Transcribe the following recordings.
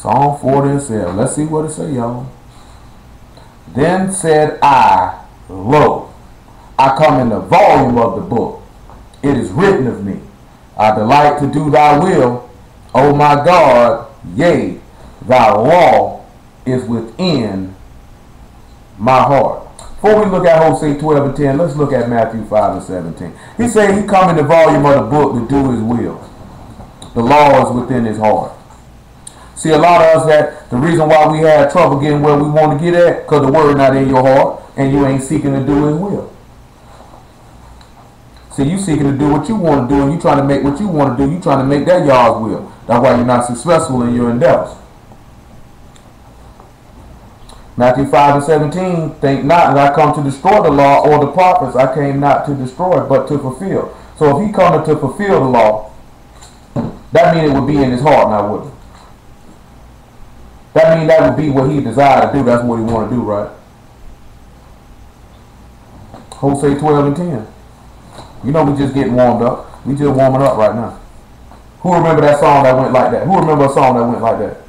Psalm 40 and 7. Let's see what it say, y'all. Then said I, lo, I come in the volume of the book. It is written of me. I delight to do thy will, O my God, yea, thy law is within my heart. Before we look at Hosea 12 and 10, let's look at Matthew 5 and 17. He said he come in the volume of the book to do his will. The law is within his heart. See, a lot of us, that the reason why we had trouble getting where we want to get at, because the word not in your heart, and you ain't seeking to do his will. See, you seeking to do what you want to do, and you trying to make what you want to do. You trying to make that y'all's will. That's why you're not successful in your endeavors. Matthew 5 and 17, think not that I come to destroy the law or the prophets. I came not to destroy, but to fulfill. So if he coming to fulfill the law, that means it would be in his heart, now wouldn't it? That means that would be what he desired to do. That's what he want to do, right? Hosea 12 and 10. You know we just getting warmed up. We just warming up right now. Who remember that song that went like that? Who remember a song that went like that?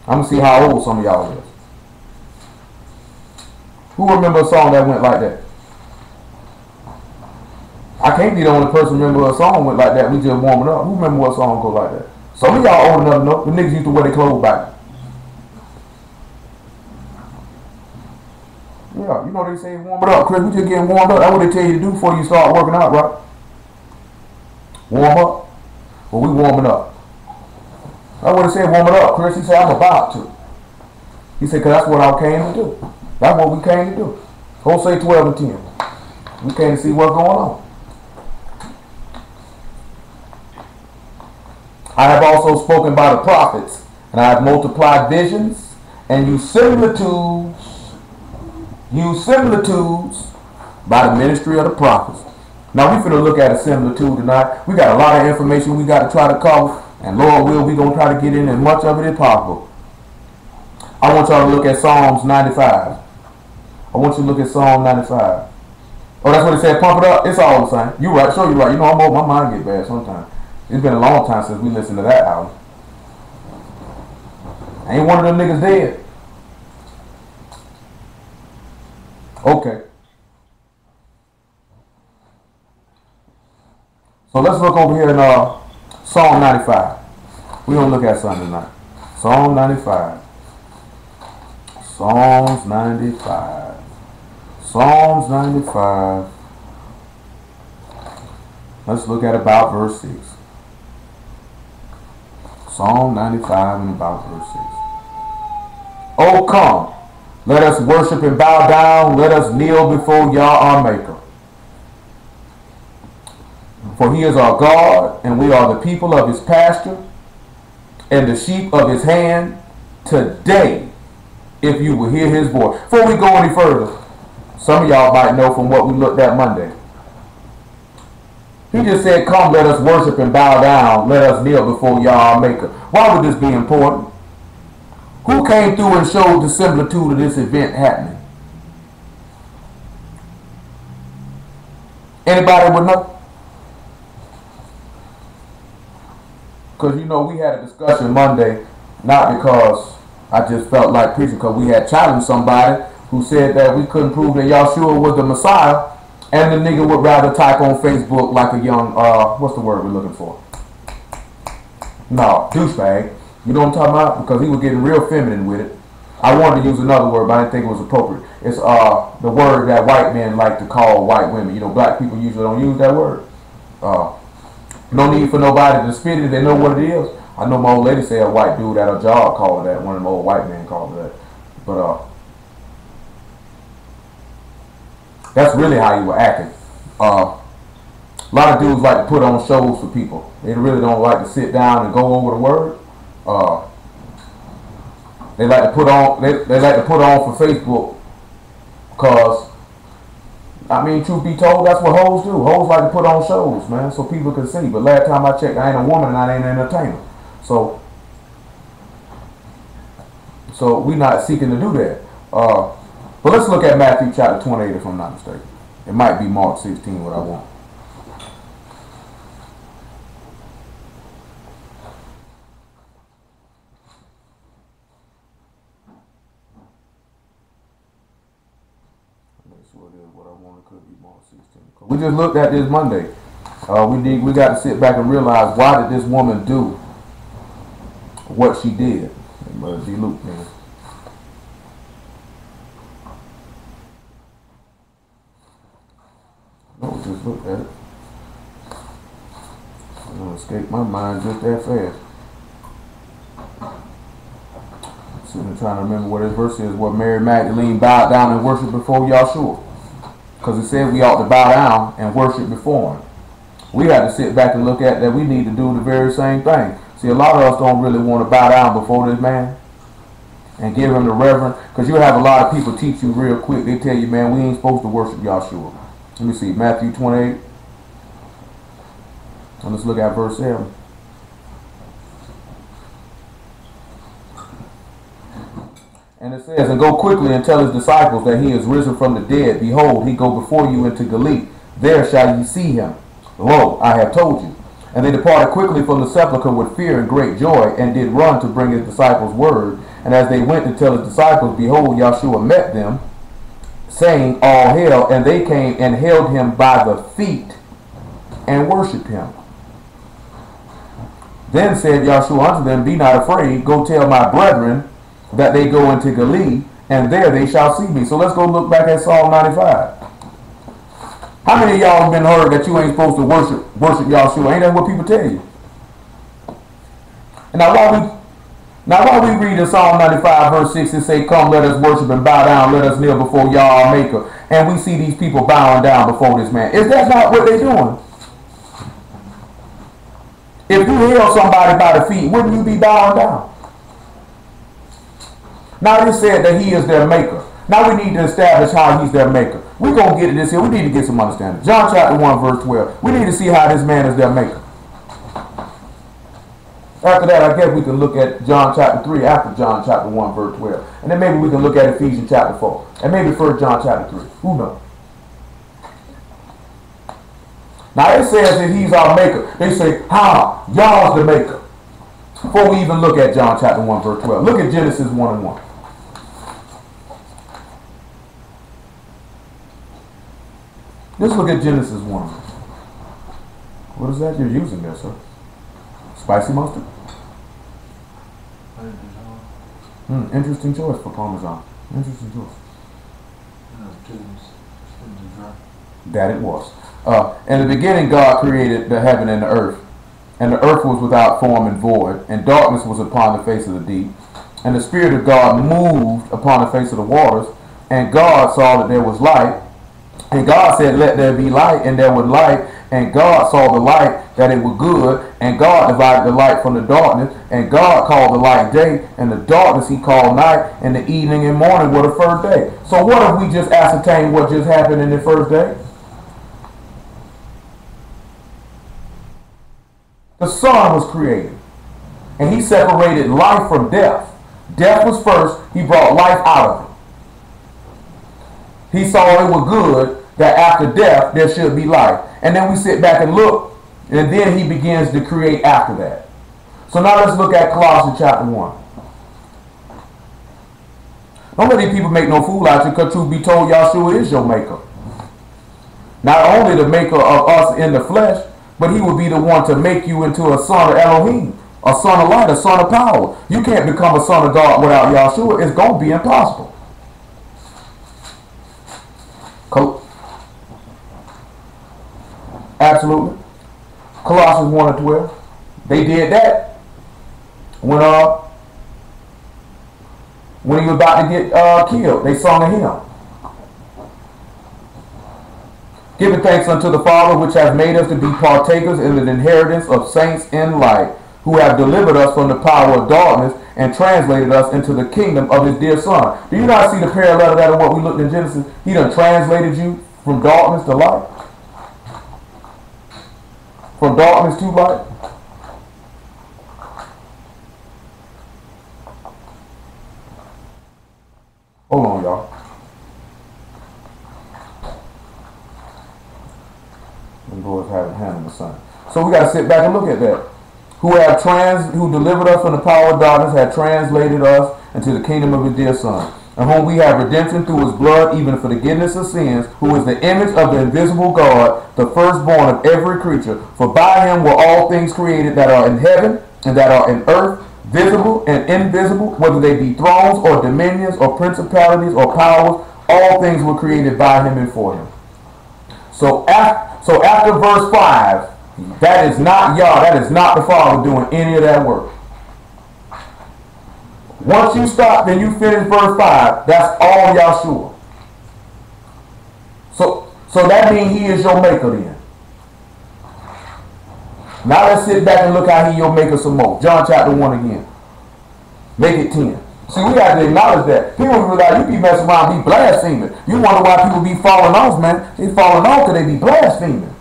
I'm going to see how old some of y'all is. Who remember a song that went like that? I can't be the only person remember a song went like that. We just warming up. Who remember what song go like that? Some of y'all old enough to know. The niggas used to wear their clothes back. Yeah, you know they say warm it up, Chris. We just getting warmed up. That's what they tell you to do before you start working out, right? Warm up. Well, we warming up. That's what he said, warm it up, Chris. He said, I'm about to. He said, because that's what I came to do. That's what we came to do. Hosea 12 and 10. We came to see what's going on. I have also spoken by the prophets, and I have multiplied visions, and used similitudes by the ministry of the prophets. Now we finna look at a similitude tonight. We got a lot of information we got to try to cover, and Lord will, we gonna try to get in as much of it as possible. I want y'all to look at Psalms 95. I want you to look at Psalm 95. Oh, that's what it said, pump it up. It's all the same. You right, sure you right. You know I'm old, my mind get bad sometimes. It's been a long time since we listened to that album. Ain't one of them niggas dead. Okay. So let's look over here in Psalm 95. We're going to look at something tonight. Psalm 95. Psalms 95. Psalms 95. Let's look at about verse 6. Psalm 95 and about verse 6. Oh, come, let us worship and bow down. Let us kneel before Yah our Maker. For he is our God, and we are the people of his pasture, and the sheep of his hand. Today, if you will hear his voice. Before we go any further, some of y'all might know from what we looked at Monday. He just said, come, let us worship and bow down. Let us kneel before Yah our Maker. Why would this be important? Who came through and showed the similitude of this event happening? Anybody would know? Because, you know, we had a discussion Monday, not because I just felt like preaching, because we had challenged somebody who said that we couldn't prove that Yahshua was the Messiah, and the nigga would rather type on Facebook like a young, what's the word we're looking for? No, douchebag. You know what I'm talking about? Because he was getting real feminine with it. I wanted to use another word, but I didn't think it was appropriate. It's the word that white men like to call white women. You know, black people usually don't use that word. No need for nobody to spit it. They know what it is. I know my old lady say a white dude at her job called her that. One of them old white men called her that. But that's really how you were acting. A lot of dudes like to put on shows for people. They really don't like to sit down and go over the word. They like to put on. They like to put on for Facebook because, I mean, truth be told, that's what hoes do. Hoes like to put on shows, man, so people can see. But last time I checked, I ain't a woman and I ain't an entertainer. So we not seeking to do that. But let's look at Matthew chapter 28, if I'm not mistaken. It might be Mark 16, what I want. sure it is what I wanted. Could be Mark 16. We just looked at this Monday. We got to sit back and realize, why did this woman do what she did? It must be Luke, man. No, just looked at it. I'm gonna escape my mind just that fast. Sitting there trying to remember what this verse is, where Mary Magdalene bowed down and worshiped before Yahshua. Because it said we ought to bow down and worship before him. We had to sit back and look at that we need to do the very same thing. See, a lot of us don't really want to bow down before this man and give him the reverence. Because you have a lot of people teach you real quick. They tell you, man, we ain't supposed to worship Yahshua. Let me see, Matthew 28. And let's look at verse 7. And it says, and go quickly and tell his disciples that he is risen from the dead. Behold, he go before you into Galilee. There shall ye see him. Lo, I have told you. And they departed quickly from the sepulchre with fear and great joy, and did run to bring his disciples word. And as they went to tell his disciples, behold, Yahshua met them, saying, all hail. And they came and held him by the feet and worshipped him. Then said Yahshua unto them, be not afraid. Go tell my brethren that they go into Galilee, and there they shall see me. So let's go look back at Psalm 95. How many of y'all have been heard that you ain't supposed to worship Yahshua? Ain't that what people tell you? And now while we read in Psalm 95 verse 6, it say, come, let us worship and bow down, let us kneel before Yah our Maker. And we see these people bowing down before this man. Is that not what they're doing? If you held somebody by the feet, wouldn't you be bowing down? Now it said that he is their maker. Now we need to establish how he's their maker. We're going to get to this here. We need to get some understanding. John chapter 1 verse 12. We need to see how this man is their maker. After that, I guess we can look at John chapter 3 after John chapter 1 verse 12. And then maybe we can look at Ephesians chapter 4. And maybe 1 John chapter 3. Who knows? Now it says that he's our maker. They say, how? Y'all's the maker. Before we even look at John chapter 1 verse 12. Look at Genesis 1 and 1. Let's look at Genesis 1. What is that you're using there, sir? Spicy mustard? Interesting choice for Parmesan. Interesting choice. That it was. In the beginning, God created the heaven and the earth. And the earth was without form and void. And darkness was upon the face of the deep. And the Spirit of God moved upon the face of the waters. And God saw that there was light. And God said, let there be light, and there was light. And God saw the light, that it was good. And God divided the light from the darkness. And God called the light day, and the darkness he called night. And the evening and morning were the first day. So what if we just ascertain what just happened in the first day? The sun was created. And he separated life from death. Death was first. He brought life out of it. He saw it was good that after death there should be life. And then we sit back and look, and then he begins to create after that. So now let's look at Colossians chapter 1. Don't let these people make no fool out of you, because truth be told, Yahshua is your maker. Not only the maker of us in the flesh, but he will be the one to make you into a son of Elohim, a son of light, a son of power. You can't become a son of God without Yahshua. It's going to be impossible. Absolutely. Colossians 1 and 12. They did that when he was about to get killed. They sung a hymn. Giving thanks unto the Father, which has made us to be partakers in the inheritance of saints in light, who have delivered us from the power of darkness and translated us into the kingdom of his dear Son. Do you not see the parallel of that in what we looked in Genesis? He done translated you from darkness to light. From darkness to light. Hold on, y'all. The Lord's having hand in the sun. So we got to sit back and look at that. Who delivered us from the power of darkness, had translated us into the kingdom of his dear Son. in whom we have redemption through his blood, even for the forgiveness of sins, who is the image of the invisible God, the firstborn of every creature. For by him were all things created that are in heaven and that are in earth, visible and invisible, whether they be thrones or dominions or principalities or powers. All things were created by him and for him. So after verse 5, that is not Yah, that is not the Father doing any of that work. Once you stop, then you finish verse 5, that's all Yahshua. So that means he is your maker then. Now let's sit back and look how he your maker some more. John chapter 1 again. Make it 10. See, we have to acknowledge that. People be like, you be messing around, be blaspheming. You wonder why people be falling off, man. They falling off because they be blaspheming.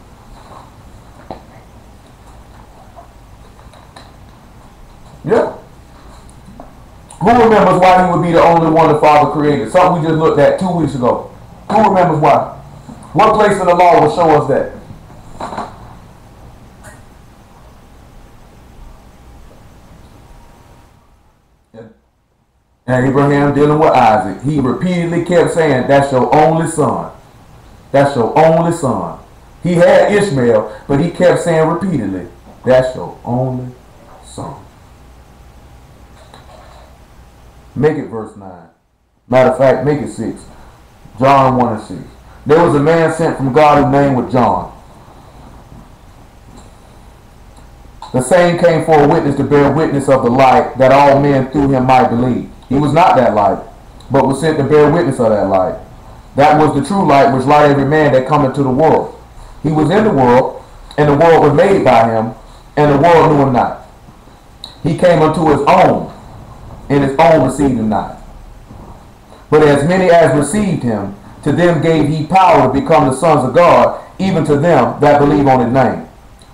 Yeah. Who remembers why he would be the only one the Father created? Something we just looked at 2 weeks ago. Who remembers why? What place in the law will show us that? And Abraham dealing with Isaac, he repeatedly kept saying, that's your only son. That's your only son. He had Ishmael, but he kept saying repeatedly, that's your only son. Make it verse 9. Matter of fact, make it 6. John 1 and 6. There was a man sent from God whose name was John. The same came for a witness to bear witness of the light, that all men through him might believe. He was not that light, but was sent to bear witness of that light. That was the true light, which light every man that cometh to the world. He was in the world, and the world was made by him, and the world knew him not. He came unto his own, and his own received him not. But as many as received him, to them gave he power to become the sons of God, even to them that believe on his name,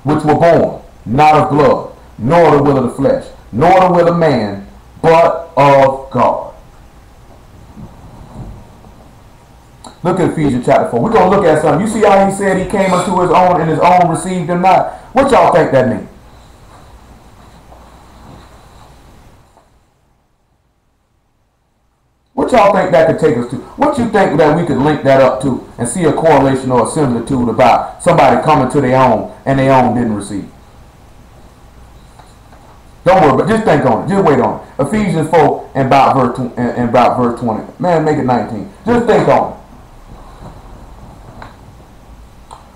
which were born not of blood, nor the will of the flesh, nor the will of man, but of God. Look at Ephesians chapter 4. We're going to look at something. You see how he said he came unto his own, and his own received him not? What y'all think that means? What y'all think that could take us to? What you think that we could link that up to and see a correlation or a similitude about somebody coming to their own and their own didn't receive? Don't worry, but just think on it. Just wait on it. Ephesians 4 and about verse 20. Man, make it 19. Just think on it.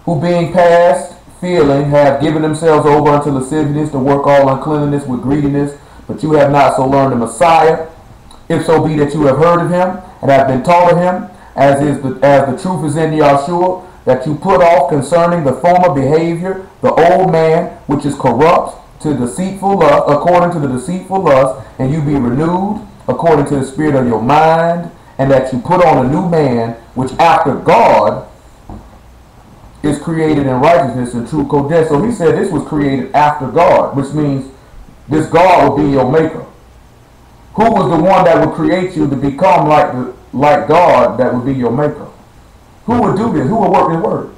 Who being past feeling have given themselves over unto lasciviousness to work all uncleanness with greediness, but you have not so learned the Messiah. If so be that you have heard of him and have been taught of him, as the truth is in Yahshua, that you put off concerning the former behavior the old man which is corrupt to deceitful lust, according to the deceitful lust, and you be renewed according to the spirit of your mind, and that you put on a new man, which after God is created in righteousness and true kodesh. So he said this was created after God, which means this God will be your maker. Who was the one that would create you to become like God that would be your maker? Who would do this? Who would work this word?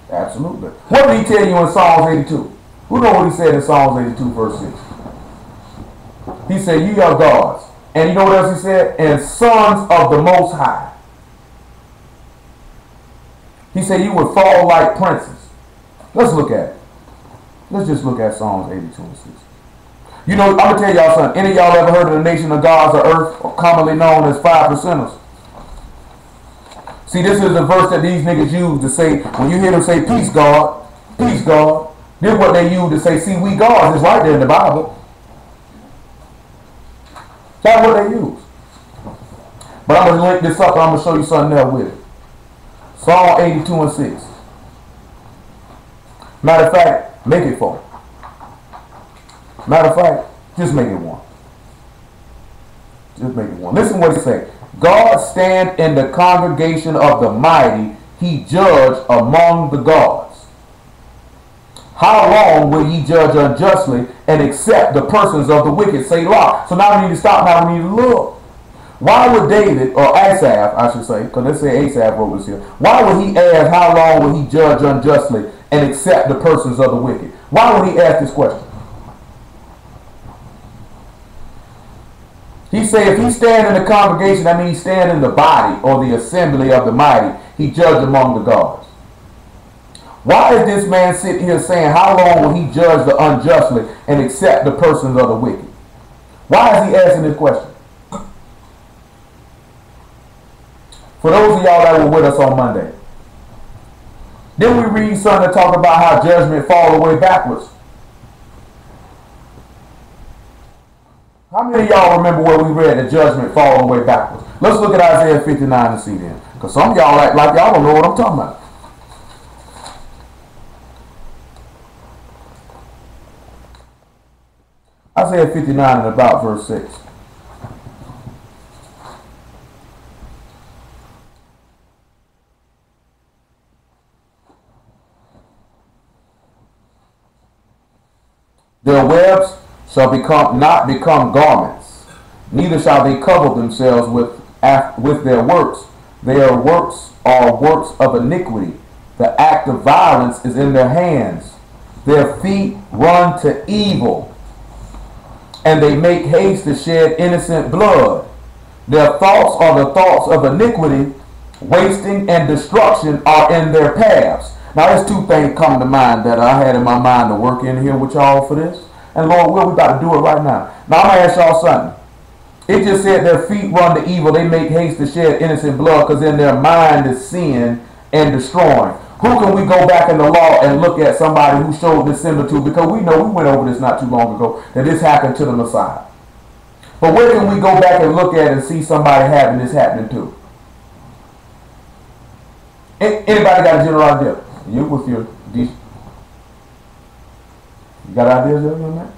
Absolutely. What did he tell you in Psalms 82? Who know what he said in Psalms 82 verse 6? He said, you are gods. And you know what else he said? And sons of the Most High. He said you would fall like princes. Let's look at it. Let's just look at Psalms 82 and 6. You know, I'm going to tell y'all something. Any of y'all ever heard of the nation of gods of earth, or commonly known as 5%ers? See, this is the verse that these niggas use to say, when you hear them say, peace, God, peace, God. This is what they use to say, see, we gods. It's right there in the Bible. That's what they use. But I'm going to link this up and I'm going to show you something else with it. Psalm 82 and 6. Matter of fact, make it 4. Matter of fact, just make it 1. Just make it 1. Listen what he say. God stand in the congregation of the mighty. He judge among the gods. How long will ye judge unjustly and accept the persons of the wicked? Say, Selah. So now we need to stop. Now we need to look. Why would David, or Asaph, I should say, because they say Asaph wrote this here. Why would he ask how long will he judge unjustly and accept the persons of the wicked? Why would he ask this question? He said if he stand in the congregation, that means he stand in the body or the assembly of the mighty, he judge among the gods. Why is this man sitting here saying how long will he judge the unjustly and accept the persons of the wicked? Why is he asking this question? For those of y'all that were with us on Monday, then we read something that talk about how judgment fall away backwards. How many of y'all remember where we read the judgment fall away backwards? Let's look at Isaiah 59 and see then. Because some of y'all act like y'all don't know what I'm talking about. Isaiah 59 and about verse 6. Their webs shall not become garments, neither shall they cover themselves with their works. Their works are works of iniquity. The act of violence is in their hands. Their feet run to evil, and they make haste to shed innocent blood. Their thoughts are the thoughts of iniquity. Wasting and destruction are in their paths. Now, there's two things come to mind that I had in my mind to work in here with y'all for this. And Lord, we about to do it right now. Now, I'm going to ask y'all something. It just said their feet run to evil. They make haste to shed innocent blood because in their mind is sin and destroying. Who can we go back in the law and look at somebody who showed this similitude? Because we know we went over this not too long ago, that this happened to the Messiah. But where can we go back and look at and see somebody having this happening to? Anybody got a general idea? You with your... You got ideas there, young man?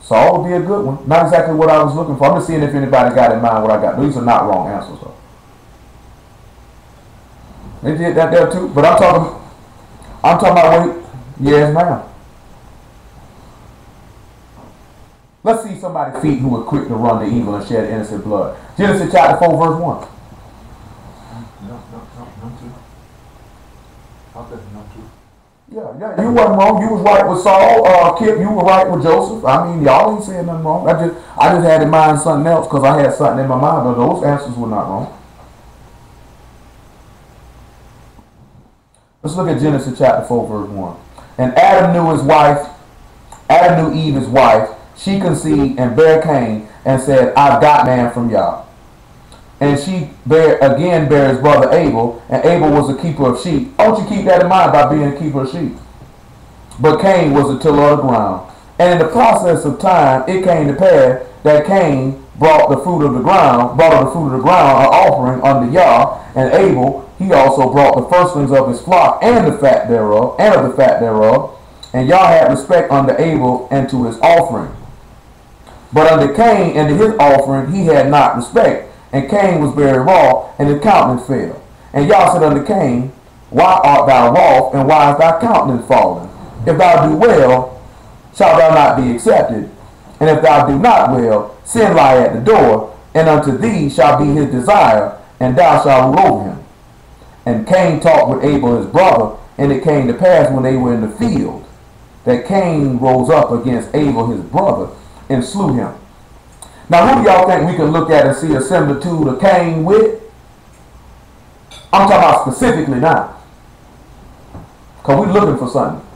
Saul would be a good one. Not exactly what I was looking for. I'm just seeing if anybody got in mind what I got. These are not wrong answers, though. They did that there too. But I'm talking about yes, ma'am. Let's see somebody's feet who were quick to run to evil and shed innocent blood. Genesis chapter 4, verse 1. Yeah, you wasn't wrong. You was right with Saul. Kip, you were right with Joseph. I mean, y'all ain't saying nothing wrong. I just had in mind something else because I had something in my mind, but those answers were not wrong. Let's look at Genesis chapter 4, verse 1. And Adam knew Eve, his wife. She conceived and bare Cain and said, I've got man from Yah. And she bare his brother Abel, and Abel was a keeper of sheep. Don't you keep that in mind by being a keeper of sheep. But Cain was a tiller of the ground. And in the process of time, it came to pass that Cain brought the fruit of the ground, an offering unto Yah, and Abel, he also brought the firstlings of his flock and the fat thereof, and Yah had respect unto Abel and to his offering. But unto Cain and to his offering he had not respect. And Cain was very wroth, and his countenance fell. And Yah said unto Cain, why art thou wroth, and why is thy countenance fallen? If thou do well, shalt thou not be accepted. And if thou do not well, sin lie at the door, and unto thee shall be his desire, and thou shalt rule over him. And Cain talked with Abel his brother, and it came to pass when they were in the field, that Cain rose up against Abel his brother, and slew him. Now, who do y'all think we can look at and see a similitude of Cain with? I'm talking about specifically now. Because we're looking for something.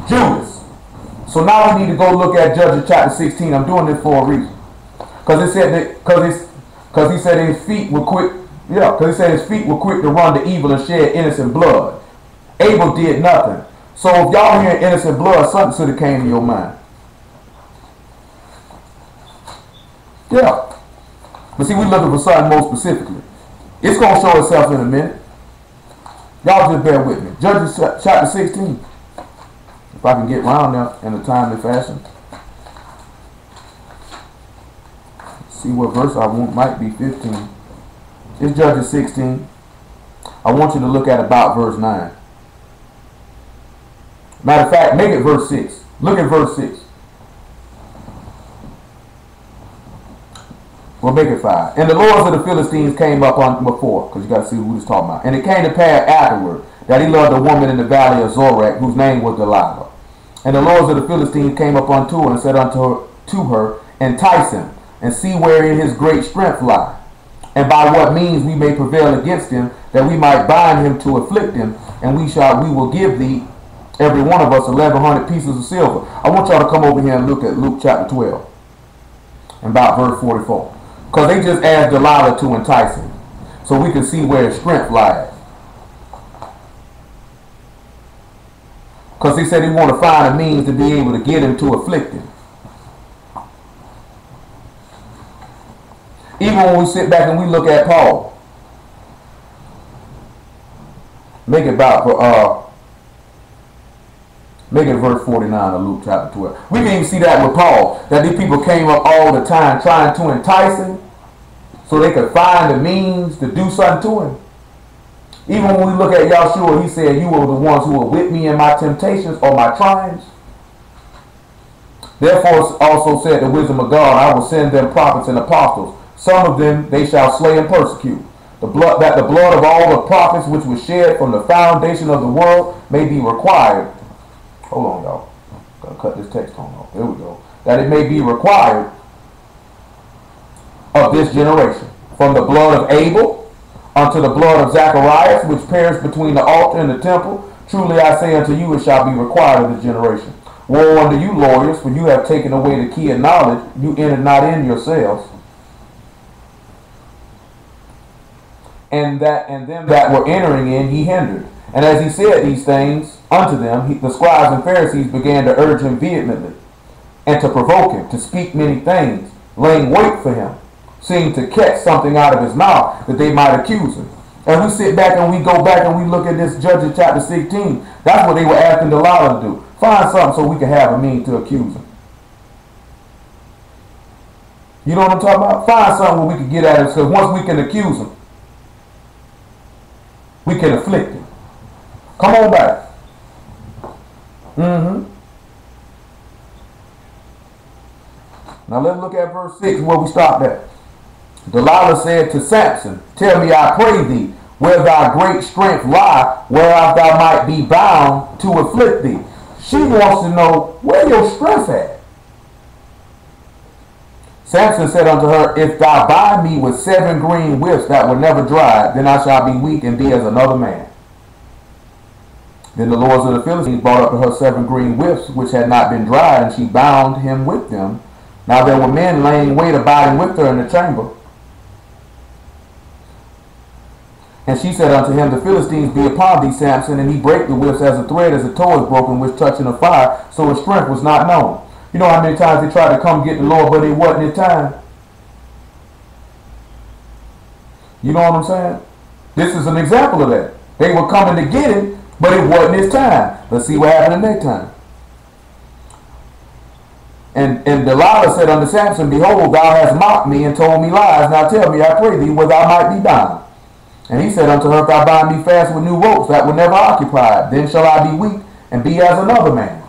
Judas. So now we need to go look at Judges chapter 16. I'm doing this for a reason. Because it said that, because he said his feet were quick. Yeah, because he said his feet were quick to run to evil and shed innocent blood. Abel did nothing. So if y'all hear innocent blood, something should have came to your mind. Yeah. But see, we're looking for something more specifically. It's going to show itself in a minute. Y'all just bear with me. Judges chapter 16. If I can get around there in a timely fashion. See what verse I want. Might be 15. It's Judges 16. I want you to look at about verse 9. Matter of fact, make it verse 6. Look at verse 6. We'll make it 5. And the lords of the Philistines came up on before, because you got to see who he's talking about. And it came to pass afterward that he loved a woman in the valley of Zorek, whose name was Delilah. And the lords of the Philistines came up unto her and said unto to her, entice him, and see wherein his great strength lie, and by what means we may prevail against him, that we might bind him to afflict him, and we will give thee every one of us 1,100 pieces of silver. I want y'all to come over here and look at Luke chapter 12, and about verse 44. Because they just asked Delilah to entice him, so we can see where his strength lies. Because he said he wanted to find a means to be able to get him to afflict him. Even when we sit back and we look at Paul, make it verse 49 of Luke chapter 12. We can even see that with Paul, that these people came up all the time trying to entice him so they could find the means to do something to him. Even when we look at Yahshua, he said, you were the ones who were with me in my temptations or my triumphs. Therefore also said the wisdom of God, I will send them prophets and apostles. Some of them they shall slay and persecute. The blood of all the prophets which was shed from the foundation of the world may be required. Hold on, y'all. Gotta cut this text on off. There we go. That it may be required of this generation. From the blood of Abel unto the blood of Zacharias, which perished between the altar and the temple. Truly I say unto you, it shall be required of this generation. Woe unto you, lawyers, for you have taken away the key of knowledge. You entered not in yourselves. And them that were entering in he hindered. And as he said these things unto them, the scribes and Pharisees began to urge him vehemently, and to provoke him, to speak many things, laying wait for him, seeking to catch something out of his mouth, that they might accuse him. And we sit back and we go back and we look at this Judges chapter 16. That's what they were asking Delilah to do. Find something so we can have a means to accuse him. You know what I'm talking about? Find something where we can get at him, because once we can accuse him, we can afflict him. Come on back. Now let's look at verse 6 where we stopped at. Delilah said to Samson, tell me, I pray thee, where thy great strength lie, whereof thou might be bound to afflict thee. She wants to know where your strength at. Samson said unto her, if thou bind me with 7 green whips that were never dried, then I shall be weak and be as another man. Then the lords of the Philistines brought up to her 7 green whips which had not been dried, and she bound him with them. Now there were men laying wait abiding with her in the chamber. And she said unto him, the Philistines be upon thee, Samson, and he brake the whips as a thread, as a tow is broken, which touching a fire, so his strength was not known. You know how many times they tried to come get the Lord, but it wasn't his time? You know what I'm saying? This is an example of that. They were coming to get him, but it wasn't his time. Let's see what happened in their time. And Delilah said unto Samson, behold, thou hast mocked me and told me lies. Now tell me, I pray thee, where thou might be bound. And he said unto her, if thou bind me fast with new ropes that were never occupied, then shall I be weak and be as another man.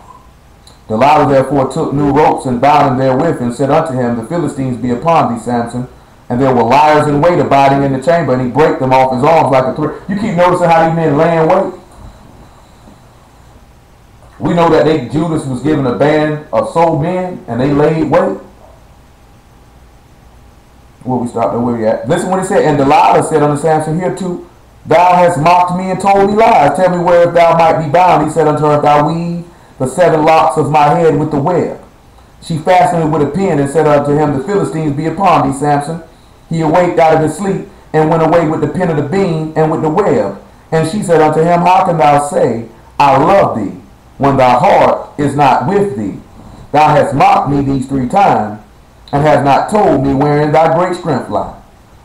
Delilah therefore took new ropes and bound him therewith, and said unto him, the Philistines be upon thee, Samson. And there were liars in wait abiding in the chamber, and he brake them off his arms like a thread. You keep noticing how these men lay in wait? We know that Judas was given a band of sold men, and they laid wait. Where we stopped, where we at? Listen what he said. And Delilah said unto Samson, hereto thou hast mocked me and told me lies. Tell me where if thou might be bound. He said unto her, if thou weave the 7 locks of my head with the web. She fastened it with a pin, and said unto him, the Philistines be upon thee, Samson. He awaked out of his sleep, and went away with the pin of the beam and with the web. And she said unto him, how can thou say, I love thee, when thy heart is not with thee? Thou hast mocked me these 3 times, and hast not told me wherein thy great strength lie.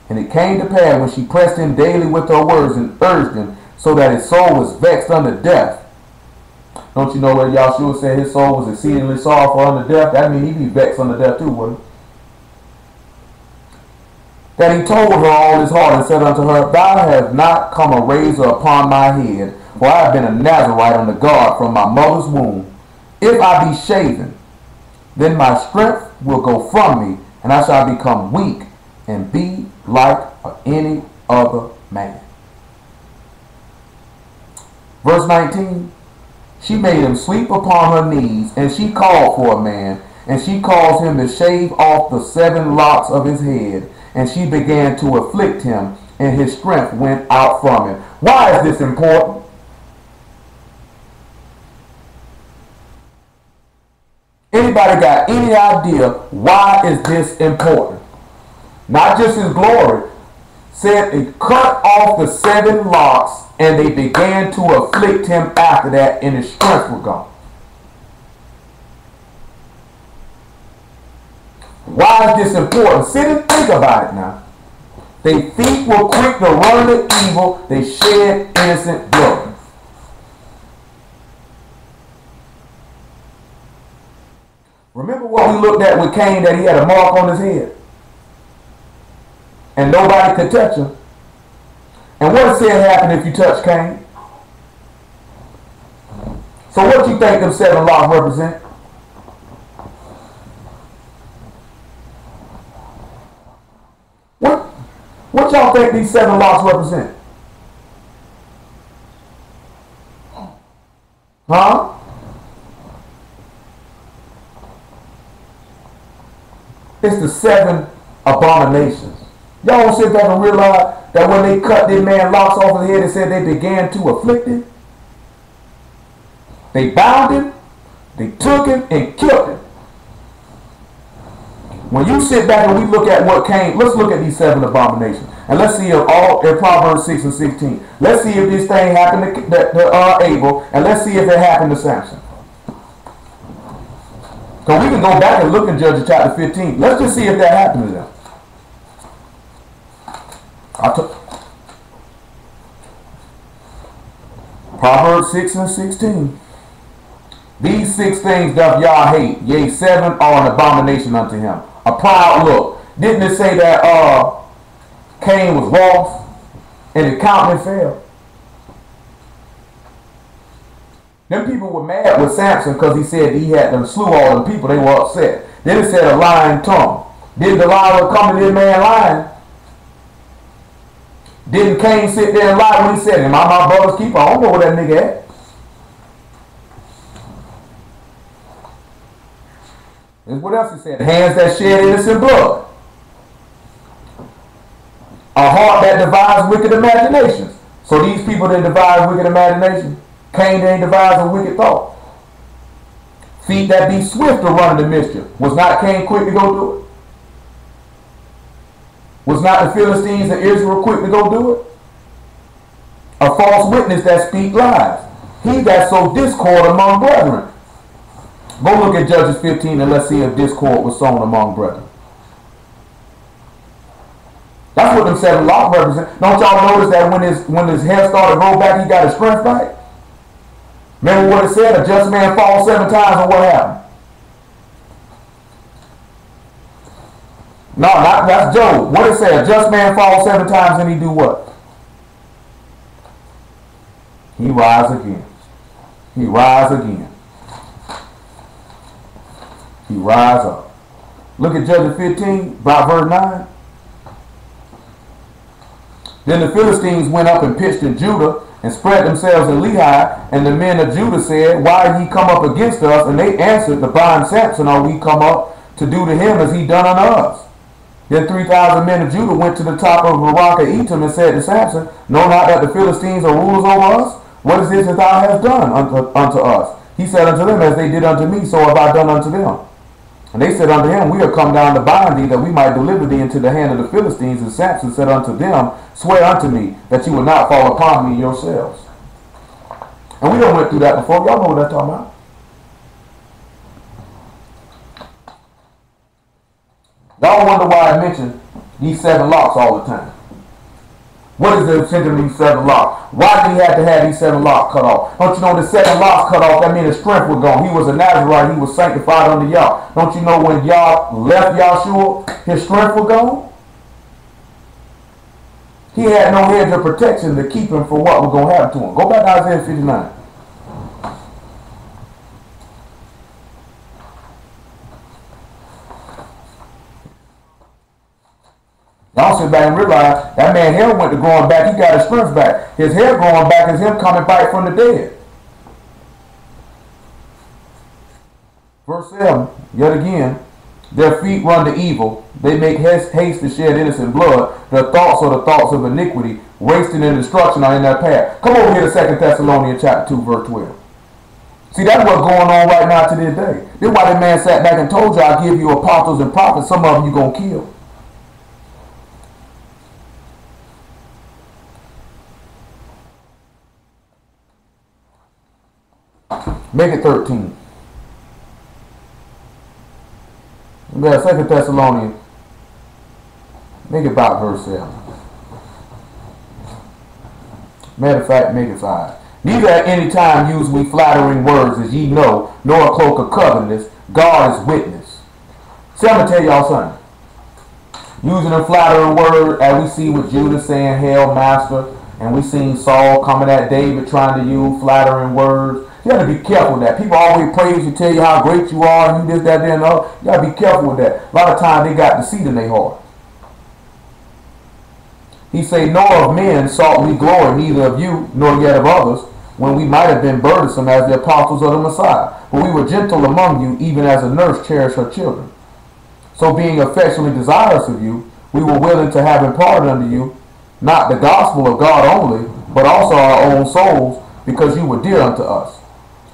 And it came to pass, when she pressed him daily with her words, and urged him, so that his soul was vexed unto death. Don't you know where Yahshua said his soul was exceedingly sorrowful unto death? That means he'd be vexed unto death too, wouldn't he? That he told her all his heart, and said unto her, thou hast not come a razor upon my head, for I have been a Nazarite unto God from my mother's womb. If I be shaven, then my strength will go from me, and I shall become weak, and be like any other man. Verse 19. She made him sleep upon her knees, and she called for a man, And she caused him to shave off the 7 locks of his head. And she began to afflict him, and his strength went out from him. Why is this important? Anybody got any idea why is this important? Not just his glory. Said they cut off the 7 locks and they began to afflict him after that, and his strength was gone. Why is this important? Sit and think about it now. Their feet were quick to run to evil. They shed innocent blood. Remember what we looked at with Cain, that he had a mark on his head and nobody could touch him. And what it said happened if you touch Cain? So what do you think them 7 locks represent? What y'all think these 7 locks represent? Huh? It's the 7 abominations. Y'all don't sit back and realize that when they cut this man locks off his head, it said they began to afflict him. They bound him, they took him and killed him. When you sit back and we look at what came, let's look at these 7 abominations. And let's see if all in Proverbs 6 and 16. Let's see if this thing happened to Abel, and let's see if it happened to Samson. So we can go back and look in Judges chapter 15. Let's just see if that happened to them. Proverbs 6 and 16. These 6 things doth Yah hate, yea, 7 are an abomination unto him. A proud look. Didn't it say that Cain was lost and his countenance fell? Them people were mad with Samson because he said he had them slew all them people. They were upset. Then it said a lying tongue. Didn't Delilah come to this man lying? Didn't Cain sit there and lie when he said, am I my brother's keeper? I don't know where that nigga at. And what else he said? Hands that shed innocent blood. A heart that devises wicked imaginations. So these people didn't devise wicked imagination. Cain didn't devise a wicked thought. Feet that be swift to run into mischief. Was not Cain quick to go do it? Was not the Philistines and Israel quick to go do it? A false witness that speak lies. He that sow discord among brethren. Go look at Judges 15 and let's see if discord was sown among brethren. That's what them 7 locks represent. Don't y'all notice that when his hair started to grow back, he got his strength back? Remember what it said? A just man falls 7 times, and what happened? No, that's Job. What it said? A just man falls 7 times, and he do what? He rise again. He rise again. He rise up. Look at Judges 15, about verse 9. Then the Philistines went up and pitched in Judah and spread themselves in Lehi. And the men of Judah said, why are ye come up against us? And they answered, to bind Samson are we come up to do to him as he done unto us. Then 3,000 men of Judah went to the top of the rock of Etam and said to Samson, know not that the Philistines are rulers over us? What is this that thou hast done unto us? He said unto them, as they did unto me, so have I done unto them. And they said unto him, we are come down to bind thee, that we might deliver thee into the hand of the Philistines. And Samson said unto them, swear unto me that you will not fall upon me yourselves. And we done went through that before. Y'all know what that's talking about. Y'all wonder why I mention these 7 locks all the time. What is the intent of these 7 locks? Why did he have to have these 7 locks cut off? Don't you know the 7 locks cut off, that means his strength was gone. He was a Nazarite. He was sanctified under Yah. Don't you know when Yah left Yahshua, his strength was gone? He had no hedge of protection to keep him from what was going to happen to him. Go back to Isaiah 59. Y'all sit back and realize that man hair went to growing back. He got his strength back. His hair growing back is him coming back from the dead. Verse 7, yet again, their feet run to evil. They make haste to shed innocent blood. Their thoughts are the thoughts of iniquity. Wasting and destruction are in their path. Come over here to 2 Thessalonians chapter 2, verse 12. See, that's what's going on right now to this day. This is why that man sat back and told you, I'll give you apostles and prophets. Some of them you're going to kill. Make it 13. We got 2 Thessalonians. Make it about verse 7. Matter of fact, make it 5. Neither at any time use we flattering words, as ye know, nor a cloak of covetousness. God is witness. See, I'm going to tell y'all something. Using a flattering word, as we see with Judas saying, Hail, Master, and we seen Saul coming at David trying to use flattering words. You got to be careful with that. People always praise you, tell you how great you are, and you this, that, that, and other. You got to be careful with that. A lot of times they got deceit in their heart. He say, nor of men sought we glory, neither of you, nor yet of others, when we might have been burdensome as the apostles of the Messiah. But we were gentle among you, even as a nurse cherishes her children. So being affectionately desirous of you, we were willing to have imparted unto you, not the gospel of God only, but also our own souls, because you were dear unto us.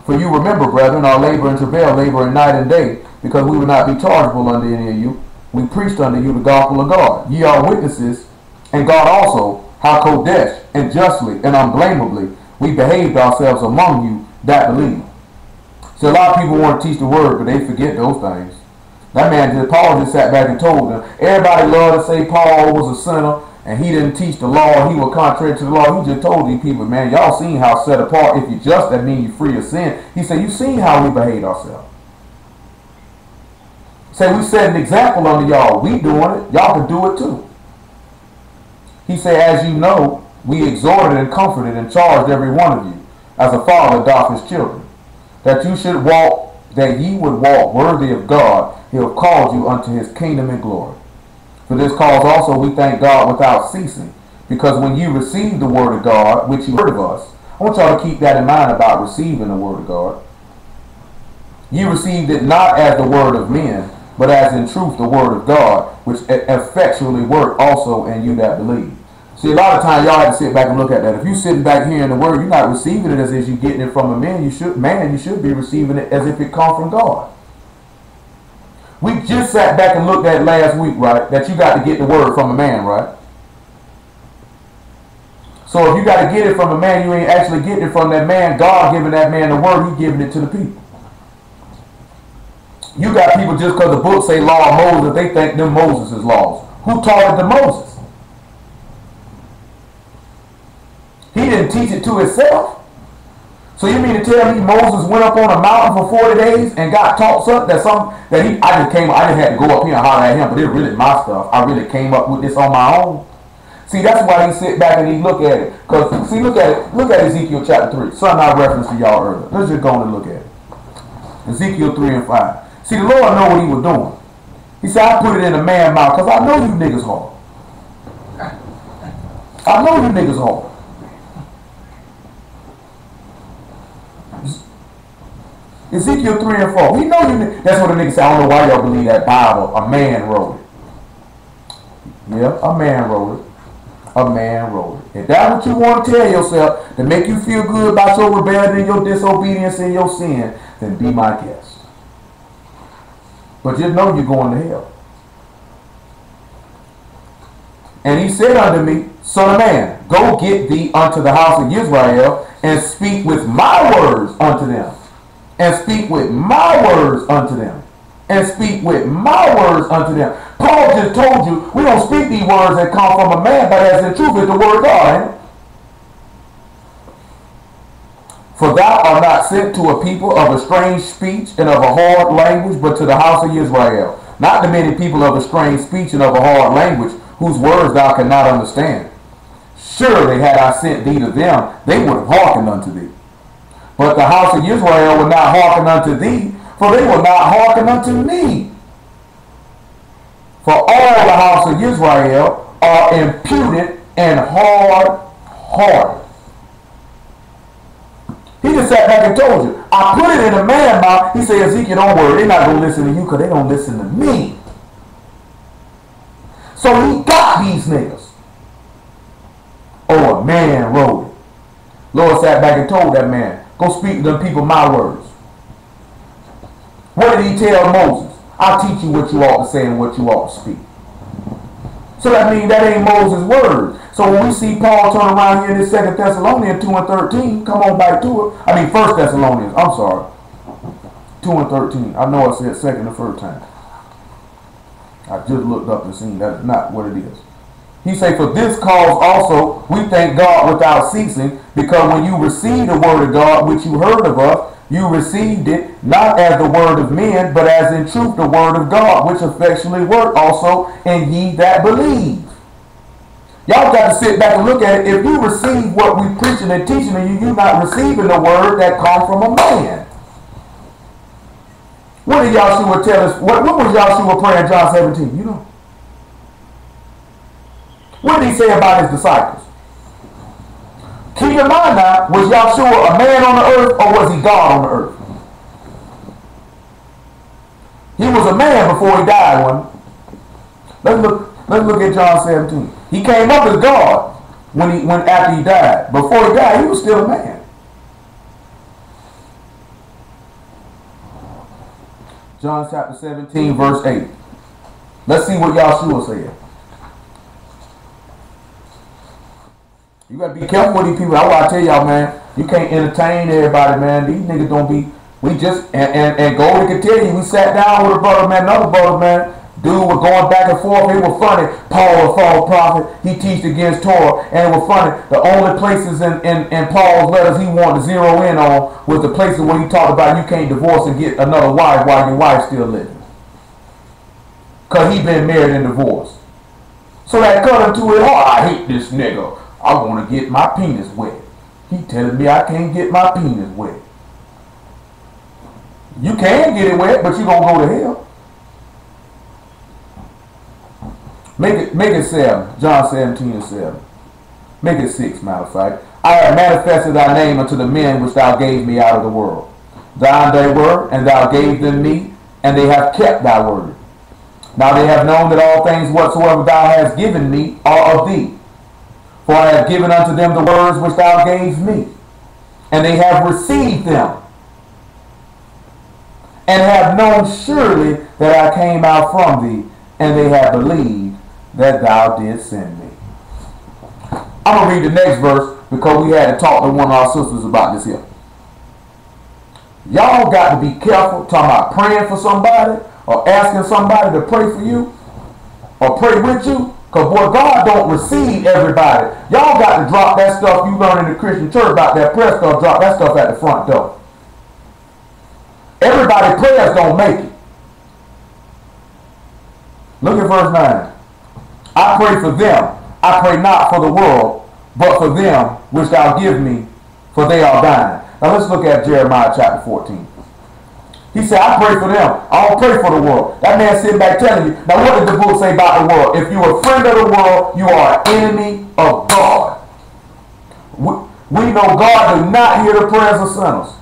For you remember, brethren, our labor and travail, laboring night and day, because we would not be chargeable unto any of you. We preached unto you the gospel of God. Ye are witnesses, and God also, how Kodesh, and justly, and unblameably, we behaved ourselves among you that believe. So a lot of people want to teach the word, but they forget those things. That man, Paul just sat back and told them. Everybody loved to say Paul was a sinner, and he didn't teach the law, he was contrary to the law. He just told these people, man, y'all seen how set apart. If you just, that means you free of sin. He said, you seen how we behaved ourselves. He said, we set an example unto y'all. We doing it. Y'all can do it too. He said, as you know, we exhorted and comforted and charged every one of you, as a father doth his children, that you should walk, that ye would walk worthy of God. He have called you unto his kingdom and glory. For this cause also we thank God without ceasing, because when you received the word of God, which you heard of us, I want y'all to keep that in mind about receiving the word of God. You received it not as the word of men, but as in truth the word of God, which effectually worked also in you that believe. See, a lot of times y'all have to sit back and look at that. If you're sitting back hearing the word, you're not receiving it as if you're getting it from a man. You should be receiving it as if it come from God. We just sat back and looked at last week, right, that you got to get the word from a man, right? So if you got to get it from a man, you ain't actually getting it from that man. God giving that man the word, he giving it to the people. You got people just because the book say law of Moses, they think them Moses' laws. Who taught it to Moses? He didn't teach it to himself. So you mean to tell me Moses went up on a mountain for 40 days and got taught something I didn't have to go up here and holler at him, but it's really my stuff. I really came up with this on my own. See, that's why he sit back and he look at it. Because, see, look at it. Look at Ezekiel chapter 3. Something I referenced to y'all earlier. Let's just go on and look at it. Ezekiel 3 and 5. See, the Lord know what he was doing. He said, I put it in a man's mouth because I know you niggas hard. I know you niggas hard. Ezekiel 3 and 4. We know you. That's what the niggas say. I don't know why y'all believe that Bible. A man wrote it. Yeah, a man wrote it. A man wrote it. If that's what you want to tell yourself to make you feel good about your rebellion and your disobedience and your sin, then be my guest. But just know you're going to hell. And he said unto me, Son of man, go get thee unto the house of Israel and speak with my words unto them. And speak with my words unto them. And speak with my words unto them. Paul just told you, we don't speak these words that come from a man, but as in truth is the word of God. Ain't it? For thou art not sent to a people of a strange speech and of a hard language, but to the house of Israel. Not the many people of a strange speech and of a hard language, whose words thou cannot understand. Surely had I sent thee to them, they would have hearkened unto thee. But the house of Israel will not hearken unto thee, for they will not hearken unto me. For all the house of Israel are impudent and hard-hearted. He just sat back and told you. I put it in a man's mouth. He said, Ezekiel, don't worry. They're not going to listen to you because they don't listen to me. So he got these niggas. Oh, a man wrote it. Lord sat back and told that man, go speak to them people my words. What did he tell Moses? I'll teach you what you ought to say and what you ought to speak. So that means that ain't Moses' word. So when we see Paul turn around here in this 2 Thessalonians 2 and 13, come on back to it. I mean 1 Thessalonians, I'm sorry. 2 and 13. I know I said second the first time. I just looked up and seen that is not what it is. He say, for this cause also we thank God without ceasing, because when you received the word of God, which you heard of us, you received it not as the word of men, but as in truth the word of God, which effectually worked also in ye that believe. Y'all got to sit back and look at it. If you receive what we preaching and teaching and you're not receiving the word that comes from a man. What did Yahshua tell us? What was Yahshua praying in John 17? You know. What did he say about his disciples? Keep in mind now, was Yahshua a man on the earth or was he God on the earth? He was a man before he died, wasn't he? Let's look at John 17. He came up as God when after he died. Before he died, he was still a man. John chapter 17, verse 8. Let's see what Yahshua said. You got to be careful with these people. That's why I tell y'all, man, you can't entertain everybody, man. These niggas don't be, we just, and Goldie can tell you, we sat down with a brother, man, another brother, man. Dude was going back and forth. It was funny. Paul, a false prophet, he teached against Torah, and it was funny. The only places in Paul's letters he wanted to zero in on was the places where he talked about you can't divorce and get another wife while your wife's still living. Because he been married and divorced. So that cut him to his heart. I hate this nigga. I want to get my penis wet. He telling me I can't get my penis wet. You can get it wet, but you gonna go to hell. Make it 7. John 17 and 7. Make it 6, matter of fact. I have manifested thy name unto the men which thou gave me out of the world. Thine they were, and thou gave them me, and they have kept thy word. Now they have known that all things whatsoever thou hast given me are of thee. For I have given unto them the words which thou gavest me, and they have received them, and have known surely that I came out from thee, and they have believed that thou didst send me. I'm going to read the next verse because we had to talk to one of our sisters about this here. Y'all got to be careful talking about praying for somebody or asking somebody to pray for you or pray with you. Because, boy, God don't receive everybody. Y'all got to drop that stuff you learn in the Christian church about that prayer stuff. Drop that stuff at the front door. Everybody's prayers don't make it. Look at verse 9. I pray for them. I pray not for the world, but for them which thou give me, for they are thine. Now let's look at Jeremiah chapter 14. He said, I pray for them. I don't pray for the world. That man sitting back telling you. Now what did the book say about the world? If you're a friend of the world, you are an enemy of God. We know God does not hear the prayers of sinners.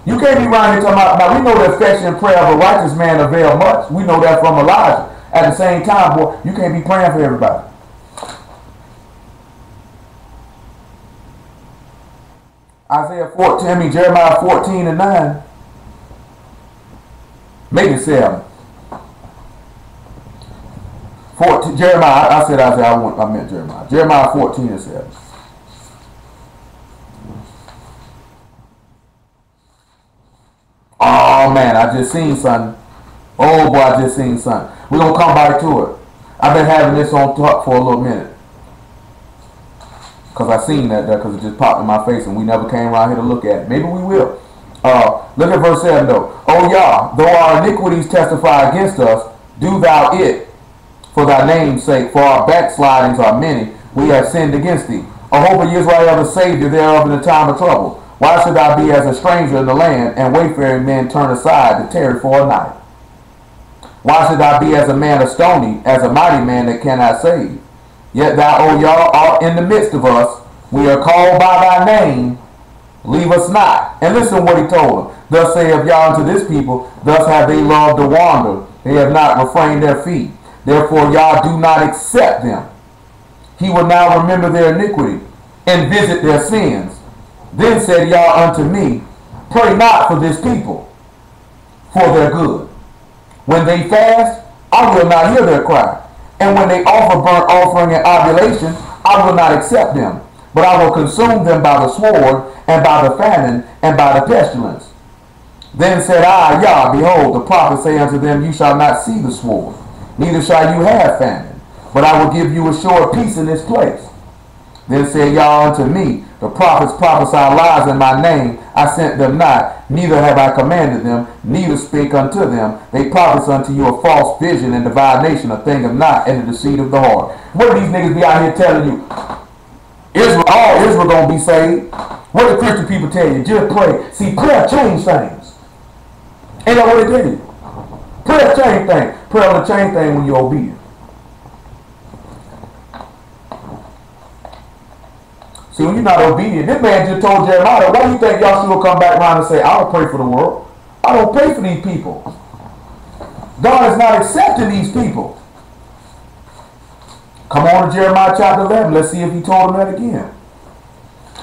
You can't be around here talking about, now we know the affectionate prayer of a righteous man avail much. We know that from Elijah. At the same time, boy, you can't be praying for everybody. Jeremiah 14 and 9. Make it 7. 14, Jeremiah, I meant Jeremiah. Jeremiah 14 and 7. Oh man, I just seen something. Oh boy, I just seen something. We're going to come back to it. I've been having this on top for a little minute. Because I seen that there because it just popped in my face and we never came around here to look at it. Maybe we will. Look at verse 7 though. O Yah, though our iniquities testify against us, do thou it for thy name's sake, for our backslidings are many. We have sinned against thee. O hope of Israel, the Savior thereof in the time of trouble. Why should I be as a stranger in the land, and wayfaring men turn aside to tarry for a night? Why should I be as a man of stony, as a mighty man that cannot save? Yet thou, O Yah, art in the midst of us. We are called by thy name, Leave us not. And listen what he told them. Thus saith Yah unto this people, thus have they loved to wander. They have not refrained their feet. Therefore Yah do not accept them. He will now remember their iniquity and visit their sins. Then said Yah unto me, pray not for this people, for their good. When they fast, I will not hear their cry. And when they offer burnt offering and oblation, I will not accept them. But I will consume them by the sword, and by the famine, and by the pestilence. Then said I, Yah, behold, the prophet say unto them, you shall not see the sword, neither shall you have famine, but I will give you a sure peace in this place. Then said Yah unto me, the prophets prophesy lies in my name, I sent them not, neither have I commanded them, neither spake unto them. They prophesy unto you a false vision and divination, a thing of not, and the deceit of the heart. What do these niggas be out here telling you? Israel, all Israel gonna be saved. What do Christian people tell you? Just pray. See, prayer change things. Ain't that what it did? Prayer change things. Prayer will change things when you're obedient. See, when you're not obedient, this man just told Jeremiah, why do you think Yahshua will come back around and say, I don't pray for the world. I don't pray for these people. God is not accepting these people. Come on to Jeremiah chapter 11. Let's see if he told them that again.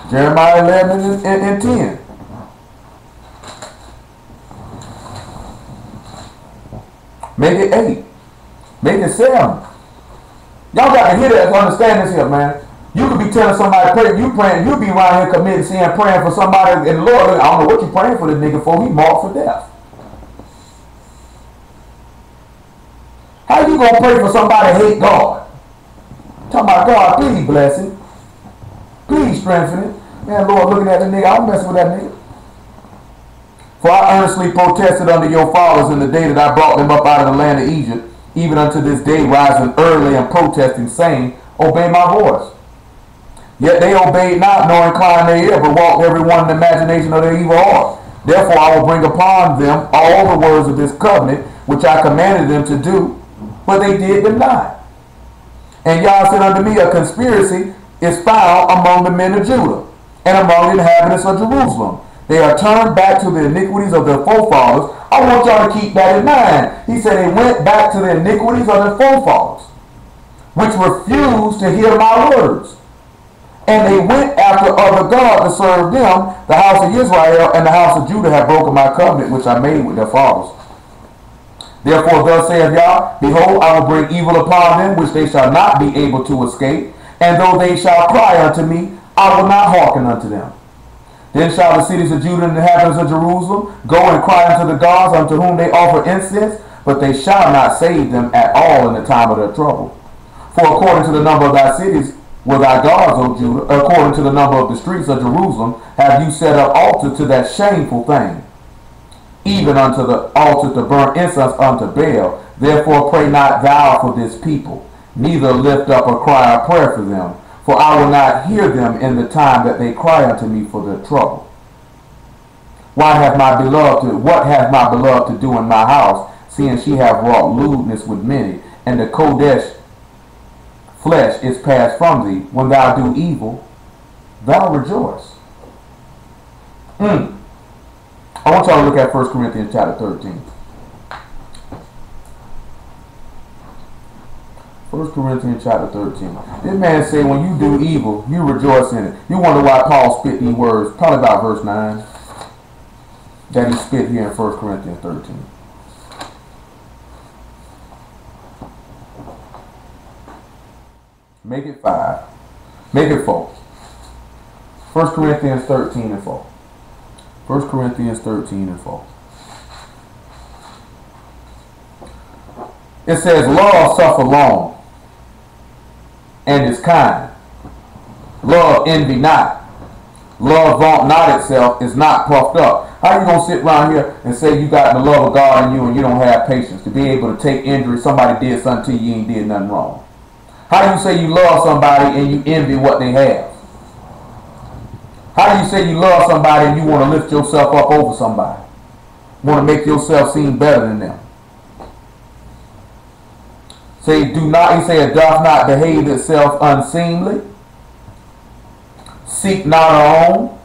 Jeremiah 11 and 10. Make it 8. Make it 7. Y'all got to hear that to understand this here, man. You could be telling somebody, pray, you praying, you be around here committing sin, praying for somebody, and the Lord, I don't know what you praying for this nigga for, he marked for death. How you gonna pray for somebody hate God? Talking about God, please bless him. Please strengthen it. Man, Lord, looking at the nigga, I don't mess with that nigga. For I earnestly protested unto your fathers in the day that I brought them up out of the land of Egypt, even unto this day rising early and protesting, saying, obey my voice. Yet they obeyed not, nor inclined their ear, but walked every one in the imagination of their evil heart. Therefore I will bring upon them all the words of this covenant, which I commanded them to do, but they did them not. And Yah said unto me, a conspiracy is found among the men of Judah, and among the inhabitants of Jerusalem. They are turned back to the iniquities of their forefathers. I want y'all to keep that in mind. He said they went back to the iniquities of their forefathers, which refused to hear my words. And they went after other gods to serve them. The house of Israel and the house of Judah have broken my covenant, which I made with their fathers. Therefore thus saith Yah, behold, I will bring evil upon them, which they shall not be able to escape. And though they shall cry unto me, I will not hearken unto them. Then shall the cities of Judah and the inhabitants of Jerusalem go and cry unto the gods unto whom they offer incense, but they shall not save them at all in the time of their trouble. For according to the number of thy cities were thy gods, O Judah, according to the number of the streets of Jerusalem, have you set up altar to that shameful thing, even unto the altar to burn incense unto Baal. Therefore pray not thou for this people, neither lift up a cry of prayer for them, for I will not hear them in the time that they cry unto me for their trouble. What hath my beloved to do in my house, seeing she have wrought lewdness with many, and the Kodesh flesh is passed from thee? When thou do evil, thou rejoice. I want y'all to look at 1 Corinthians chapter 13. 1 Corinthians chapter 13. This man said, when you do evil, you rejoice in it. You wonder why Paul spit these words, probably about verse 9, that he spit here in 1 Corinthians 13. Make it 5. Make it 4. 1 Corinthians 13 and 4. 1 Corinthians 13 and 4. It says, love suffer long, and is kind. Love envy not. Love vaunt not itself, is not puffed up. How you gonna sit around here and say you got the love of God in you and you don't have patience to be able to take injury? Somebody did something to you, you ain't did nothing wrong. How do you say you love somebody and you envy what they have? How do you say you love somebody and you want to lift yourself up over somebody? Want to make yourself seem better than them? Say, do not, he said, doth not behave itself unseemly. Seek not her own.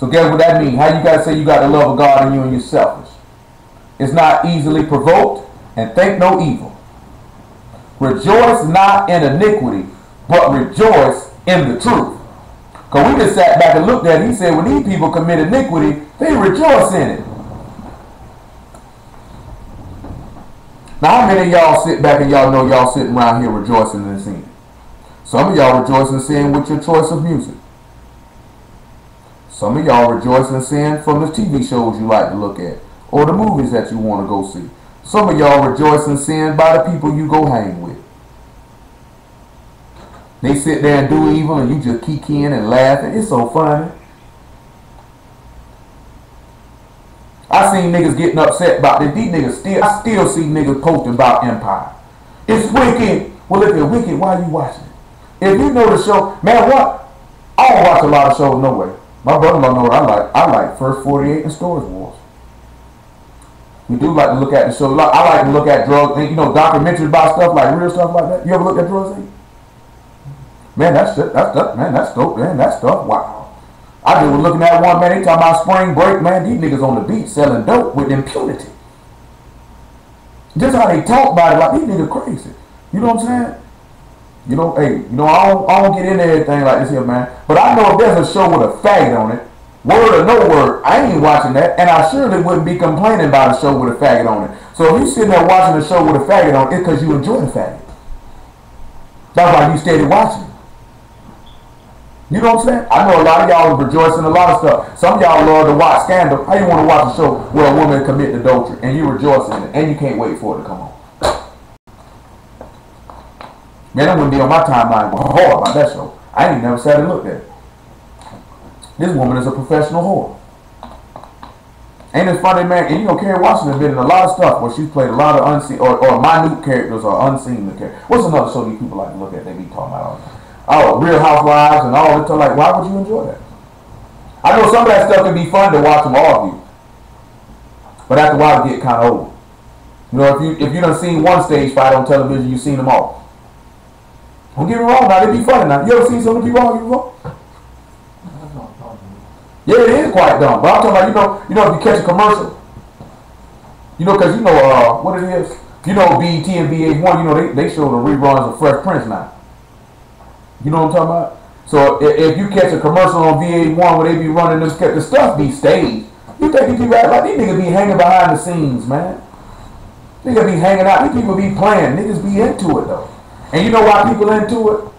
So guess what that means? How you gotta say you got the love of God in you and you're selfish? It's not easily provoked and think no evil. Rejoice not in iniquity, but rejoice in the truth. Because we just sat back and looked at it. He said when these people commit iniquity, they rejoice in it. Now how many of y'all sit back and y'all know y'all sitting around here rejoicing in sin? Some of y'all rejoice in sin with your choice of music. Some of y'all rejoice in sin from the TV shows you like to look at or the movies that you want to go see. Some of y'all rejoice in sin by the people you go hang with. They sit there and do evil and you just kikiing and laughing. It's so funny. I seen niggas getting upset about this. These niggas I still see niggas posting about Empire. It's wicked. Well, if it's wicked, why are you watching it? If you know the show, man, what? I don't watch a lot of shows, no way. My brother-in-law know what I like. I like First 48 and Storage Wars. We do like to look at the show. I like to look at drugs and, you know, documentaries about stuff like real stuff like that. You ever look at drugs? Man, that's dope. Man, that stuff. Wow. I just was looking at one, man. They talking about spring break, man. These niggas on the beach selling dope with impunity. Just how they talk about it, like these niggas crazy. You know what I'm saying? You know, hey, you know, I don't get into everything like this here, man. But I know if there's a show with a faggot on it, word or no word, I ain't watching that, and I surely wouldn't be complaining about a show with a faggot on it. So if you sitting there watching a show with a faggot on it, it's because you enjoy the faggot. That's why you steady watching it. You know what I'm saying? I know a lot of y'all rejoice in a lot of stuff. Some of y'all love to watch Scandal. How you want to watch a show where a woman commit adultery and you rejoice in it and you can't wait for it to come on? Man, that wouldn't be on my timeline hard about that show. I ain't never sat and looked at it. This woman is a professional whore. Ain't it funny, man? And you know, Kerry Washington been in a lot of stuff where she's played a lot of unseen or minute characters or unseen characters. What's another show these people like to look at? They be talking about all the time. Oh, Real Housewives and all that. Like, why would you enjoy that? I know some of that stuff can be fun to watch them argue, but after a while it get kind of old. You know, if you done seen one stage fight on television, you've seen them all. Don't get me wrong, now they be funny now. You ever seen some of the people argue before? Yeah, it is quite dumb. But I'm talking about, you know, if you catch a commercial, you know, because you know what it is. You know, BET and VH1, you know, they show the reruns of Fresh Prince now. You know what I'm talking about? So if you catch a commercial on VH1 where they be running this, the stuff be staged. You think these people act like these niggas be hanging behind the scenes, man? Niggas be hanging out. These people be playing. Niggas be into it though. And you know why people into it?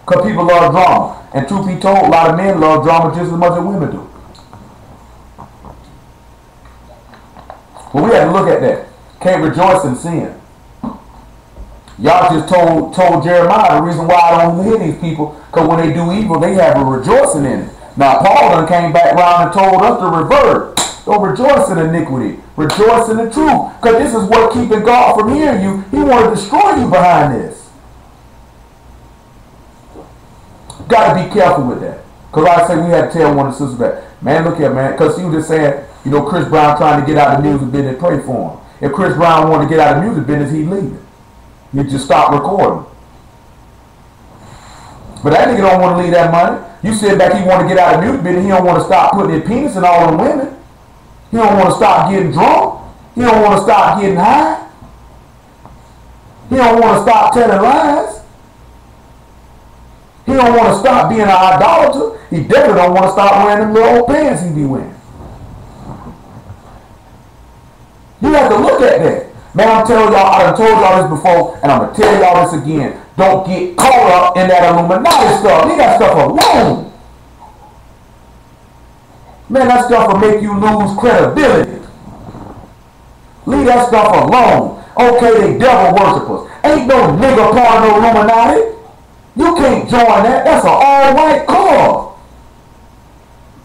Because people love drama. And truth be told, a lot of men love drama just as much as women do. But we have to look at that. Can't rejoice in sin. Y'all just told Jeremiah the reason why I don't hear these people, because when they do evil, they have a rejoicing in it. Now, Paul done came back around and told us to revert. Don't rejoice in iniquity. Rejoice in the truth. Because this is what keeping God from hearing you. He want to destroy you behind this. Got to be careful with that. Because like I say, we had to tell one of the sisters that, man, look here, man. Because he was just saying, you know, Chris Brown trying to get out of the music business, pray for him. If Chris Brown wanted to get out of the music business, he'd leave it. You just stop recording. But that nigga don't want to leave that money. You said that he want to get out of music business. He don't want to stop putting his penis in all them women. He don't want to stop getting drunk. He don't want to stop getting high. He don't want to stop telling lies. He don't want to stop being an idolater. He definitely don't want to stop wearing them little old pants he be wearing. You have to look at that. Man, I'm telling y'all, I done told y'all this before, and I'm going to tell y'all this again. Don't get caught up in that Illuminati stuff. Leave that stuff alone. Man, that stuff will make you lose credibility. Leave that stuff alone. Okay, they devil worshippers. Ain't no nigga part of no Illuminati. You can't join that. That's an all-white club.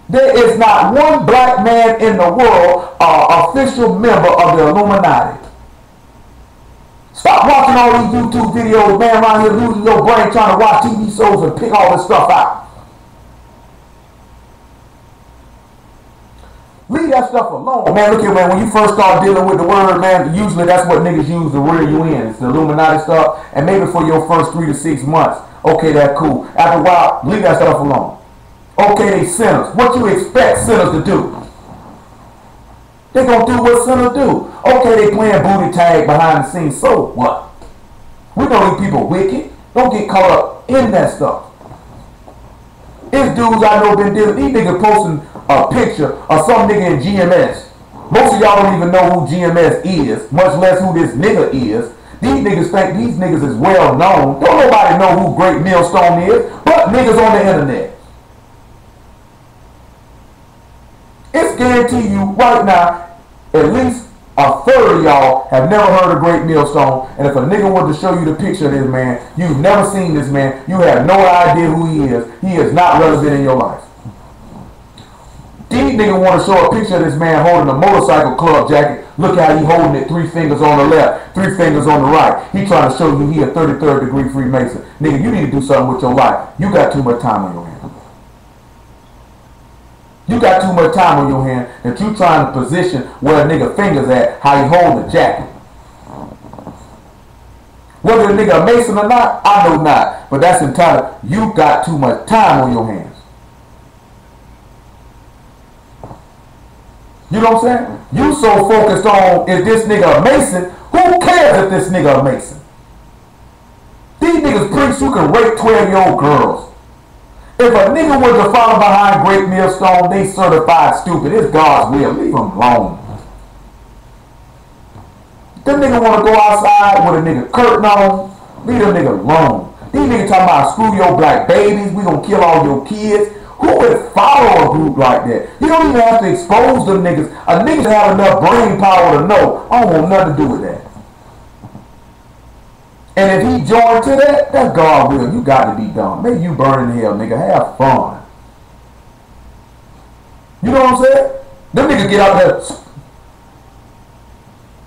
There is not one black man in the world official member of the Illuminati. Stop watching all these YouTube videos, man, around here losing your brain trying to watch TV shows and pick all this stuff out. Leave that stuff alone. Man, look here, man, when you first start dealing with the word, man, usually that's what niggas use to reel you in. It's the Illuminati stuff, and maybe for your first 3 to 6 months, okay, that's cool. After a while, leave that stuff alone. Okay, they sinners. What you expect sinners to do? They gonna do what sinners do. Okay, they playing booty tag behind the scenes. So what? We know these people wicked. Don't get caught up in that stuff. It's dudes I know been dealing. These niggas posting a picture of some nigga in GMS. Most of y'all don't even know who GMS is, much less who this nigga is. These niggas think these niggas is well known. Don't nobody know who Great Millstone is, but niggas on the internet. It's guaranteed you right now, at least a third of y'all have never heard of Great Millstone. And if a nigga wanted to show you the picture of this man, you've never seen this man, you have no idea who he is. He is not relevant in your life. These niggas want to show a picture of this man holding a motorcycle club jacket. Look how he holding it, 3 fingers on the left, 3 fingers on the right. He trying to show you he a 33rd degree Freemason. Nigga, you need to do something with your life. You got too much time on your hands. You got too much time on your hand that you trying to position where a nigga fingers at, how he hold the jacket. Whether a nigga a Mason or not, I know not. But that's entitled, you got too much time on your hands. You know what I'm saying? You so focused on, is this nigga a Mason? Who cares if this nigga a Mason? These niggas preach you can rape 12-year-old girls. If a nigga was to follow behind Great Millstone, they certified stupid. It's God's will. Leave them alone. Them nigga want to go outside with a nigga curtain on. Leave them nigga alone. These niggas talking about screw your black babies. We gonna kill all your kids. Who would follow a group like that? You don't even have to expose them niggas. A nigga have enough brain power to know I don't want nothing to do with that. And if he joined to that, that's God will. You got to be dumb. Maybe you burn in hell, nigga. Have fun. You know what I'm saying? Them niggas get out there.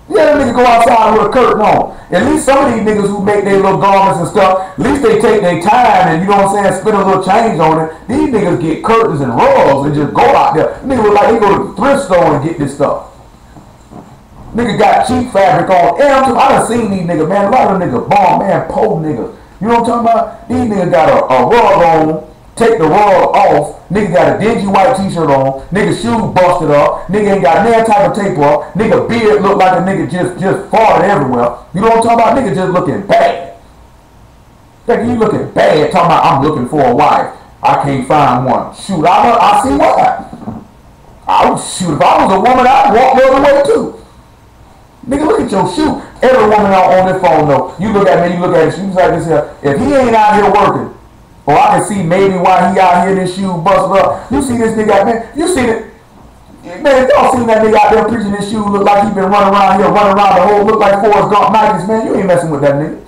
Yeah, them niggas go outside with a curtain on. At least some of these niggas who make their little garments and stuff, at least they take their time and, you know what I'm saying, spend a little change on it. These niggas get curtains and rugs and just go out there. Niggas look like they go to the thrift store and get this stuff. Nigga got cheap fabric on. Yeah, I done seen these niggas, man. A lot of them niggas bomb, man, poor niggas. You know what I'm talking about? These niggas got a rug on, take the rug off. Nigga got a dingy white t-shirt on. Nigga shoes busted up. Nigga ain't got no type of tape up. Nigga beard look like a nigga just farted everywhere. You know what I'm talking about? Nigga just looking bad. Nigga, you looking bad talking about I'm looking for a wife. I can't find one. Shoot, I see why. I would shoot. If I was a woman, I'd walk the other way too. Nigga, look at your shoe. Every woman on this phone though, you look at me, you look at his shoes like this here. If he ain't out here working, or I can see maybe why he out here in his shoe busted up. You see this nigga, man. You see it. Man, if y'all seen that nigga out there preaching his shoe, look like he been running around here, running around the whole, look like Forrest Gump Nikes, man. You ain't messing with that nigga.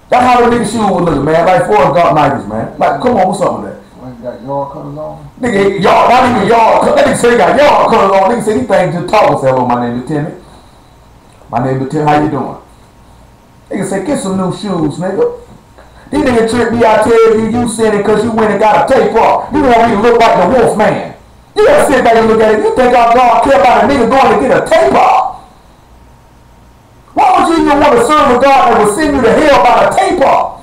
That's how the nigga shoe was looking, man. Like Forrest Gump Nikes, man. Like, come on, what's up with that? Got yard colors on? Nigga, y'all, not even y'all. That nigga say he got y'all colors on. Nigga say he think just talk. Say, hello, my name is Timmy. My name is Tim. How you doing? Nigga say, get some new shoes, nigga. These niggas trick me, I tell you, you said it because you went and got a tape off. You want me to look like the wolf man. You gotta sit back and look at it. You think our God care about a nigga going to get a tape off? Why would you even want to serve a God that would send you to hell by a tape off?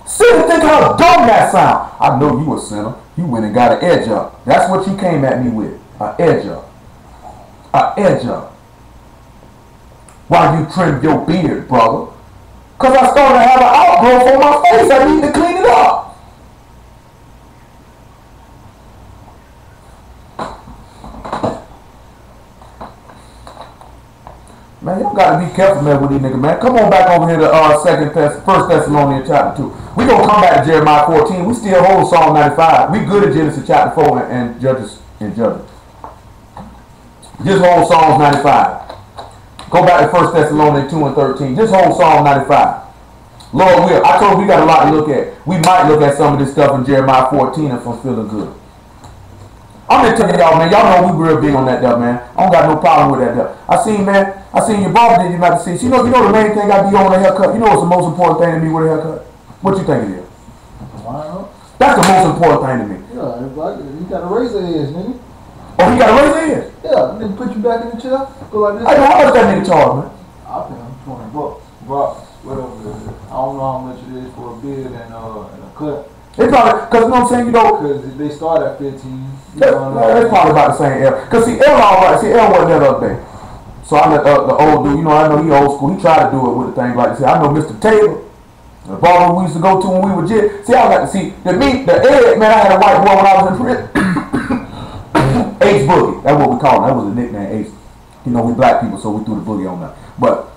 Sit and think how dumb that sound. I know you a sinner. You went and got an edge up. That's what you came at me with. An edge up. An edge up. Why you trimmed your beard, brother? Because I started to have an outgrowth on my face. I need to clean it up. Man, y'all got to be careful, man, with these niggas, man. Come on back over here to 1 Thessalonians chapter 2. We going to come back to Jeremiah 14. We still hold Psalm 95. We good at Genesis chapter 4 and Judges. Just hold Psalms 95. Go back to 1 Thessalonians 2 and 13. Just hold Psalm 95. Lord will. I told you we got a lot to look at. We might look at some of this stuff in Jeremiah 14 if I'm feeling good. I'm just telling y'all, man. Y'all know we real big on that stuff, man. I don't got no problem with that stuff. I seen your brother did you not see. You know the main thing I be on a haircut. You know what's the most important thing to me with a haircut? What you think it is? That's the most important thing to me. Yeah, you got a razor edge, nigga. Oh, he got a razor edge? Yeah, nigga put you back in the chair. Go like this. Hey, how much that nigga charge, man? I pay him $20. Whatever it is. I don't know how much it is for a beard and a cut. They probably, because you know what I'm saying, you know. Because they start at 15. That's probably about the same L. Because see, L alright. See, L wasn't there the other day. So I let the old dude, you know, I know he old school. He tried to do it with the thing like this. I know Mr. Taylor, the barber we used to go to when we were jit. See, I got to see the Ed, man. I had a white boy when I was in prison. Ace Boogie. That's what we call him. That was the nickname, Ace. You know, we black people, so we threw the boogie on that. But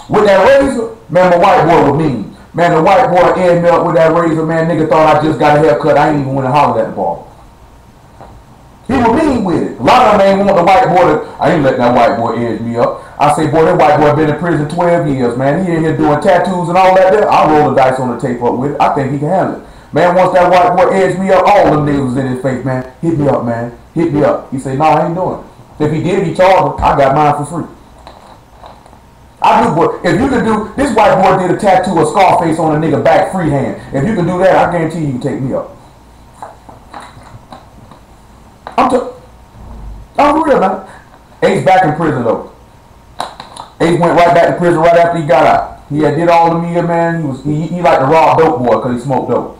with that razor, man, my white boy was mean. Man, the white boy ended me up with that razor, man. Nigga thought I just got a haircut. I ain't even went and hollered at the barber. He was mean with it. A lot of them ain't want the white boy to. I ain't let that white boy edge me up. I say, boy, that white boy been in prison 12 years, man. He in here doing tattoos and all that there. I'll roll the dice on the tape up with it. I think he can handle it. Man, once that white boy edged me up, all them niggas was in his face, man. Hit me up, man. Hit me up. He said, no, I ain't doing it. If he did, he charged him. I got mine for free. I do, boy. If you can do, this white boy did a tattoo of Scarface on a nigga back freehand. If you can do that, I guarantee you can take me up. I'm real, man. Ace back in prison though. Ace went right back to prison right after he got out. He had did all the media, man. He like the raw dope boy because he smoked dope.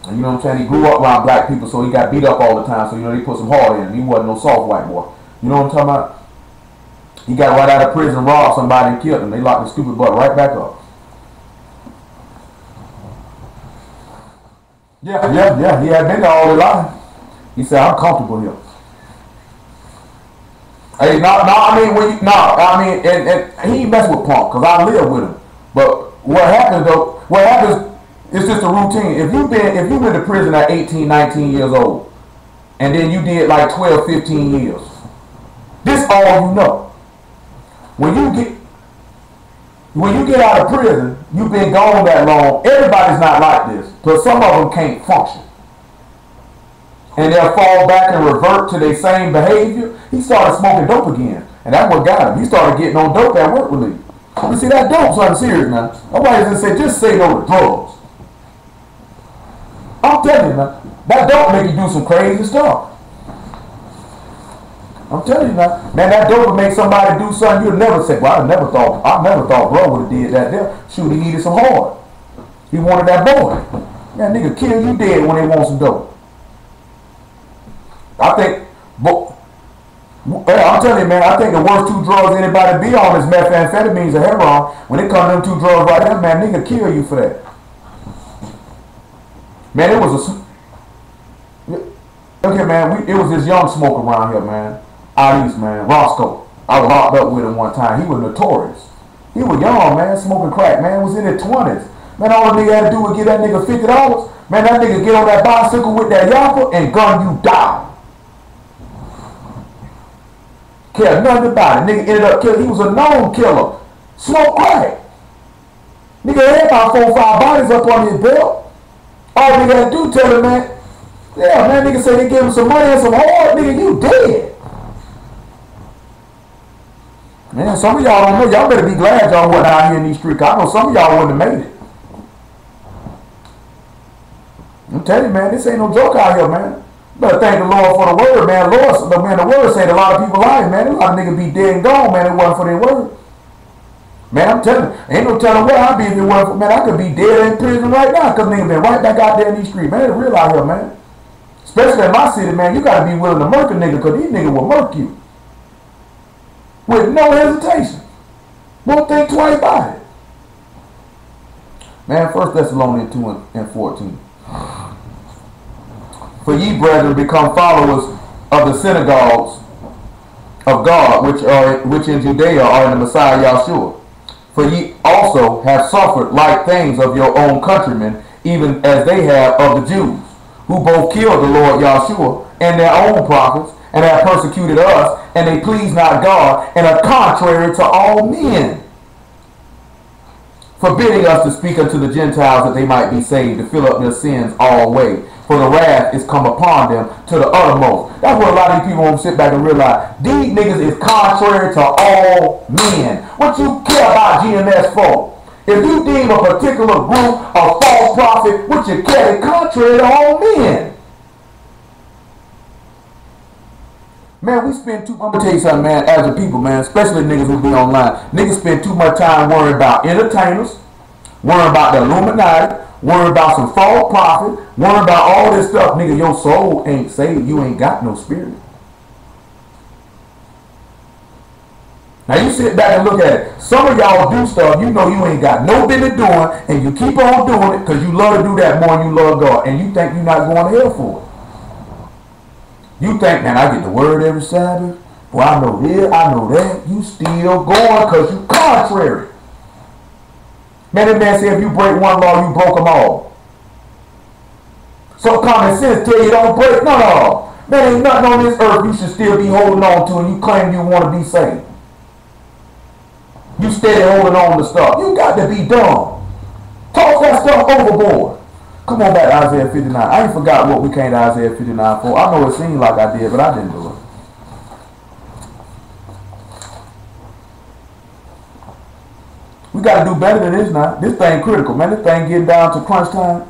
And you know what I'm saying? He grew up around black people, so he got beat up all the time. So you know they put some hard in him. He wasn't no soft white boy. You know what I'm talking about? He got right out of prison, robbed somebody, and killed him. They locked his stupid butt right back up. Yeah. He had been there all his life. He said, I'm comfortable here. Hey, and he ain't mess with Punk, because I live with him. But what happens is just a routine. If you went to prison at 18, 19 years old, and then you did like 12, 15 years, this all you know. When you get out of prison, you've been gone that long, everybody's not like this. But some of them can't function. And they'll fall back and revert to their same behavior. He started smoking dope again. And that's what got him. He started getting on dope at work with me. You see, that dope's something serious, man. Nobody's gonna say, just say no to drugs. I'm telling you, man. That dope make you do some crazy stuff. I'm telling you, man, that dope would make somebody do something you'd never say. Well, I never thought bro would have did that there. Shoot, he needed some hard. He wanted that boy. Man, nigga kill you dead when they want some dope. I'm telling you, man, I think the worst two drugs anybody be on is methamphetamines or heroin. When it comes to them two drugs right there, man, nigga kill you for that. Man, it was this young smoker around here, man. Out east, man, Roscoe. I was locked up with him one time. He was notorious. He was young, man, smoking crack, man. Was in his 20s. Man, all the nigga had to do was give that nigga $50. Man, that nigga get on that bicycle with that yapper and gun you down. Care nothing about it. Nigga ended up killing. He was a known killer. Smoke crack. Nigga had about 4 or 5 bodies up on his belt. All nigga had to do tell him, man. Yeah, man, nigga say they gave him some money and some hard. Nigga, you dead. Man, some of y'all don't know. Y'all better be glad y'all wasn't out here in these streets. I know some of y'all wouldn't have made it. I'm telling you, man, this ain't no joke out here, man. You better thank the Lord for the word, man. The word said a lot of people lying, man. A lot of niggas be dead and gone, man. It wasn't for their word. Man, I'm telling you, ain't no telling where I'd be if it wasn't for, man. I could be dead in prison right now because niggas been right back out there in these streets. Man, it's real out here, man. Especially in my city, man. You got to be willing to murk a nigga because these niggas will murk you. With no hesitation. Won't think twice about it. Man, 1 Thessalonians 2 and 14. For ye, brethren, become followers of the synagogues of God, which in Judea are in the Messiah Yahshua. For ye also have suffered like things of your own countrymen, even as they have of the Jews, who both killed the Lord Yahshua and their own prophets, and have persecuted us, and they please not God, and are contrary to all men, forbidding us to speak unto the Gentiles that they might be saved, to fill up their sins all way. For the wrath is come upon them to the uttermost. That's what a lot of these people won't sit back and realize. These niggas is contrary to all men. What you care about GMS for? If you deem a particular group a false prophet, what you care is contrary to all men. Man, we spend I'm gonna tell you something, man, as a people, man, especially niggas who be online. Niggas spend too much time worrying about entertainers, worrying about the Illuminati, worry about some false prophet, worry about all this stuff. Nigga, your soul ain't saved. You ain't got no spirit. Now you sit back and look at it. Some of y'all do stuff you know you ain't got no business doing, and you keep on doing it because you love to do that more than you love God, and you think you're not going to hell for it. You think, man, I get the word every Sabbath. Well, I know this, I know that. You still going because you contrary. Man, that man said if you break one law, you broke them all. So common sense tell you don't break none of them. Man, ain't nothing on this earth you should still be holding on to, and you claim you want to be saved. You steady holding on to stuff. You got to be dumb. Toss that stuff overboard. Come on back to Isaiah 59. I ain't forgot what we came to Isaiah 59 for. I know it seemed like I did, but I didn't do it. We got to do better than this now. This thing critical, man. This thing getting down to crunch time.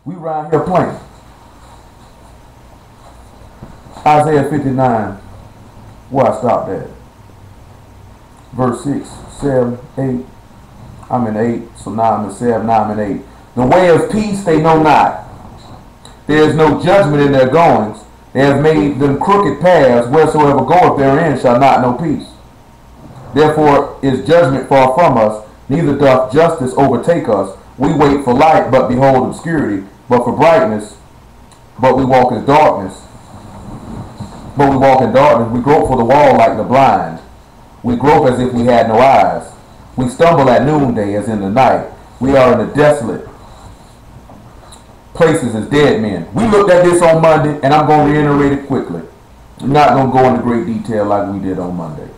We around here playing. Isaiah 59. Where I stopped at. Verse 6, 7, 8. I'm in 8, so now I'm in 7, now I'm in 8. The way of peace they know not. There is no judgment in their goings. They have made them crooked paths. Wheresoever goeth therein shall not know peace. Therefore is judgment far from us, neither doth justice overtake us. We wait for light, but behold obscurity. But for brightness, but we walk in darkness. But we walk in darkness. We grope for the wall like the blind. We grope as if we had no eyes. We stumble at noonday as in the night. We are in the desolate places as dead men. We looked at this on Monday, and I'm going to reiterate it quickly. I'm not going to go into great detail like we did on Monday.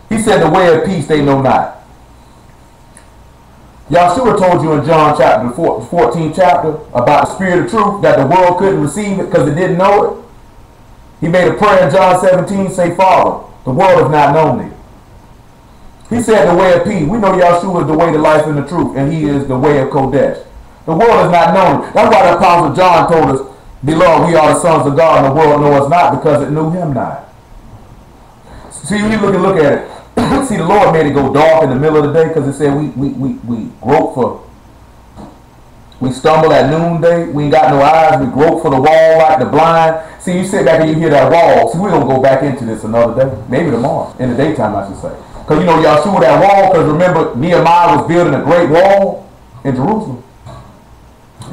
He said the way of peace they know not. Yahshua told you in John chapter 14 chapter about the spirit of truth, that the world couldn't receive it because it didn't know it. He made a prayer in John 17, say, Father, the world has not known thee. He said the way of peace. We know Yahshua is the way, the life, and the truth, and he is the way of Kodesh. The world has not known him. That's why the Apostle John told us, beloved, we are the sons of God, and the world knows us not, because it knew him not. See, when you look at it, see, the Lord made it go dark in the middle of the day, because it said we grope for, we stumble at noonday, we ain't got no eyes, we grope for the wall like the blind. See, you sit back and you hear that wall. See, we're going to go back into this another day, maybe tomorrow, in the daytime, I should say. Because, you know, Yahshua, that wall, because remember, Nehemiah was building a great wall in Jerusalem.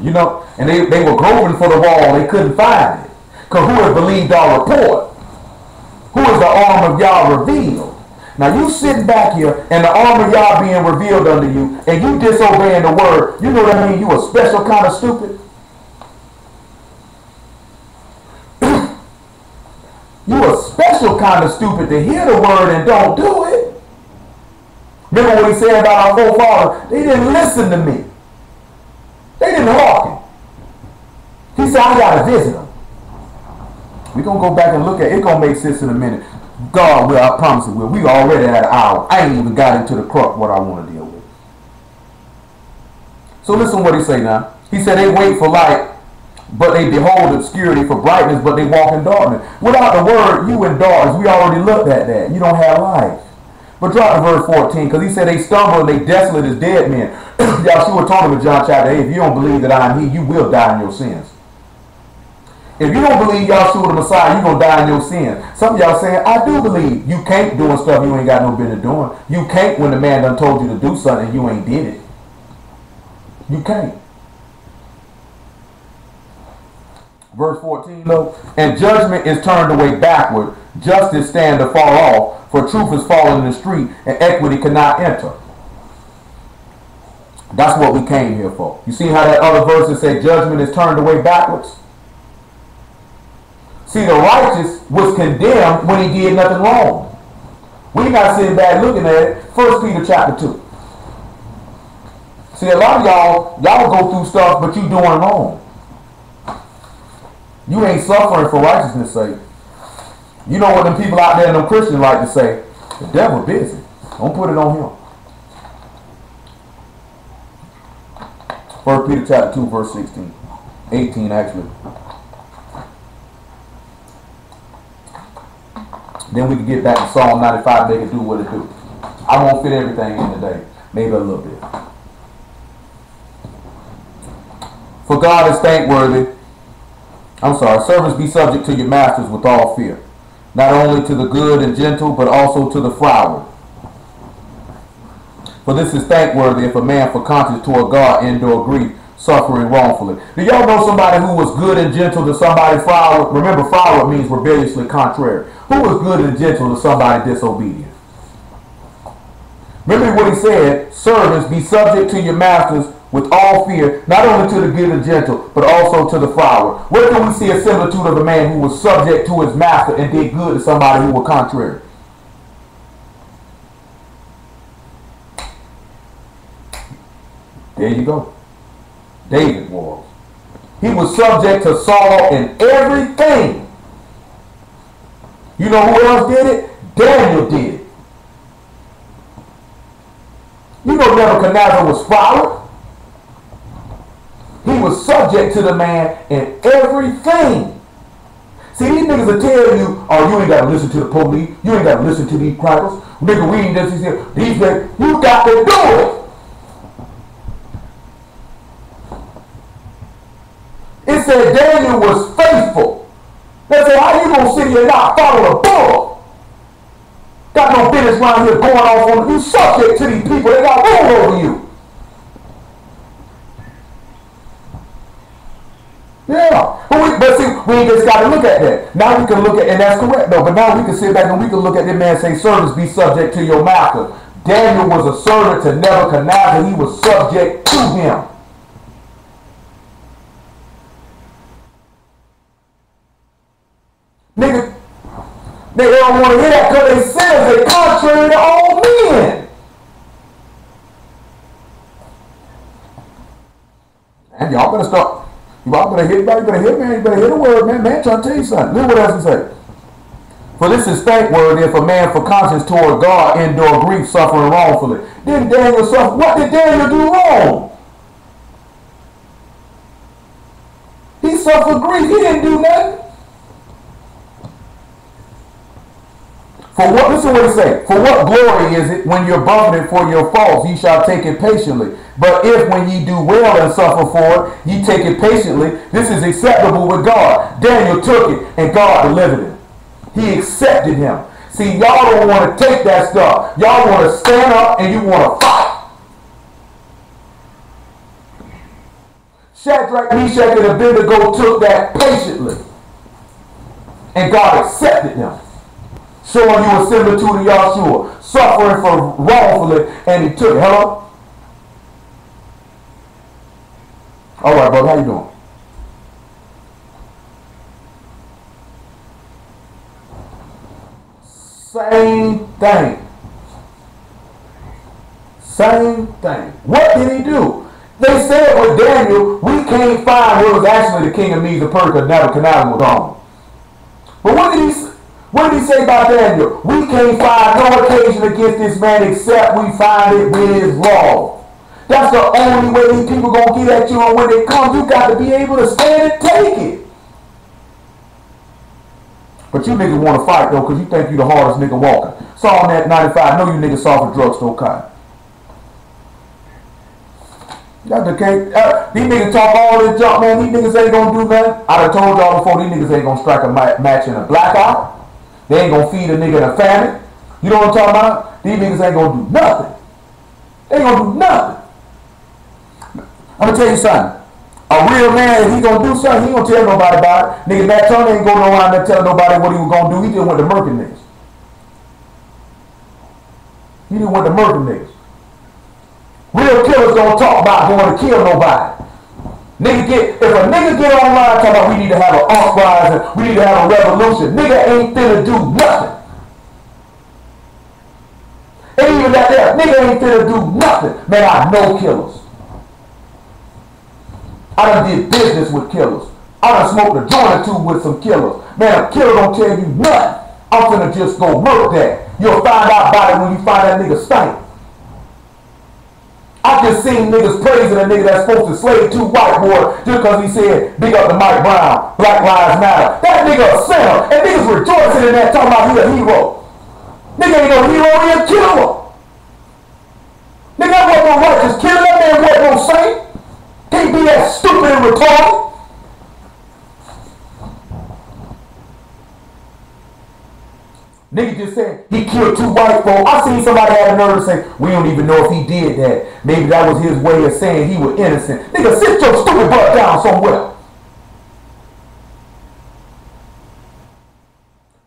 You know, and they were groping for the wall. They couldn't find it. Because who has believed our report? Who is the arm of Yah revealed? Now, you sitting back here, and the arm of Yah being revealed unto you, and you disobeying the word, you know what I mean? You a special kind of stupid. You a special kind of stupid to hear the word and don't do it. Remember what he said about our forefathers? They didn't listen to me. They didn't hearken. He said, I got to visit them. We're going to go back and look at it. It's going to make sense in a minute. God will, I promise it will. We already at an hour. I ain't even got into the crux what I want to deal with. So listen what he say now. He said they wait for light, but they behold obscurity, for brightness, but they walk in darkness. Without the word, you in darkness. We already looked at that. You don't have life. But drop to verse 14, because he said they stumble and they desolate as dead men. Yahshua told him in John chapter 8, if you don't believe that I am he, you will die in your sins. If you don't believe Yahshua the Messiah, you're going to die in your sins. Some of y'all saying, I do believe. You can't doing stuff you ain't got no business doing. You can't when the man done told you to do something and you ain't did it. You can't. Verse 14, though, and judgment is turned away backward, justice stand afar off, for truth is fallen in the street, and equity cannot enter. That's what we came here for. You see how that other verse said judgment is turned away backwards? See, the righteous was condemned when he did nothing wrong. We're not sitting back looking at it. 1 Peter chapter 2. See, a lot of y'all go through stuff, but you doing wrong. You ain't suffering for righteousness' sake. You know what them people out there, them Christians like to say, the devil busy. Don't put it on him. 1 Peter chapter 2, verse 16. 18 actually. Then we can get back to Psalm 95, make it do what it do. I won't fit everything in today. Maybe a little bit. For God is thankworthy. Servants, be subject to your masters with all fear, not only to the good and gentle, but also to the froward. For this is thankworthy if a man for conscience toward God endure grief, suffering wrongfully. Do y'all know somebody who was good and gentle to somebody froward? Remember, froward means rebelliously contrary. Who was good and gentle to somebody disobedient? Remember what he said, servants, be subject to your masters with all fear, not only to the good and gentle, but also to the froward. Where can we see a similitude of a man who was subject to his master and did good to somebody who was contrary? There you go. David was. He was subject to Saul in everything. You know who else did it? Daniel did it. You know Nebuchadnezzar was froward. He was subject to the man in everything. See, these niggas will tell you, oh, you ain't got to listen to the police. You ain't got to listen to these crackers. Nigga, we ain't this. These guys, you got to do it. It said Daniel was faithful. They said, how you going to sit here and not follow the bull? Got no business around here going off on you. Subject to these people. They got rule over you. Yeah. But see, we just got to look at that. Now we can look at, and that's correct though, but now we can sit back and we can look at that man and say, servants, be subject to your master. Daniel was a servant to Nebuchadnezzar. He was subject to him. Nigga, they don't want to hear that because they sinners, they contrary to all men. And y'all better start. Y'all better hear, man. You better hear the word, man. Man, trying to tell you something. Look what else he say. For this is thankworthy if a man for conscience toward God endure grief, suffering wrongfully. Didn't Daniel suffer? What did Daniel do wrong? He suffered grief. He didn't do nothing. For what, listen what he say. For what glory is it when you're buffeted for your faults, ye shall take it patiently. But if when ye do well and suffer for it, ye take it patiently, this is acceptable with God. Daniel took it and God delivered him. He accepted him. See, y'all don't want to take that stuff. Y'all want to stand up and you want to fight. Shadrach, Meshach, and Abednego took that patiently. And God accepted them. Showing you a similitude to Yahshua, suffering for wrongfully, and he took it. Hello? All right, brother, how you doing? Same thing. Same thing. What did he do? They said with Daniel, we can't find who was actually the king of Medes and Persia, Nebuchadnezzar was gone. But what did he say about Daniel? We can't find no occasion against this man except we find it with his law. That's the only way these people going to get at you, and when they come, you got to be able to stand and take it. But you niggas want to fight, though, because you think you the hardest nigga walking. Saw that 95. I know you niggas saw for drugstore cotton. That's the case. These niggas talk all this junk, man. These niggas ain't going to do nothing. I done told y'all before, these niggas ain't going to strike a match in a blackout. They ain't gonna feed a nigga in a famine. You know what I'm talking about? These niggas ain't gonna do nothing. They ain't gonna do nothing. I'm gonna tell you something. A real man, if he gonna do something, he ain't gonna tell nobody about it. Nigga, that Turner ain't going around there telling nobody what he was gonna do. He just went to murking niggas. He just went to murking niggas. Real killers don't talk about going to kill nobody. If a nigga get online talking about we need to have an uprising, we need to have a revolution, nigga ain't finna do nothing. And even that there, nigga ain't finna do nothing. Man, I know killers. I done did business with killers. I done smoked a joint or two with some killers. Man, a killer don't tell you nothing. I'm finna just go murk that. You'll find out about it when you find that nigga stank. I just seen niggas praising a nigga that's supposed to slay two white boys just because he said, big up to Mike Brown, Black Lives Matter. That nigga a sinner, and niggas rejoicing in that, talking about he a hero. Nigga ain't no hero, he a killer. Nigga, that's no saint. Can't be that stupid and retarded. Nigga just said he killed 2 white folks. I seen somebody have a nerve to say, we don't even know if he did that. Maybe that was his way of saying he was innocent. Nigga, sit your stupid butt down somewhere.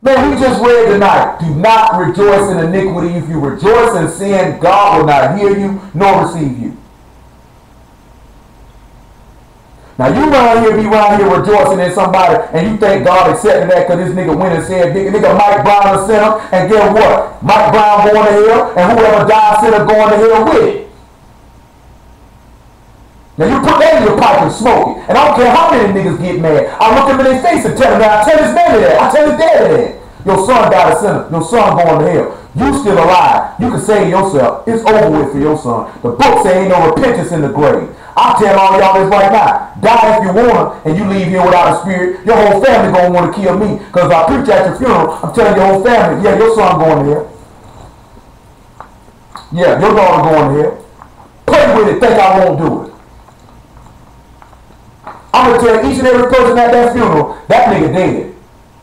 Man, we just read tonight, do not rejoice in iniquity. If you rejoice in sin, God will not hear you nor receive you. Now you be around here rejoicing in somebody and you think God accepted that because this nigga went and said, nigga Mike Brown a sinner, and guess what? Mike Brown going to hell, and whoever died sinner going to hell with it. Now you put that in your pipe and smoke it. And I don't care how many niggas get mad. I look them in their face and tell them that. I tell his mammy that. I tell his daddy that. Your son died a sinner. Your son going to hell. You still alive. You can save yourself. It's over with for your son. The book say ain't no repentance in the grave. I tell all y'all this right now. Die if you want to, and you leave here without a spirit. Your whole family gonna want to kill me. Because if I preach at your funeral, I'm telling your whole family, yeah, your son going to hell. Yeah, your daughter going to hell. Play with it, think I won't do it. I'm going to tell each and every person at that funeral, that nigga dead.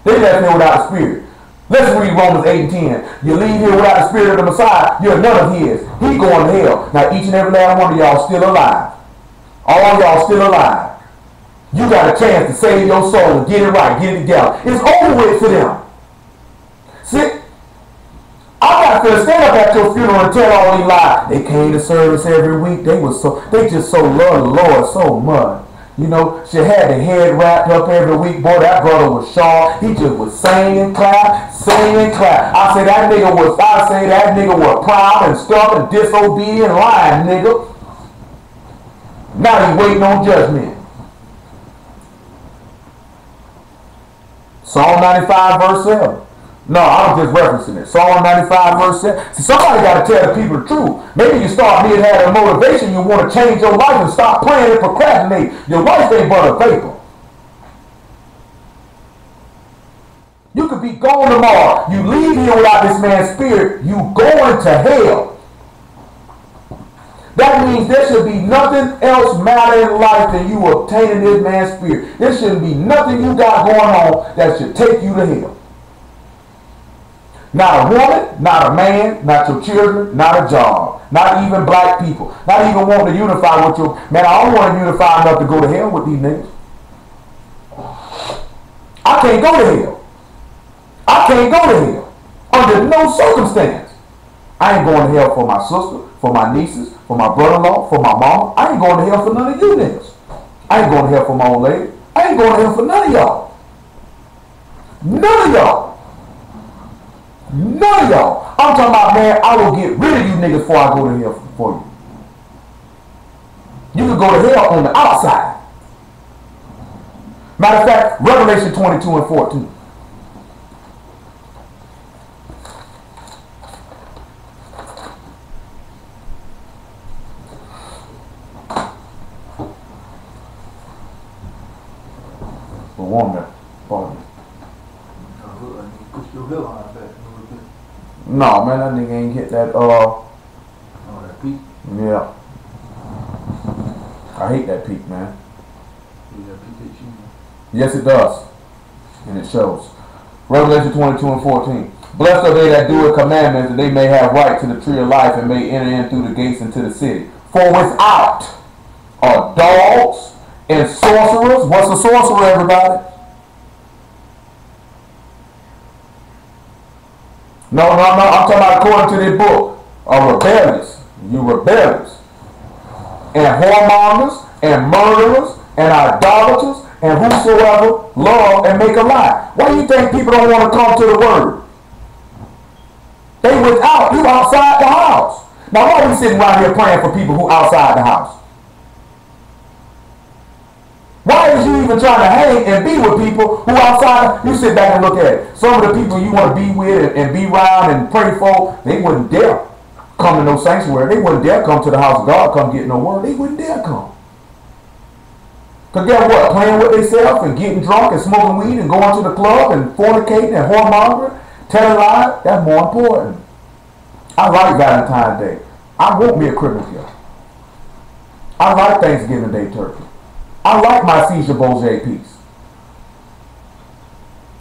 They left here without a spirit. Let's read Romans 8 and 10. You leave here without the spirit of the Messiah, you're none of his. He going to hell. Now each and every last one of y'all still alive. All y'all still alive. You got a chance to save your soul and get it right, get it together. It's over with for them. See, I got to stand up at your funeral and tell all these lies. They came to service every week. They just so love the Lord so much. You know, she had the head wrapped up every week. Boy, that brother was sharp. He just was singing and clap, singing and clap. I say that nigga was proud and stuff and disobedient, lying nigga. Now he waiting on judgment. Psalm 95 verse 7. No, I'm just referencing it. Psalm 95 verse 7. See, somebody got to tell the people the truth. Maybe you start being having a motivation. You want to change your life and stop playing and procrastinate. Your life ain't but a vapor. You could be gone tomorrow. You leave here without this man's spirit. You going to hell. That means there should be nothing else matter in life than you obtaining this man's spirit. There shouldn't be nothing you got going on that should take you to hell. Not a woman, not a man, not your children, not a job, not even black people, not even wanting to unify with your... Man, I don't want to unify enough to go to hell with these niggas. I can't go to hell. I can't go to hell under no circumstance. I ain't going to hell for my sister, for my nieces, for my brother-in-law, for my mama. I ain't going to hell for none of you niggas. I ain't going to hell for my old lady. I ain't going to hell for none of y'all. None of y'all. None of y'all. I'm talking about, man, I will get rid of you niggas before I go to hell for you. You can go to hell on the outside. Matter of fact, Revelation 22 and 14. Woman, pardon me. No, man, that nigga ain't hit that, that peak? Yeah. I hate that peak, man. Yes, it does. And it shows. Revelation 22 and 14. Blessed are they that do the commandments, and they may have right to the tree of life, and may enter in through the gates into the city. For without are dogs and sorcerers. What's a sorcerer, everybody? No, I'm talking about according to this book. Are rebellious. You rebellious. And whoremongers, and murderers, and idolaters, and whosoever love and make a lie. Why do you think people don't want to come to the word? They without, you outside the house. Now why are we sitting around here praying for people who outside the house? Why is you even trying to hang and be with people who outside? You sit back and look at it. Some of the people you want to be with and be around and pray for, they wouldn't dare come to no sanctuary. They wouldn't dare come to the house of God, come get no word. They wouldn't dare come. Because guess what? Playing with themselves and getting drunk and smoking weed and going to the club and fornicating and whoremongering, telling lies, that's more important. I like Valentine's Day. I want me a Christmas gift. I like Thanksgiving Day turkey. I like my Caesar Bourget piece.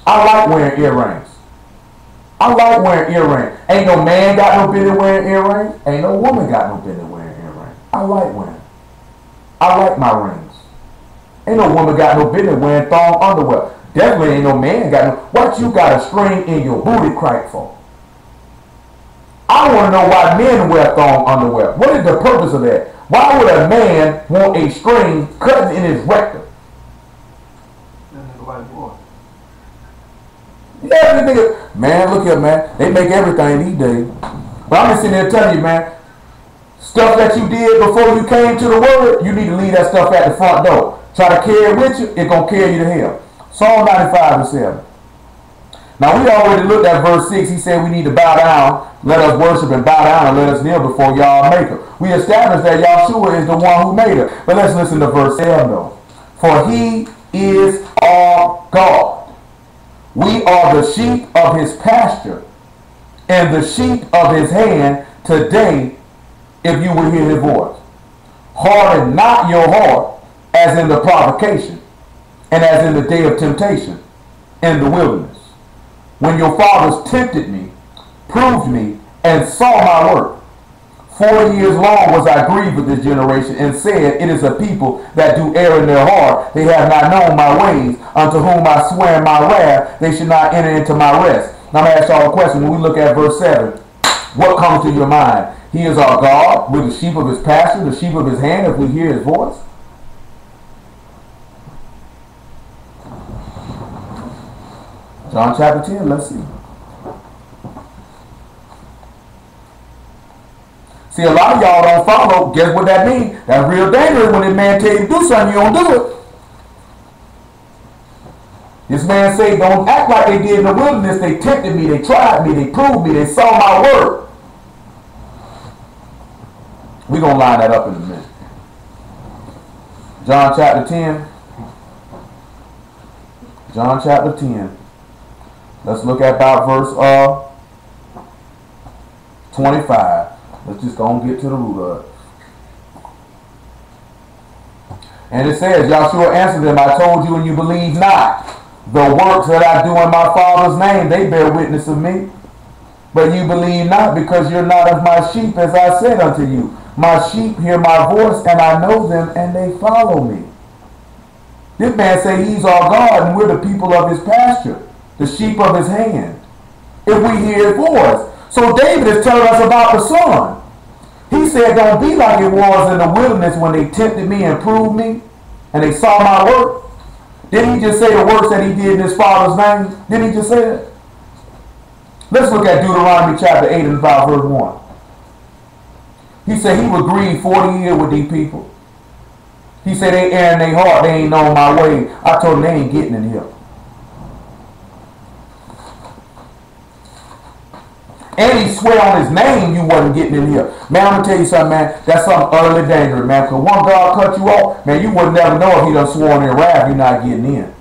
I like wearing earrings. I like wearing earrings. Ain't no man got no business wearing earrings. Ain't no woman got no business wearing earrings. I like wearing. I like my rings. Ain't no woman got no business wearing thong underwear. Definitely ain't no man got no. What you got a string in your booty crack for? I want to know why men wear thong underwear. What is the purpose of that? Why would a man want a string cut in his rectum? Yeah, nigga. Man, look here, man. They make everything these days. But I'm just sitting there telling you, man, stuff that you did before you came to the word, you need to leave that stuff at the front door. Try to carry it with you, it's going to carry you to hell. Psalm 95 and 7. Now, we already looked at verse 6. He said we need to bow down, let us worship and bow down and let us kneel before y'all maker. We established that Yahshua is the one who made her. But let's listen to verse 7 though. For he is our God. We are the sheep of his pasture and the sheep of his hand today, if you will hear his voice. Harden not your heart as in the provocation and as in the day of temptation in the wilderness, when your fathers tempted me, proved me, and saw my work. 40 years long was I grieved with this generation, and said, it is a people that do err in their heart. They have not known my ways, unto whom I swear in my wrath, they should not enter into my rest. Now I'm going to ask y'all a question. When we look at verse 7, what comes to your mind? He is our God. We're the sheep of his pasture, the sheep of his hand, if we hear his voice. John chapter 10, let's see. See, a lot of y'all don't follow. Guess what that means? That's real dangerous when this man tell you to do something, you don't do it. This man say, don't act like they did in the wilderness. They tempted me, they tried me, they proved me, they saw my word. We're going to line that up in a minute. John chapter 10. John chapter 10. Let's look at about verse 25. Let's just go and get to the root of it. And it says, Yahshua answered them, I told you and you believe not. The works that I do in my Father's name, they bear witness of me. But you believe not, because you're not of my sheep, as I said unto you. My sheep hear my voice, and I know them, and they follow me. This man say he's our God, and we're the people of his pasture, the sheep of his hand, if we hear his voice. So David is telling us about the Son. He said, don't be like it was in the wilderness when they tempted me and proved me, and they saw my work. Didn't he just say the works that he did in his Father's name? Didn't he just say that? Let's look at Deuteronomy chapter 8 and about verse 1. He said he would grieve 40 years with these people. He said they err in their heart, they ain't known my way. I told them they ain't getting in here. And he swear on his name you wasn't getting in here. Man, I'm going to tell you something, man. That's something utterly dangerous, man. Because one God cut you off, man, you would never know if he done sworn in wrath you're not getting in.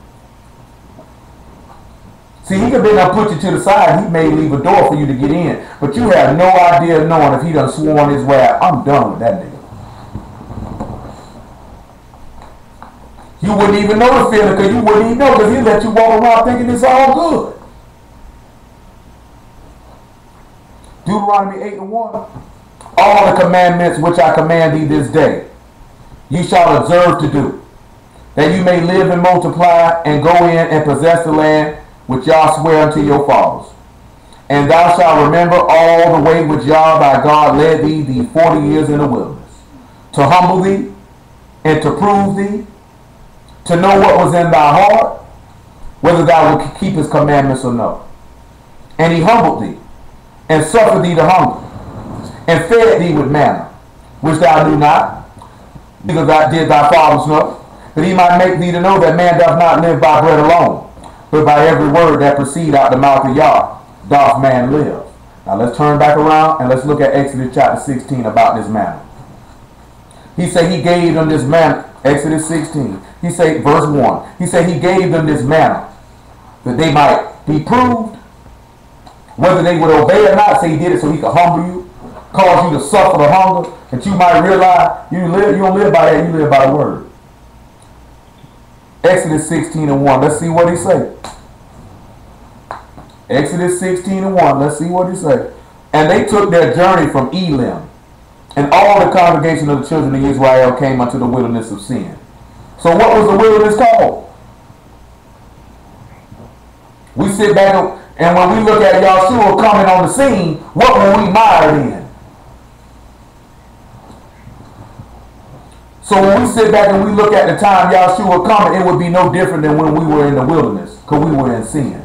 See, he could be done put you to the side. He may leave a door for you to get in. But you have no idea of knowing if he done sworn his wrath. I'm done with that nigga. You wouldn't even know the feeling because you wouldn't even know because he let you walk around thinking it's all good. Deuteronomy 8 and 1. All the commandments which I command thee this day, ye shall observe to do, that you may live and multiply and go in and possess the land which Yah swear unto your fathers. And thou shalt remember all the way which Yah thy God led thee the 40 years in the wilderness, to humble thee and to prove thee, to know what was in thy heart, whether thou wilt keep his commandments or no. And he humbled thee, and suffered thee to hunger, and fed thee with manna, which thou knew not, neither did thy fathers know, that he might make thee to know that man doth not live by bread alone, but by every word that proceed out the mouth of Yah doth man live. Now let's turn back around and let's look at Exodus chapter 16 about this manna. He said he gave them this manna, Exodus 16. He said, verse 1, he said he gave them this manna that they might be proved whether they would obey or not. Say he did it so he could humble you. cause you to suffer the hunger, that you might realize you don't live by that, you live by the word. Exodus 16:1. Let's see what he say. Exodus 16:1. Let's see what he say. And they took their journey from Elim, and all the congregation of the children of Israel came unto the wilderness of Sin. So what was the wilderness called? We sit back and when we look at Yahshua coming on the scene, what were we mired in? So when we sit back and we look at the time Yahshua coming, it would be no different than when we were in the wilderness, because we were in sin.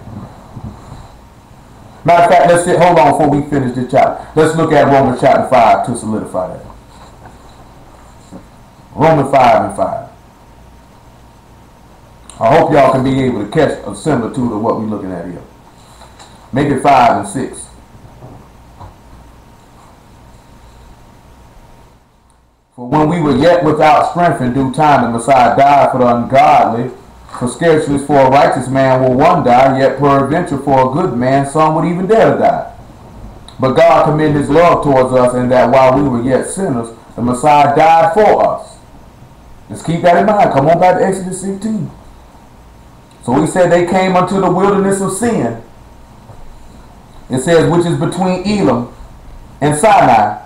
Matter of fact, hold on before we finish this chapter. Let's look at Romans chapter 5 to solidify that. Romans 5:5. I hope y'all can be able to catch a similitude of what we're looking at here. Make it 5:6. For when we were yet without strength in due time, the Messiah died for the ungodly. For scarcely for a righteous man will one die, yet peradventure for a good man some would even dare to die. But God commended his love towards us, in that while we were yet sinners, the Messiah died for us. Let's keep that in mind. Come on back to Exodus 16. So he said they came unto the wilderness of Sin. It says, which is between Elim and Sinai.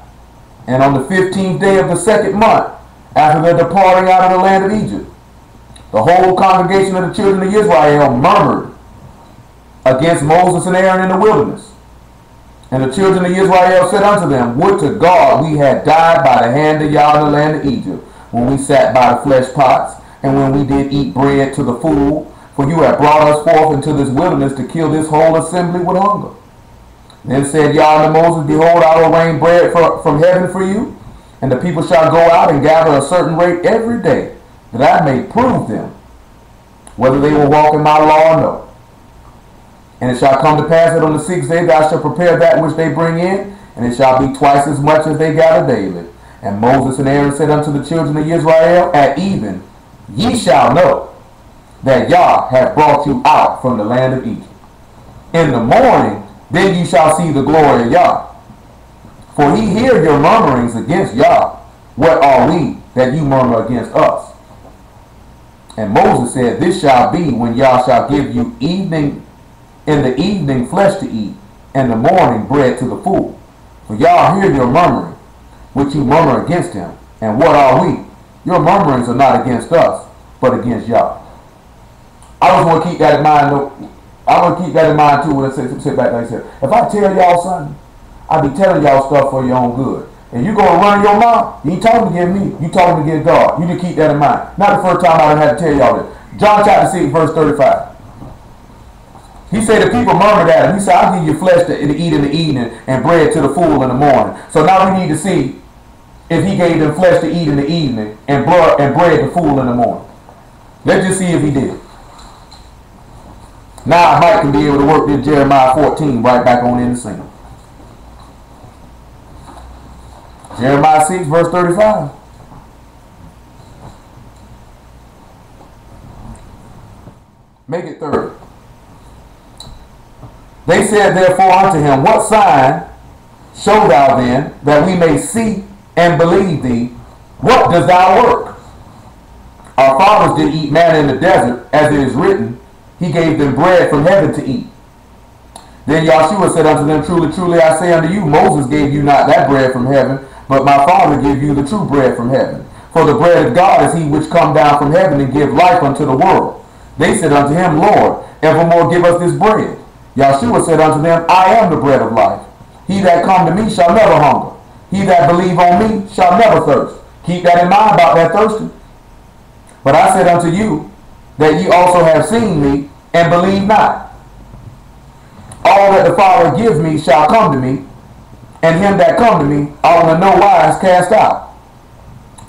And on the 15th day of the second month, after their departing out of the land of Egypt, the whole congregation of the children of Israel murmured against Moses and Aaron in the wilderness. And the children of Israel said unto them, would to God we had died by the hand of Yah in the land of Egypt, when we sat by the flesh pots, and when we did eat bread to the full. For you have brought us forth into this wilderness to kill this whole assembly with hunger. Then said Yah unto Moses, behold, I will rain bread from heaven for you, and the people shall go out and gather a certain rate every day, that I may prove them, whether they will walk in my law or no. And it shall come to pass that on the 6th day thou shalt prepare that which they bring in, and it shall be twice as much as they gather daily. And Moses and Aaron said unto the children of Israel, at even ye shall know that Yah hath brought you out from the land of Egypt. In the morning then you shall see the glory of Yah. For he hear your murmurings against Yah. What are we that you murmur against us? And Moses said, this shall be when Yah shall give you in the evening flesh to eat, and the morning bread to the full. For Yah hear your murmuring, which you murmur against him. And what are we? Your murmurings are not against us, but against Yah. I just want to keep that in mind. I want to keep that in mind too when I sit back like I said. If I tell y'all something, I be telling y'all stuff for your own good. And you gonna run your mouth, you ain't talking against me, you talking against God. You need to keep that in mind. Not the first time I done had to tell y'all this. John chapter 6, verse 35. He said the people murmured at him. He said, I'll give you flesh to eat in the evening and bread to the full in the morning. So now we need to see if he gave them flesh to eat in the evening and bread to full in the morning. Let's just see if he did. Now Mike can be able to work this Jeremiah 14 right back on in the scene. Jeremiah 6, verse 35. Make it 30. They said therefore unto him, what sign show thou then, that we may see and believe thee? What does thou work? Our fathers did eat manna in the desert, as it is written, he gave them bread from heaven to eat. Then Yahshua said unto them, truly, truly, I say unto you, Moses gave you not that bread from heaven, but my Father give you the true bread from heaven. For the bread of God is he which come down from heaven and give life unto the world. They said unto him, Lord, evermore give us this bread. Yahshua said unto them, I am the bread of life. He that come to me shall never hunger. He that believe on me shall never thirst. Keep that in mind about that thirsting. But I said unto you, that ye also have seen me, and believe not. All that the Father gives me shall come to me, and him that come to me I will in no wise cast out.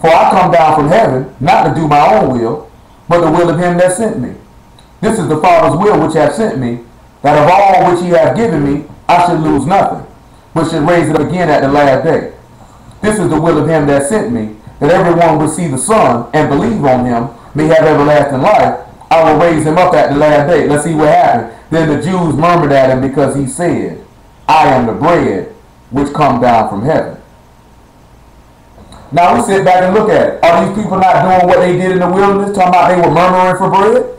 For I come down from heaven, not to do my own will, but the will of him that sent me. This is the Father's will which hath sent me, that of all which he hath given me I should lose nothing, but should raise it up again at the last day. This is the will of him that sent me, that everyone will see the Son and believe on him may have everlasting life. I will raise him up at the last day. Let's see what happened. Then the Jews murmured at him because he said, I am the bread which come down from heaven. Now we sit back and look at it. Are these people not doing what they did in the wilderness? Talking about they were murmuring for bread?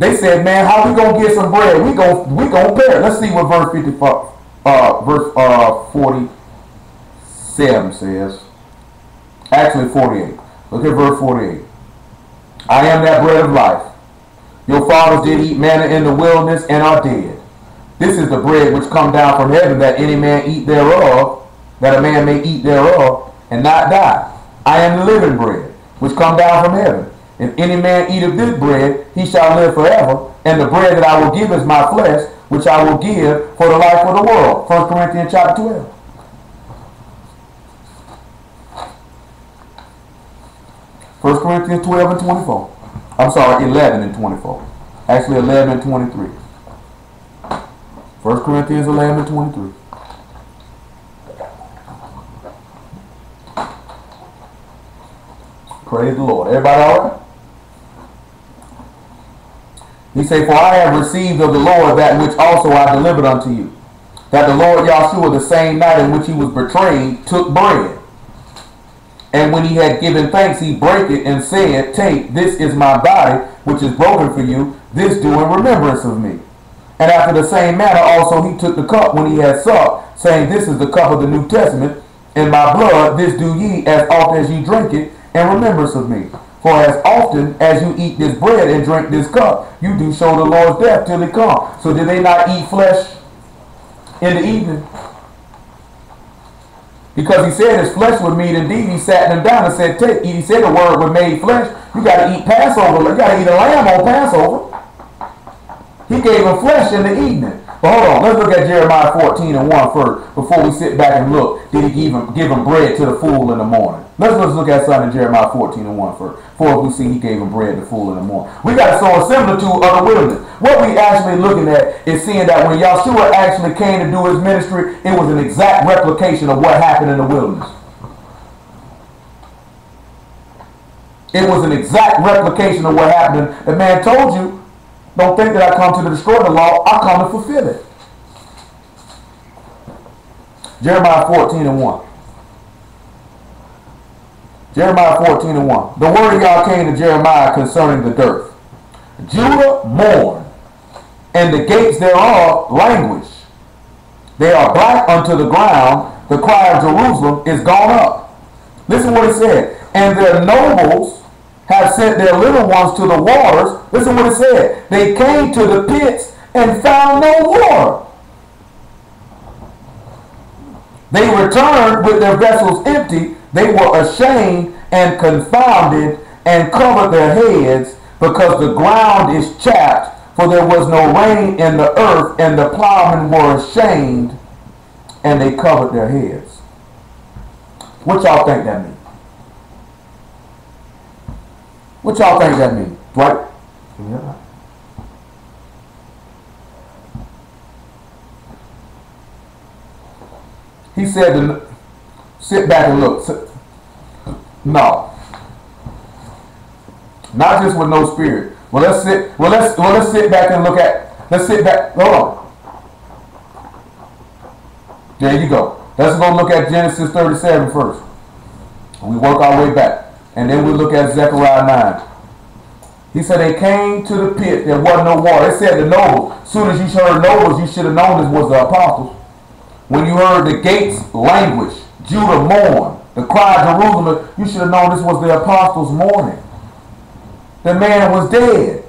They said, man, how we gonna get some bread? We gonna perish. Let's see what verse 47 says. Actually 48. Look at verse 48. I am that bread of life. Your fathers did eat manna in the wilderness and are dead. This is the bread which come down from heaven, that any man eat thereof, that a man may eat thereof, and not die. I am the living bread, which come down from heaven. If any man eat of this bread, he shall live forever. And the bread that I will give is my flesh, which I will give for the life of the world. 1 Corinthians chapter 12. First Corinthians 12 and 24. I'm sorry, 11 and 24. Actually 11 and 23. 1 Corinthians 11 and 23. Praise the Lord. Everybody all right? He said, for I have received of the Lord that which also I delivered unto you, that the Lord Yahshua, the same night in which he was betrayed, took bread. And when he had given thanks, he brake it and said, take, this is my body, which is broken for you. This do in remembrance of me. And after the same manner also he took the cup when he had supped, saying, this is the cup of the New Testament. In my blood, this do ye as often as ye drink it in remembrance of me. For as often as you eat this bread and drink this cup, you do show the Lord's death till he come. So did they not eat flesh in the evening? Because he said his flesh was meat indeed. He sat them down and said, take, he said the word was made flesh. You got to eat Passover. You got to eat a lamb on Passover. He gave them flesh in the evening. But hold on, let's look at Jeremiah 14 and 1 first before we sit back and look. Did he give him bread to the fool in the morning? Let's look at something in Jeremiah 14 and 1 first. Before we see he gave him bread to the fool in the morning. We got so similar to other wilderness. What we actually looking at is seeing that when Yahshua actually came to do his ministry, it was an exact replication of what happened in the wilderness. It was an exact replication of what happened. The man told you, don't think that I come to destroy the law. I come to fulfill it. Jeremiah 14 and 1. Jeremiah 14 and 1. The word of God came to Jeremiah concerning the dearth. Judah mourn, and the gates thereof languish. They are black unto the ground. The cry of Jerusalem is gone up. Listen what it said. And their nobles have sent their little ones to the waters. Listen what it said. They came to the pits and found no water. They returned with their vessels empty. They were ashamed and confounded and covered their heads, because the ground is chapped, for there was no rain in the earth, and the plowmen were ashamed and they covered their heads. What y'all think that means? What y'all think that means? Right? Yeah. He said to sit back and look. No. Not just with no spirit. Well, let's sit back and look at. Let's sit back. Hold on. There you go. Let's go look at Genesis 37 first. We work our way back. And then we look at Zechariah 9. He said they came to the pit. There wasn't no water. It said the nobles. As soon as you heard nobles, you should have known this was the apostles. When you heard the gates languish, Judah mourn, the cry of Jerusalem, you should have known this was the apostles' mourning. The man was dead.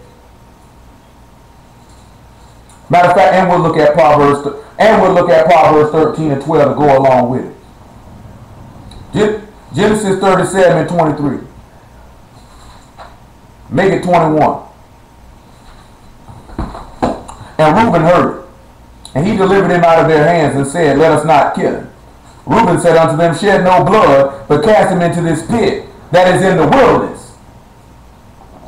Matter of fact, and we'll look at Proverbs 13 and 12 to go along with it. Genesis 37 and 23. Make it 21. And Reuben heard it, and he delivered him out of their hands and said, let us not kill him. Reuben said unto them, shed no blood, but cast him into this pit that is in the wilderness,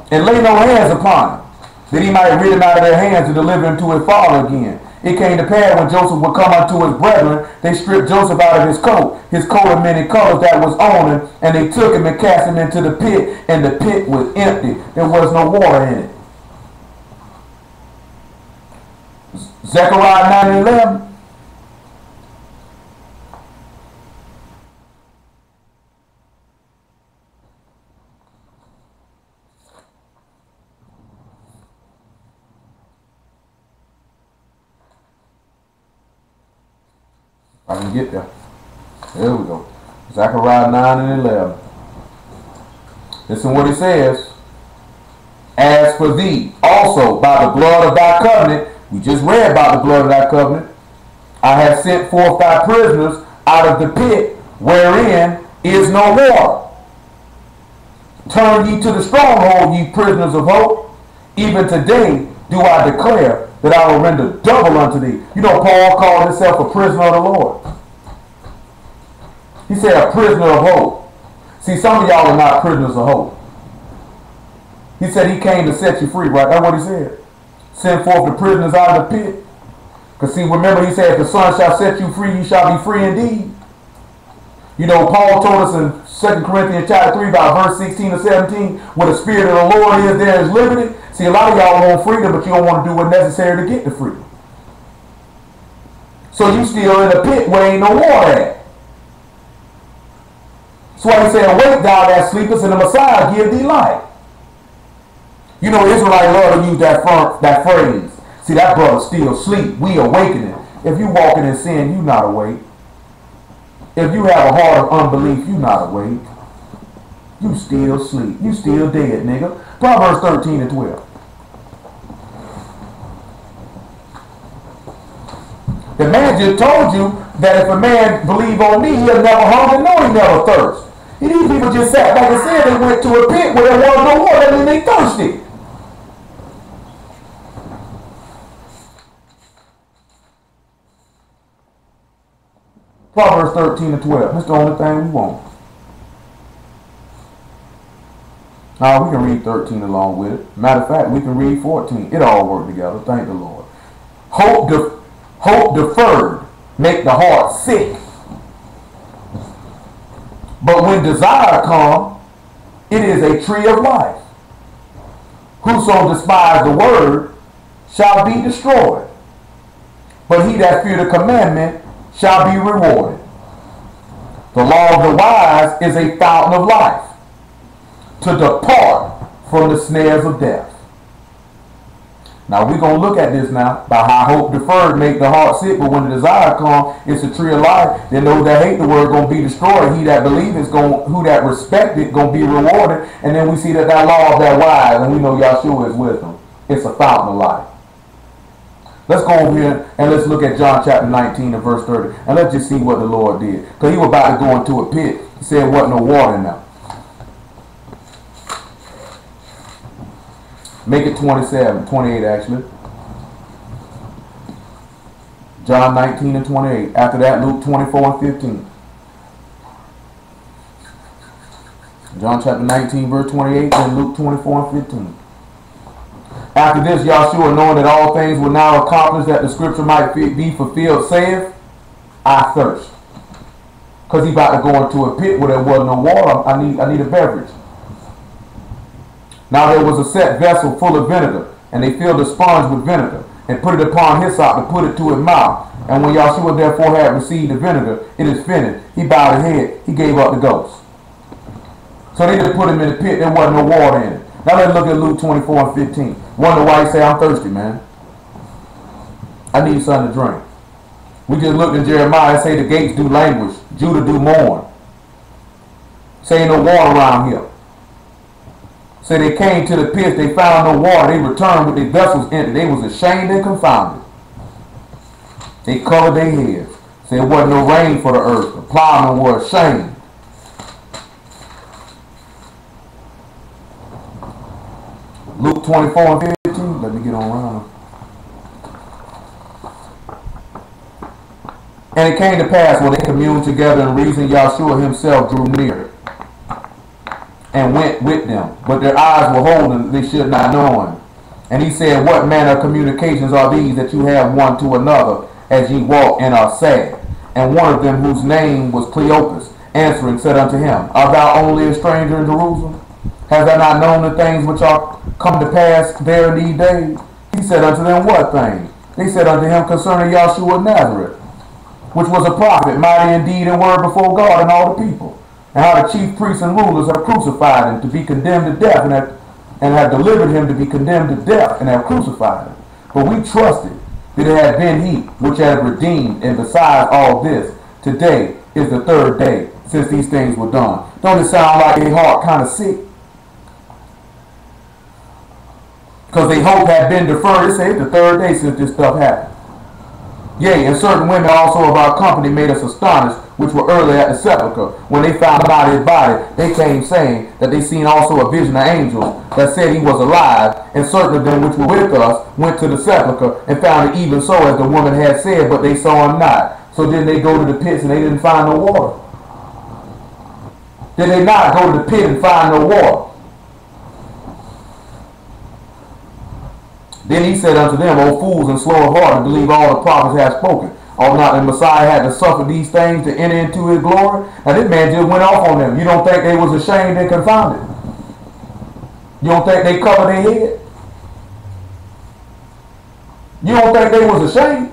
and lay no hands upon him, that he might rid him out of their hands and deliver him to his father again. It came to pass when Joseph would come unto his brethren, they stripped Joseph out of his coat of many colors that was on him, and they took him and cast him into the pit, and the pit was empty. There was no water in it. Zechariah 9 and 11. I can get there. There we go. Zechariah 9 and 11. Listen what it says. As for thee, also by the blood of thy covenant, we just read about the blood of thy covenant, I have sent forth thy prisoners out of the pit wherein is no water. Turn ye to the stronghold, ye prisoners of hope. Even today do I declare that I will render double unto thee. You know, Paul called himself a prisoner of the Lord. He said a prisoner of hope. See, some of y'all are not prisoners of hope. He said he came to set you free, right? That's what he said. Send forth the prisoners out of the pit. Because see, remember he said, if the Son shall set you free, you shall be free indeed. You know, Paul told us in 2 Corinthians chapter 3 about verse 16 or 17, where the Spirit of the Lord is, there is liberty. See, a lot of y'all want freedom, but you don't want to do what's necessary to get the freedom. So you still in a pit where ain't no water at. That's why he said, awake thou that sleepest, and the Messiah give thee light. You know, Israelites love to use that phrase. See, that brother still asleep. We awakening. If you walking in sin, you not awake. If you have a heart of unbelief, you not awake. You still asleep. You still dead, nigga. Proverbs 13 and 12. The man just told you that if a man believe on me, he'll never hunger, no, he never thirst. And these people just sat back and said they went to a pit where there was no water and they thirsty. Proverbs 13 and 12. That's the only thing we want. Now we can read 13 along with it. Matter of fact, we can read 14. It all work together. Thank the Lord. Hope deferred make the heart sick. But when desire come, it is a tree of life. Whoso despise the word shall be destroyed. But he that fear the commandment shall be rewarded. The law of the wise is a fountain of life, to depart from the snares of death. Now we're going to look at this now, by how hope deferred make the heart sick, but when the desire comes, it's a tree of life. Then those that hate the word going to be destroyed. He that believes is going, who that respect it, going to be rewarded. And then we see that law of that wise, and we know Yahshua is wisdom. It's a fountain of life. Let's go over here and let's look at John chapter 19 and verse 30. And let's just see what the Lord did. Because he was about to go into a pit. He said there wasn't no water now. Make it 28 actually. John 19 and 28. After that, Luke 24 and 15. John chapter 19 verse 28 and Luke 24 and 15. After this, Yahshua, knowing that all things were now accomplished, that the scripture might be fulfilled, saith, I thirst. Because he about to go into a pit where there wasn't no water. I need a beverage. Now there was a set vessel full of vinegar, and they filled a sponge with vinegar, and put it upon hyssop to put it to his mouth. And when Yahshua therefore had received the vinegar, it is finished. He bowed his head. He gave up the ghost. So they just put him in the pit. There wasn't no water in it. Now let's look at Luke 24 and 15. Wonder why he say, I'm thirsty, man. I need something to drink. We just looked at Jeremiah and say the gates do languish. Judah do mourn. Say ain't no water around here. Say they came to the pit, they found no water. They returned with their vessels empty. They was ashamed and confounded. They covered their heads. Say there wasn't no rain for the earth. The plowmen were ashamed. Luke 24 and 15. Let me get on around. And it came to pass when they communed together and reasoned, Yahshua himself drew near and went with them. But their eyes were holden, they should not know him. And he said, what manner of communications are these that you have one to another as ye walk and are sad? And one of them, whose name was Cleopas, answering, said unto him, art thou only a stranger in Jerusalem? Hast thou not known the things which are come to pass there in these days? He said unto them, what things? They said unto him, concerning Yahshua of Nazareth, which was a prophet, mighty in deed and word before God and all the people. And how the chief priests and rulers have crucified him to be condemned to death, and have delivered him to be condemned to death, and have crucified him. But we trusted that it had been he which had redeemed, and besides all this, Today is the third day since these things were done. Don't it sound like their heart kind of sick? Because their hope had been deferred. It said the third day since this stuff happened. Yea, and certain women also of our company made us astonished, which were early at the sepulchre. When they found not his body, they came saying that they seen also a vision of angels that said he was alive. And certain of them which were with us went to the sepulchre and found it even so as the woman had said, but they saw him not. So then they go to the pits and they didn't find no water. Did they not go to the pit and find no water? Then he said unto them, O fools and slow of heart, to believe all the prophets have spoken. Ought not the Messiah had to suffer these things to enter into his glory? Now this man just went off on them. You don't think they was ashamed and confounded? You don't think they covered their head? You don't think they was ashamed?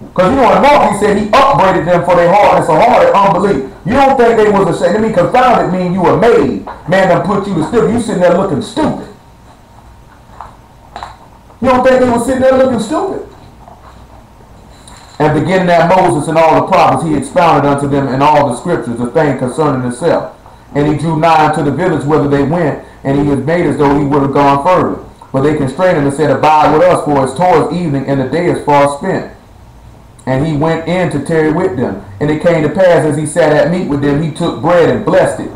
Because you know in Mark he said he upbraided them for their hardness of heart and unbelief. You don't think they was ashamed? I mean, confounded mean you were made. Man done put you to sleep. You sitting there looking stupid. You don't think they were sitting there looking stupid? And beginning at Moses and all the prophets, he expounded unto them in all the scriptures the thing concerning himself. And he drew nigh unto the village whither they went, and he was made as though he would have gone further. But they constrained him and said, Abide with us, for it's towards evening, and the day is far spent. And he went in to tarry with them. And it came to pass, as he sat at meat with them, he took bread and blessed it,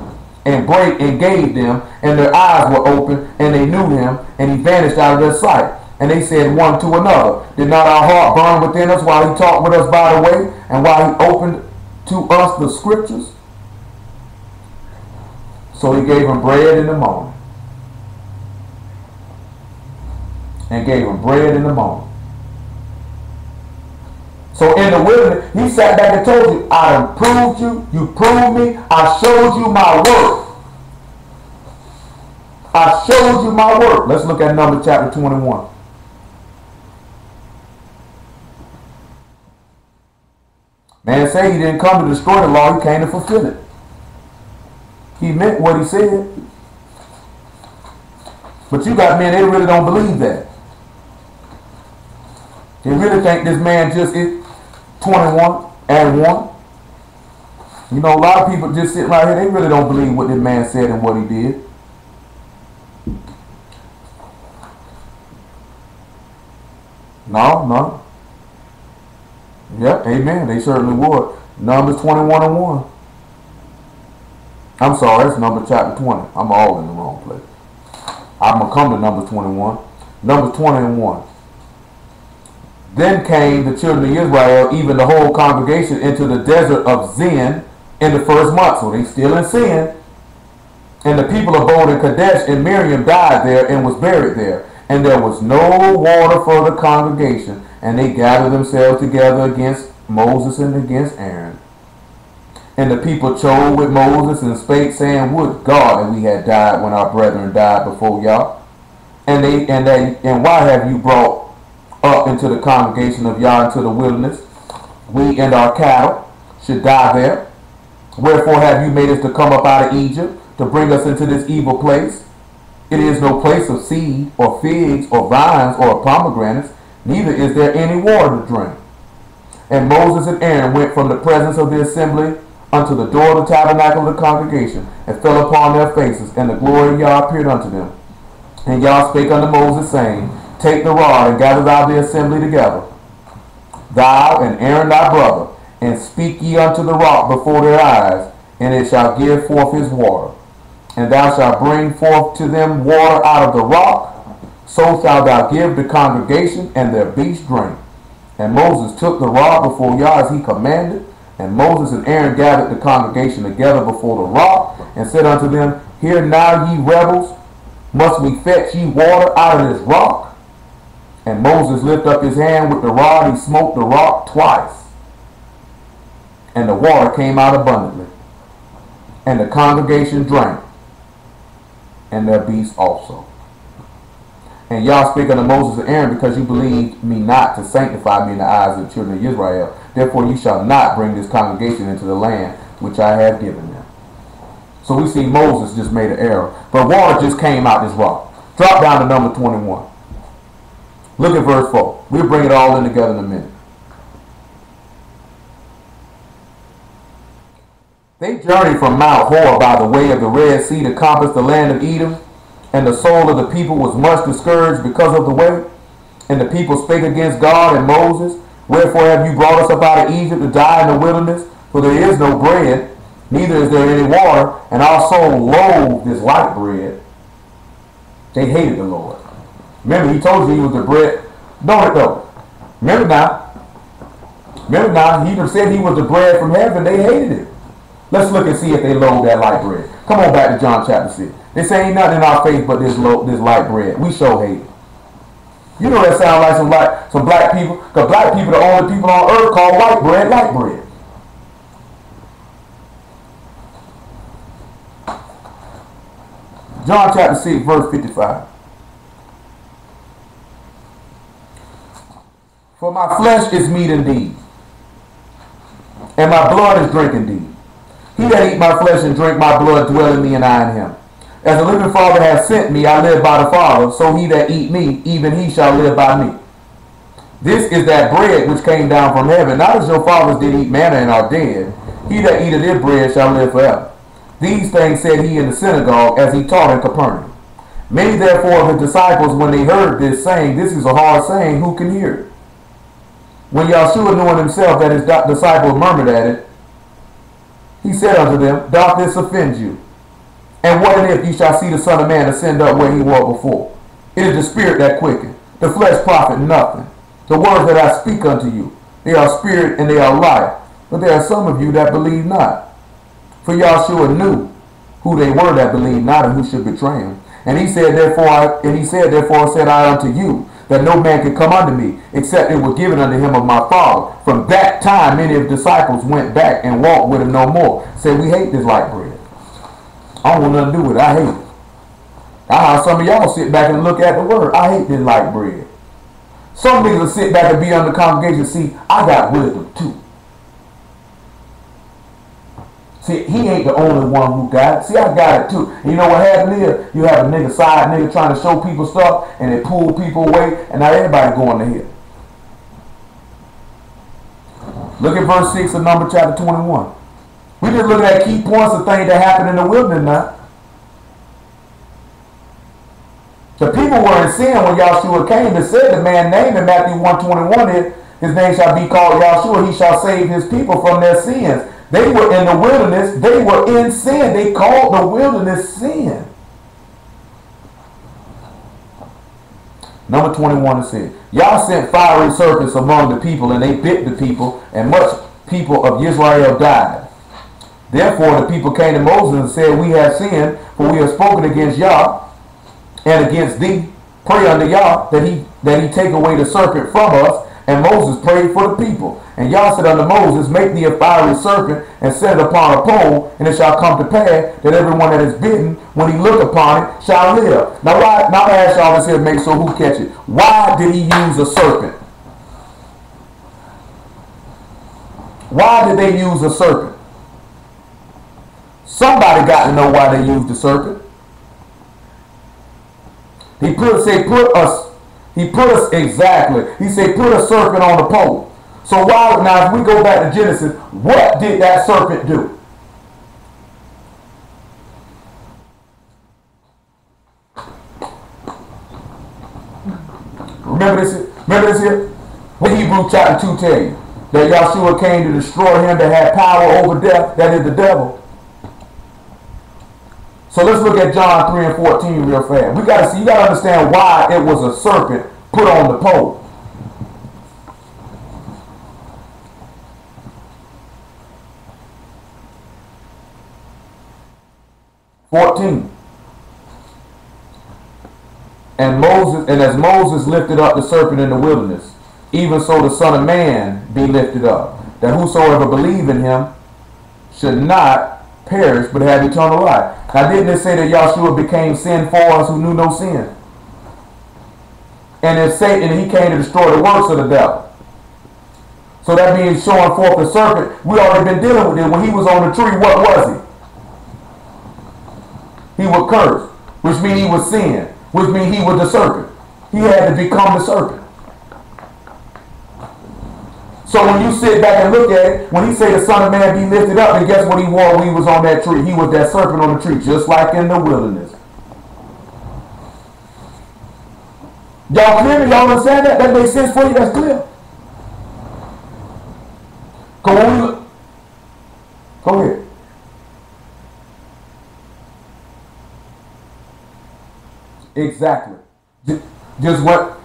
and brake and gave them, and their eyes were open, and they knew him, and he vanished out of their sight. And they said one to another, Did not our heart burn within us while he talked with us by the way, and while he opened to us the scriptures? So he gave them bread in the morning. And gave them bread in the morning. So in the wilderness, he sat back and told you, I have proved you, you proved me, I showed you my work. I showed you my work. Let's look at Numbers chapter 21. Man say he didn't come to destroy the law, he came to fulfill it. He meant what he said. But you got men, they really don't believe that. They really think this man just is 21 and 1. You know, a lot of people just sitting right here, they really don't believe what this man said and what he did. No. Yep, amen. They certainly would. Numbers 21 and 1. I'm sorry, it's Numbers chapter 20. I'm all in the wrong place. I'm going to come to Numbers 21. Numbers 20 and 1. Then came the children of Israel, even the whole congregation, into the desert of Zin in the first month. So they still in sin. And the people abode in Kadesh, and Miriam died there and was buried there. And there was no water for the congregation. And they gathered themselves together against Moses and against Aaron. And the people chose with Moses and spake, saying, Would God that we had died when our brethren died before Yah. And why have you brought up into the congregation of Yah into the wilderness? We and our cattle should die there. Wherefore have you made us to come up out of Egypt, to bring us into this evil place? It is no place of seed, or figs, or vines, or pomegranates, neither is there any water to drink. And Moses and Aaron went from the presence of the assembly unto the door of the tabernacle of the congregation, and fell upon their faces, and the glory of Yah appeared unto them. And Yah spake unto Moses, saying, Take the rod, and gather thou the assembly together, thou and Aaron thy brother, and speak ye unto the rock before their eyes, and it shall give forth his water. And thou shalt bring forth to them water out of the rock, so shalt thou give the congregation and their beasts drink. And Moses took the rod before Yah as he commanded, and Moses and Aaron gathered the congregation together before the rock, and said unto them, Hear now, ye rebels, must we fetch ye water out of this rock? And Moses lifted up his hand with the rod, he smote the rock twice, and the water came out abundantly. And the congregation drank, and their beasts also. And Yah spake unto Moses and Aaron, Because you believed me not to sanctify me in the eyes of the children of Israel, therefore you shall not bring this congregation into the land which I have given them. So we see Moses just made an error. But water just came out this rock. Drop down to number 21. Look at verse 4. We'll bring it all in together in a minute. They journeyed from Mount Hor by the way of the Red Sea to compass the land of Edom, and the soul of the people was much discouraged because of the way. And the people spake against God and Moses, Wherefore have you brought us up out of Egypt to die in the wilderness? For there is no bread, neither is there any water, and our soul loathed this light bread. They hated the Lord. Remember, he told you he was the bread. Don't it though? Remember now, he even said he was the bread from heaven. They hated it. Let's look and see if they loathe that light bread. Come on back to John chapter 6. They say ain't nothing in our faith but this light bread. We sure hate it. You know that sounds like some black people, because black people are the only people on earth called white bread light bread. John chapter 6, verse 55. For my flesh is meat indeed, and my blood is drink indeed. He that eat my flesh and drink my blood dwell in me, and I in him. As the living Father hath sent me, I live by the Father, so he that eat me, even he shall live by me. This is that bread which came down from heaven, not as your fathers did eat manna and are dead. He that eateth this bread shall live forever. These things said he in the synagogue, as he taught in Capernaum. Many therefore of his disciples, when they heard this, saying, This is a hard saying, who can hear it? When Yahshua knew in himself that his disciples murmured at it, he said unto them, Doth this offend you? And what if ye shall see the Son of Man ascend up where he was before? It is the Spirit that quickens, the flesh profit nothing. The words that I speak unto you, they are spirit and they are life. But there are some of you that believe not. For Yahshua knew who they were that believed not and who should betray him. And he said, therefore said I unto you, that no man can come unto me, except it was given unto him of my Father. From that time many of the disciples went back and walked with him no more. Said, we hate this light bread. I don't want nothing to do with it. I hate it. I how some of y'all sit back and look at the word. I hate this light bread. Some niggas will sit back and be on the congregation and see, I got wisdom too. See, he ain't the only one who got it. See, I got it too. And you know what happened here? You have a nigga side nigga trying to show people stuff, and they pull people away, and now everybody going to hell. Look at verse 6 of Numbers chapter 21. We just looking at key points of things that happened in the wilderness now. The people were in sin when Yahshua came. It said the man named in Matthew 1:21, his name shall be called Yahshua. He shall save his people from their sins. They were in the wilderness. They were in sin. They called the wilderness sin. Number 21 it said, Yah sent fiery serpents among the people, and they bit the people, and much people of Israel died. Therefore the people came to Moses and said, We have sinned, for we have spoken against Yah and against thee. Pray unto Yah that he take away the serpent from us. And Moses prayed for the people. And Yah said unto Moses, Make thee a fiery serpent, and set it upon a pole, and it shall come to pass that everyone that is bitten, when he look upon it, shall live. Now I ask y'all this here to make sure who catch it. Why did he use a serpent? Why did they use a serpent? Somebody got to know why they used the serpent. He put us exactly. He said, put a serpent on the pole. So why now, if we go back to Genesis, what did that serpent do? Remember this here? What Hebrews chapter 2 tell you? That Yahshua came to destroy him that had power over death, that is the devil. So let's look at John 3 and 14 real fast. You got to understand why it was a serpent put on the pole. And as Moses lifted up the serpent in the wilderness, even so the Son of Man be lifted up, that whosoever believe in him should not perish but have eternal life. Now didn't it say that Yahshua became sin for us who knew no sin? And it's Satan, he came to destroy the works of the devil. So that means showing forth the serpent. We already been dealing with it. When he was on the tree, what was he? He was cursed, which means he was sin, which means he was the serpent. He had to become the serpent. So when you sit back and look at it, when he say the Son of Man be lifted up, then guess what he wore when he was on that tree? He was that serpent on the tree, just like in the wilderness. Y'all clear? Y'all understand that? That makes sense for you? That's clear. Go ahead. Exactly. Just what?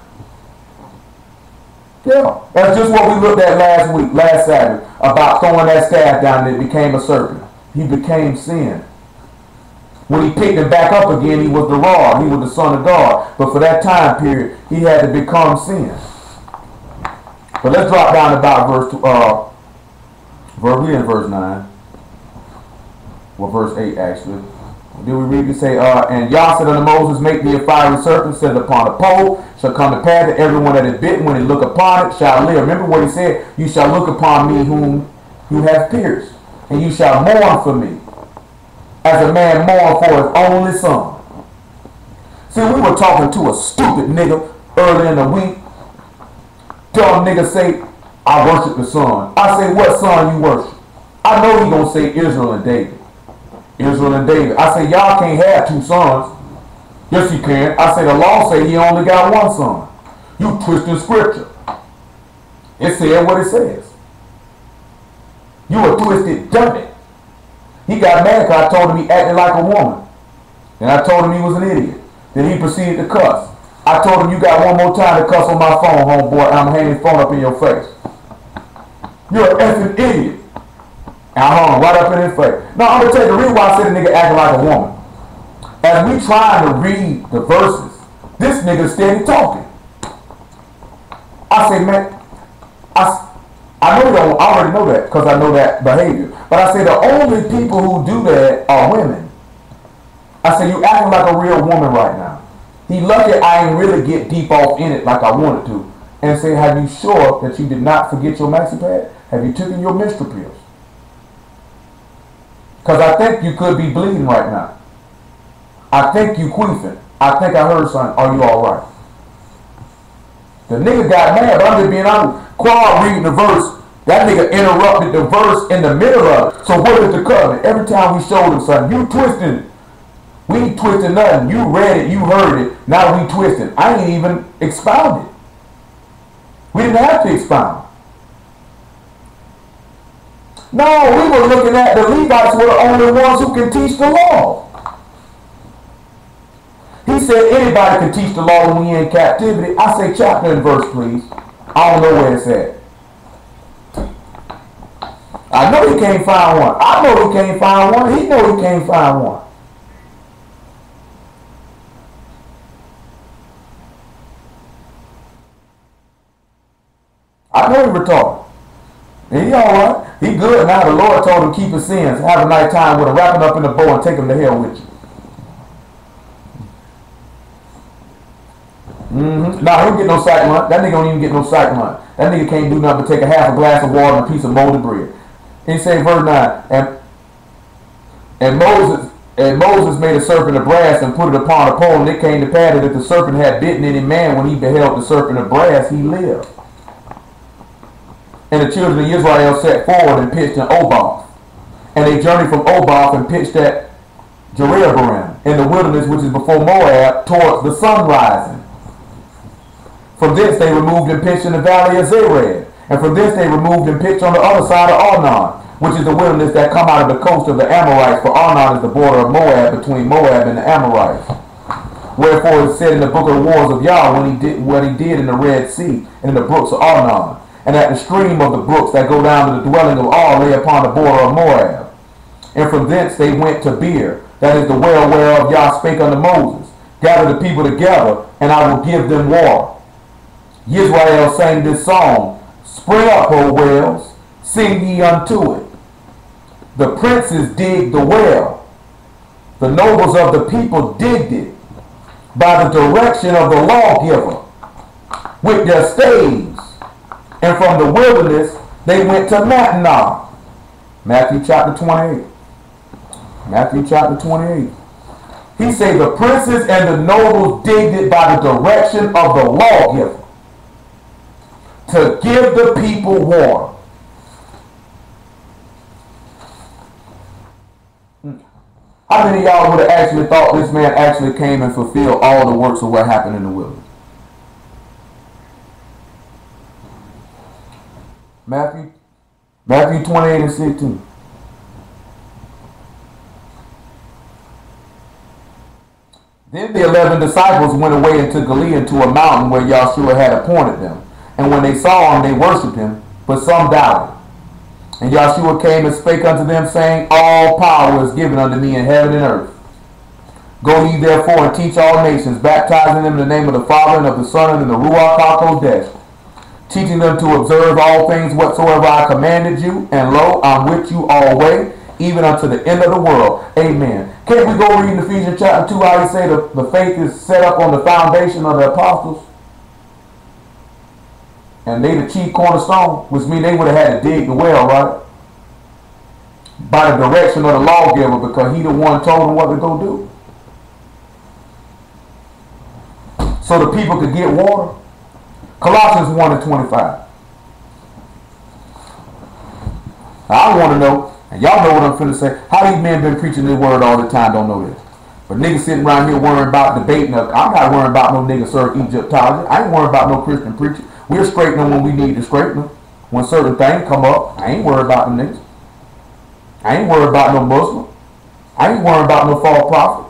Yeah. That's just what we looked at last Sabbath, about throwing that staff down and it became a serpent. He became sin. When he picked it back up again, he was the rod. He was the Son of God. But for that time period, he had to become sin. But let's drop down to about we're in verse 9. Well, verse 8 actually. Did we read it? Say, and Yah said unto Moses, make thee a fiery serpent, set it upon a pole, shall come to pass that everyone that is bitten, when he look upon it, shall live. Remember what he said? You shall look upon me whom you have pierced, and you shall mourn for me, as a man mourn for his only son. See, we were talking to a stupid nigga earlier in the week. Dumb nigga say, I worship the son. I say, what son you worship? I know he gonna say Israel and David. Israel and David. I say, y'all can't have two sons. Yes, you can. I say, the law say he only got one son. You twisting scripture. It said what it says. You a twisted dummy. He got mad because I told him he acted like a woman. And I told him he was an idiot. Then he proceeded to cuss. I told him, you got one more time to cuss on my phone, homeboy, and I'm hanging the phone up in your face. You're an effing idiot. And I hung right up in his face. Now, I'm going to tell you the reason why I said the nigga acting like a woman. As we trying to read the verses, this nigga steady talking. I say, man, I know you don't, I already know that because I know that behavior. But I say the only people who do that are women. I say, you acting like a real woman right now. He lucky I ain't really get deep off in it like I wanted to. And say, have you sure that you did not forget your maxi pad? Have you taken your menstrual pills? Because I think you could be bleeding right now. I think you queefing. I think I heard something. Are you all right? The nigga got mad, but I'm just being honest. Qual reading the verse, that nigga interrupted the verse in the middle of it. So what is the covenant? Every time we showed him something, you twisting it. We ain't twisting nothing. You read it, you heard it. Now we twisting. I ain't even expounded. We didn't have to expound. No, we were looking at the Levites were the only ones who can teach the law. He said anybody can teach the law when we're in captivity. I say chapter and verse, please. I don't know where it's at. I know he can't find one. I know he can't find one. He know he can't find one. I know he retarded. And he alright. He good now. The Lord told him keep his sins. Have a nice time with him. Wrap him up in a bow and take him to hell with you. Nah, he don't get no sight month. That nigga don't even get no sight month. That nigga can't do nothing but take a half a glass of water and a piece of molded bread. He say verse 9, and Moses made a serpent of brass and put it upon a pole, and it came to pass that if the serpent had bitten any man, when he beheld the serpent of brass, he lived. And the children of Israel set forward and pitched in Oboth. And they journeyed from Oboth and pitched at Jeroboam in the wilderness which is before Moab towards the sun rising. From thence they removed and pitched in the valley of Zered. And from thence they removed and pitched on the other side of Arnon, which is the wilderness that come out of the coast of the Amorites. For Arnon is the border of Moab, between Moab and the Amorites. Wherefore it said in the book of the wars of Yah, when he did what he did in the Red Sea and in the brooks of Arnon, and at the stream of the brooks that go down to the dwelling of Ar lay upon the border of Moab. And from thence they went to Beer, that is the well whereof Yah spake unto Moses. Gather the people together, and I will give them water. Israel sang this song, Spring up, O wells, sing ye unto it. The princes digged the well. The nobles of the people digged it by the direction of the lawgiver with their staves. And from the wilderness they went to Mattanah. Matthew chapter 28. Matthew chapter 28. He said the princes and the nobles digged it by the direction of the lawgiver. to give the people water. How many of y'all would have actually thought this man actually came and fulfilled all the works of what happened in the wilderness? Matthew 28 and 16. Then the 11 disciples went away into Galilee into a mountain where Yahshua had appointed them. And when they saw him, they worshipped him, but some doubted. And Yahshua came and spake unto them, saying, All power is given unto me in heaven and earth. Go ye therefore and teach all nations, baptizing them in the name of the Father and of the Son and of the Ruach HaKodesh, teaching them to observe all things whatsoever I commanded you, and lo, I'm with you always, even unto the end of the world. Amen. Can't we go read in Ephesians chapter 2 how he say the faith is set up on the foundation of the apostles? And they the chief cornerstone, which means they would have had to dig the well, right? By the direction of the lawgiver, because he the one told them what to go do. So the people could get water. Colossians 1 and 25. I want to know, and y'all know what I'm finna say, how these men been preaching this word all the time, don't know this. But niggas sitting around here worrying about debating. I'm not worrying about no niggas serving Egyptology. I ain't worrying about no Christian preacher. We're straightening them when we need to straighten them. When certain things come up, I ain't worried about them niggas. I ain't worried about no Muslim. I ain't worried about no false prophet.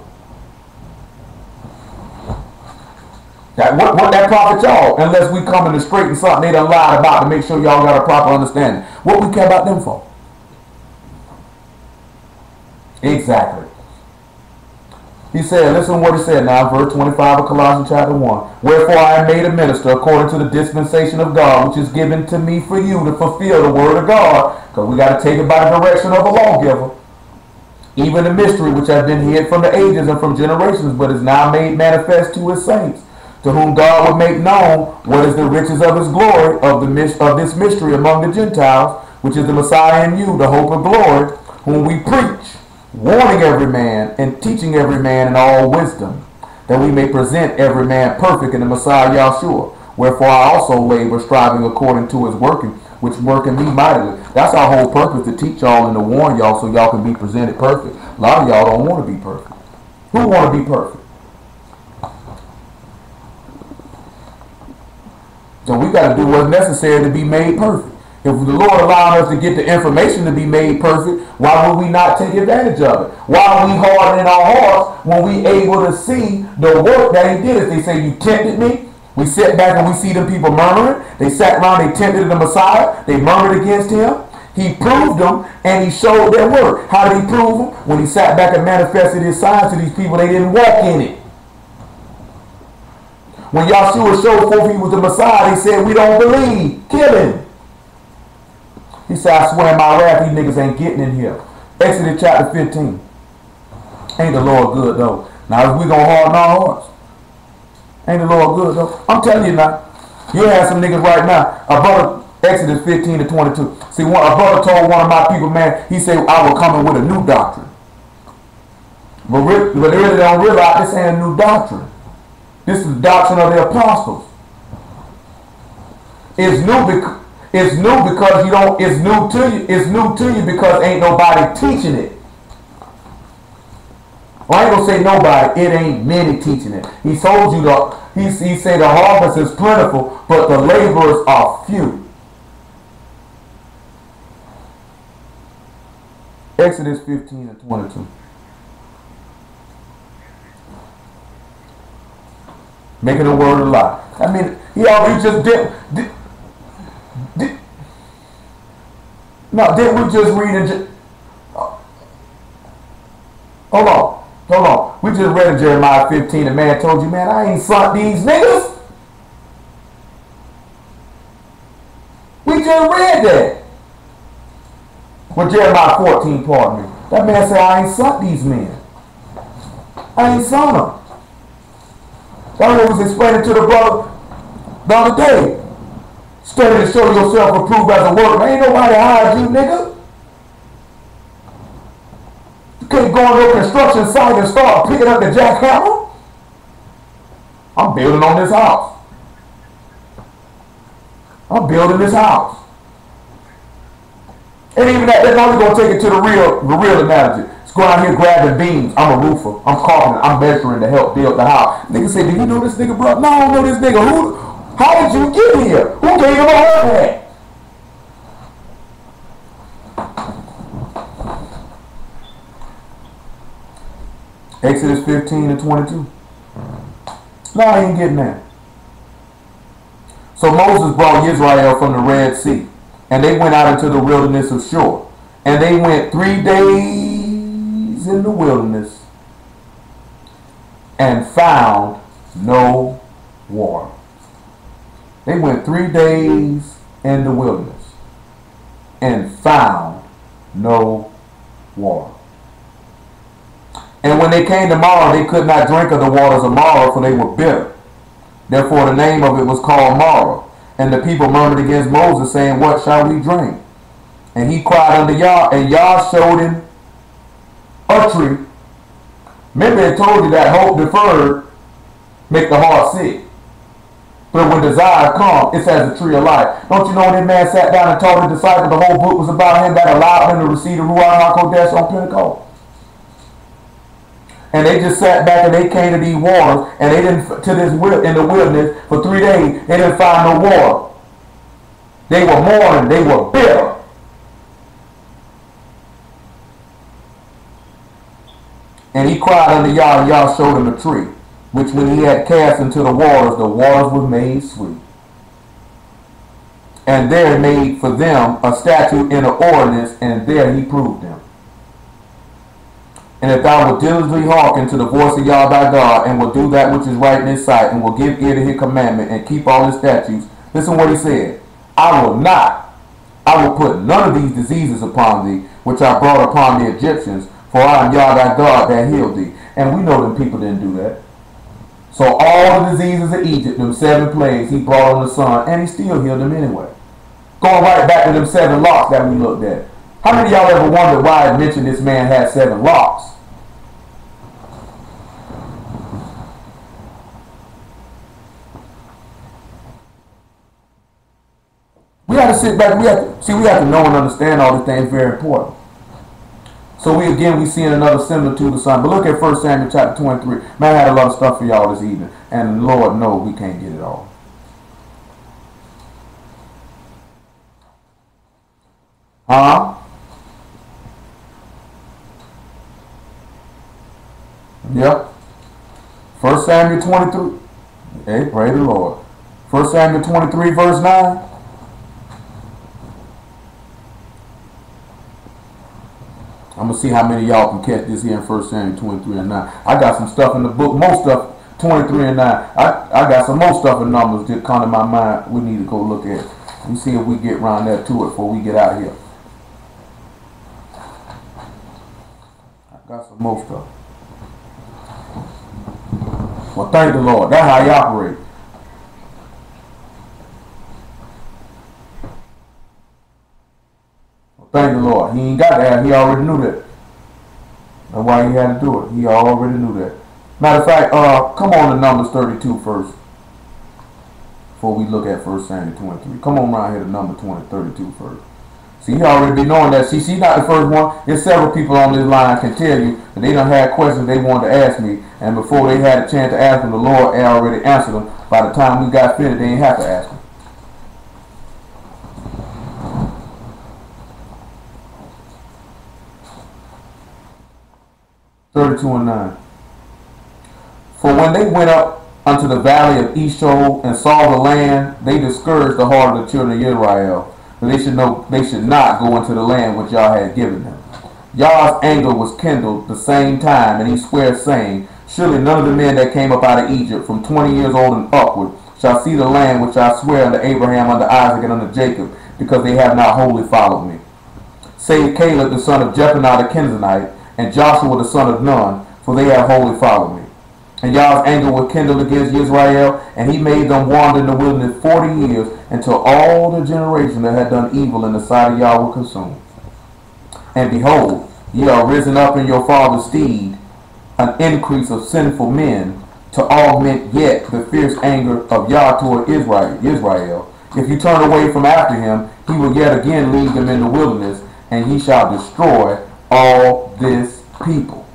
What that profit y'all, unless we come in to straighten something they done lied about to make sure y'all got a proper understanding. What we care about them for? Exactly. He said, listen to what he said now, verse 25 of Colossians chapter 1. Wherefore I am made a minister according to the dispensation of God, which is given to me for you to fulfill the word of God. Because we got to take it by the direction of a lawgiver. Even the mystery which has been hid from the ages and from generations, but is now made manifest to his saints, to whom God would make known what is the riches of his glory, of this mystery among the Gentiles, which is the Messiah in you, the hope of glory, whom we preach, warning every man and teaching every man in all wisdom, that we may present every man perfect in the Messiah Yahshua. Wherefore I also labor, striving according to his working, which work in me mightily. That's our whole purpose, to teach y'all and to warn y'all so y'all can be presented perfect. A lot of y'all don't want to be perfect. Who want to be perfect? So we got to do what's necessary to be made perfect. If the Lord allowed us to get the information to be made perfect, why would we not take advantage of it? Why are we hardening our hearts when we able to see the work that he did? As they say, you tempted me. We sit back and we see them people murmuring. They sat around, they tempted the Messiah. They murmured against him. He proved them and he showed their work. How did he prove them? When he sat back and manifested his signs to these people, they didn't walk in it. When Yahshua showed forth he was the Messiah, they said, we don't believe. Kill him. He said, I swear in my wrath, these niggas ain't getting in here. Exodus chapter 15. Ain't the Lord good, though? Now, if we going to harden our hearts, ain't the Lord good, though? I'm telling you now. You have some niggas right now. A brother, Exodus 15 to 22. See, a brother told one of my people, man, he said, I will come in with a new doctrine. But they really don't realize this ain't a new doctrine. This is the doctrine of the apostles. It's new because you don't. It's new to you. It's new to you because ain't nobody teaching it. Well, I ain't gonna say nobody. It ain't many teaching it. He told you he said the harvest is plentiful, but the laborers are few. Exodus 15 and 22. Making a word a lie. I mean, he already just did. No, didn't we just read in Hold on. We just read in Jeremiah 15. The man told you, man, I ain't sunk these niggas. We just read that. Well, Jeremiah 14, pardon me. That man said, I ain't sunk these men. I ain't sunk them. That's what was explaining to the brother the other day. Study to show yourself approved as a worker. Ain't nobody hired you, nigga. You can't go on your construction site and start picking up the jackhammer. I'm building on this house. I'm building this house. And even that's only going to take it to the real analogy. Let's go out here grabbing beams. I'm a roofer. I'm carpenter. I'm measuring to help build the house. Nigga say, do you know this nigga, bro? No, I don't know this nigga. How did you get here? Who gave him a heart attack? Exodus 15 and 22. No, I ain't getting that. So Moses brought Israel from the Red Sea, and they went out into the wilderness of Shur. And they went 3 days in the wilderness and found no water. They went 3 days in the wilderness and found no water. And when they came to Marah, they could not drink of the waters of Marah, for they were bitter. Therefore the name of it was called Marah. And the people murmured against Moses, saying, what shall we drink? And he cried unto Yah, and Yah showed him a tree. Remember, I told you that hope deferred make the heart sick. But when desire comes, it's as a tree of life. Don't you know when that man sat down and told the disciples the whole book was about him that allowed him to receive the Ruach HaKodesh on Pentecost? And they just sat back and they came to these waters, and they didn't, in the wilderness for 3 days, they didn't find no water. They were mourning, they were bitter. And he cried unto Yah, and Yah showed him a tree, which when he had cast into the waters were made sweet. And there made for them a statute in the ordinance, and there he proved them. And if thou wilt diligently hearken to the voice of Yah thy God, and will do that which is right in his sight, and will give ear to his commandment, and keep all his statutes, listen what he said. I will put none of these diseases upon thee, which I brought upon the Egyptians, for I am Yah thy God that healed thee. And we know them people didn't do that. So all the diseases of Egypt, them 7 plagues, he brought on the sun, and he still healed them anyway. Going right back to them 7 locks that we looked at. How many of y'all ever wondered why I mentioned this man had 7 locks? We have to sit back. We have to know and understand all these things. Very important. So we seeing another similitude of something. But look at 1 Samuel chapter 23. Man, I had a lot of stuff for y'all this evening, and Lord knows we can't get it all. Huh? Yep. 1 Samuel 23. Hey, pray the Lord. 1 Samuel 23 verse 9. I'm going to see how many of y'all can catch this here in 1 Samuel 23 and 9. I got some stuff in the book, more stuff, 23 and 9. I got some more stuff in Numbers that come to my mind we need to go look at. Let me see if we get around there to it before we get out of here. I got some more stuff. Well, thank the Lord. That's how he operates. Thank the Lord. He ain't got that. He already knew that. That's why he had to do it. He already knew that. Matter of fact, come on to Numbers 32 first. Before we look at 1 Samuel 23. Come on around here to number 32 first. See, he already be knowing that. See, she's not the first one. There's several people on this line can tell you that they done had questions they wanted to ask me. And before they had a chance to ask them, the Lord already answered them. By the time we got finished, they didn't have to ask them. and 9. For when they went up unto the valley of Eshol and saw the land, they discouraged the heart of the children of Israel, that they should not go into the land which Yah had given them. Yah's anger was kindled the same time, and he sware, saying, surely none of the men that came up out of Egypt from 20 years old and upward shall see the land which I swear unto Abraham, unto Isaac, and unto Jacob, because they have not wholly followed me. Save Caleb the son of Jephunneh the Kenizzite, and Joshua the son of Nun, for they have wholly followed me. And Yah's anger was kindled against Israel, and he made them wander in the wilderness 40 years, until all the generation that had done evil in the sight of Yah were consumed. And behold, ye are risen up in your father's stead, an increase of sinful men, to augment yet the fierce anger of Yah toward Israel. If you turn away from after him, he will yet again lead them in the wilderness, and he shall destroy all this people.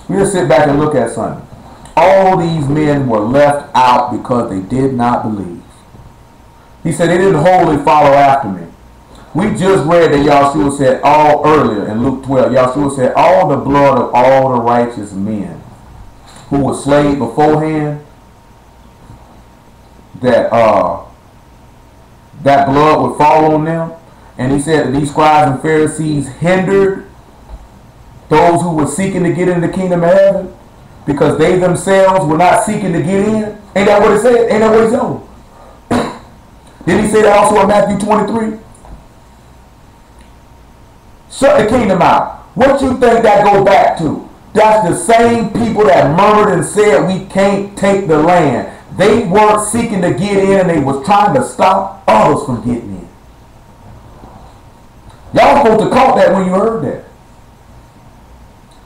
We just sit back and look at something. All these men were left out because they did not believe. He said they didn't wholly follow after me. We just read that Yahshua said all earlier in Luke 12. Yahshua said all the blood of all the righteous men who were slain beforehand, that blood would fall on them. And he said that these scribes and Pharisees hindered those who were seeking to get into the kingdom of heaven because they themselves were not seeking to get in. Ain't that what it said? Ain't that what he told? Didn't he say that also in Matthew 23? Shut the kingdom out. What you think that go back to? That's the same people that murmured and said we can't take the land. They weren't seeking to get in, and they was trying to stop others from getting in. Y'all supposed to caught that when you heard that.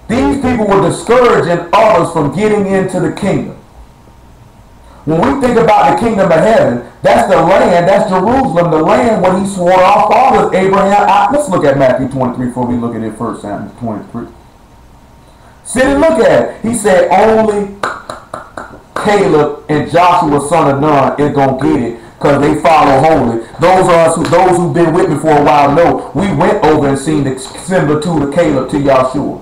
These people were discouraging others from getting into the kingdom. When we think about the kingdom of heaven, that's the land, that's Jerusalem, the land where he swore our fathers, Abraham. Let's look at Matthew 23 before we look at it first, Matthew 23. Sit and look at it. He said only Caleb and Joshua, son of Nun, is going to get it because they follow holy. Those who've been with me for a while know we went over and seen the similitude of Caleb to Yahshua.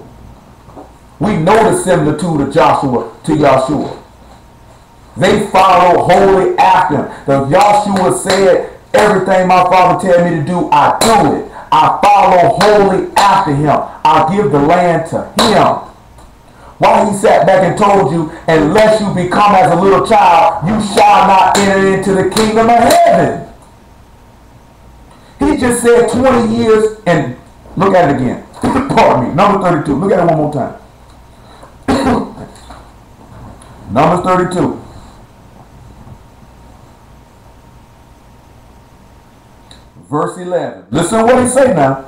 We know the similitude of Joshua to Yahshua. They follow wholly after him. The Yahshua said, everything my father tell me to do, I do it. I follow wholly after him. I give the land to him. Why he sat back and told you, unless you become as a little child, you shall not enter into the kingdom of heaven. He just said 20 years, and look at it again. Pardon me, number 32. Look at it one more time. Numbers 32. Verse 11. Listen to what he say now.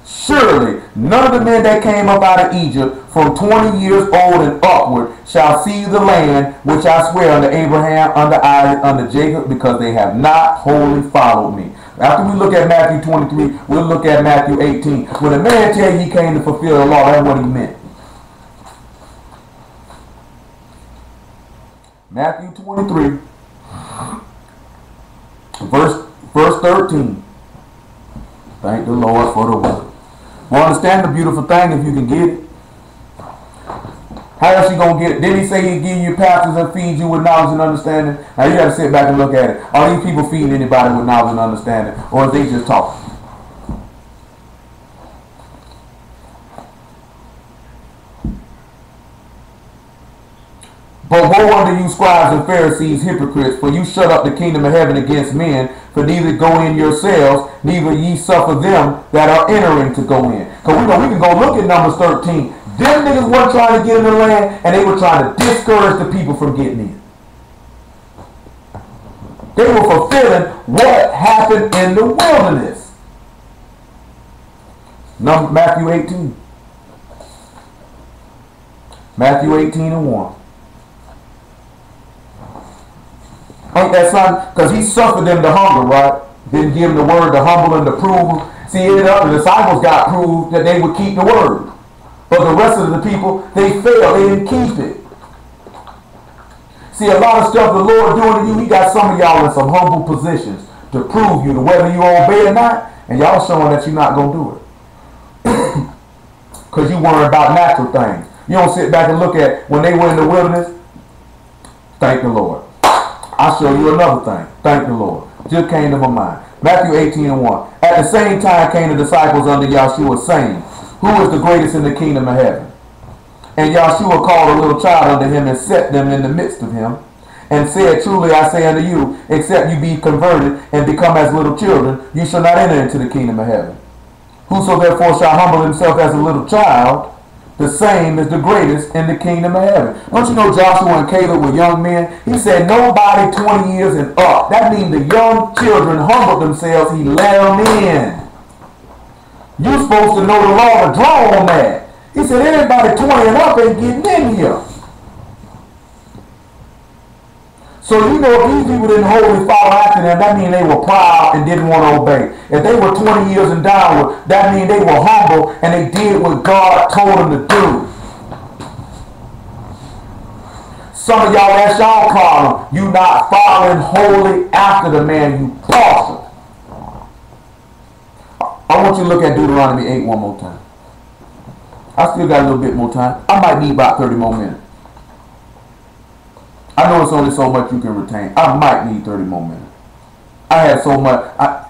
Surely none of the men that came up out of Egypt from 20 years old and upward shall see the land which I swear unto Abraham, unto Isaac, unto Jacob, because they have not wholly followed me. After we look at Matthew 23, we'll look at Matthew 18. When a man tell you he came to fulfill the law, that's what he meant. Matthew 23, verse 13. Thank the Lord for the word. Well, understand the beautiful thing if you can get it. How else you gonna get it? Didn't he say he'd give you pastors and feed you with knowledge and understanding? Now you gotta sit back and look at it. Are these people feeding anybody with knowledge and understanding, or are they just talking? But woe unto you, scribes and Pharisees, hypocrites, for you shut up the kingdom of heaven against men, for neither go in yourselves, neither ye suffer them that are entering to go in. Because we know we can go look at Numbers 13. Them niggas weren't trying to get in the land, and they were trying to discourage the people from getting in. They were fulfilling what happened in the wilderness. Matthew 18. Matthew 18 and 1. Ain't that something? Because he suffered them to hunger, right? Didn't give them the word to humble and to prove. See, it ended up the disciples got proved that they would keep the word. But the rest of the people, they failed. They didn't keep it. See, a lot of stuff the Lord doing to you, he got some of y'all in some humble positions to prove you to whether you obey or not, and y'all showing that you're not going to do it. Because you worry about natural things. You don't sit back and look at when they were in the wilderness. Thank the Lord. I'll show you another thing. Thank the Lord. Just came to my mind. Matthew 18 and 1. At the same time came the disciples unto Yahshua, saying, who is the greatest in the kingdom of heaven? And Yahshua called a little child unto him and set them in the midst of him, and said, truly I say unto you, except you be converted and become as little children, you shall not enter into the kingdom of heaven. Whoso therefore shall humble himself as a little child, the same is the greatest in the kingdom of heaven. Don't you know Joshua and Caleb were young men? He said nobody 20 years and up. That means the young children humbled themselves. He let them in. You're supposed to know the law to draw on that. He said everybody 20 and up ain't getting in here. So you know, if these people didn't wholly follow after them, that means they were proud and didn't want to obey. If they were 20 years and downward, that means they were humble and they did what God told them to do. Some of y'all, that's y'all problem. You not following wholly after the man, you partial. I want you to look at Deuteronomy 8 one more time. I still got a little bit more time. I might need about 30 more minutes. I know it's only so much you can retain. I might need 30 more minutes. I have so much. I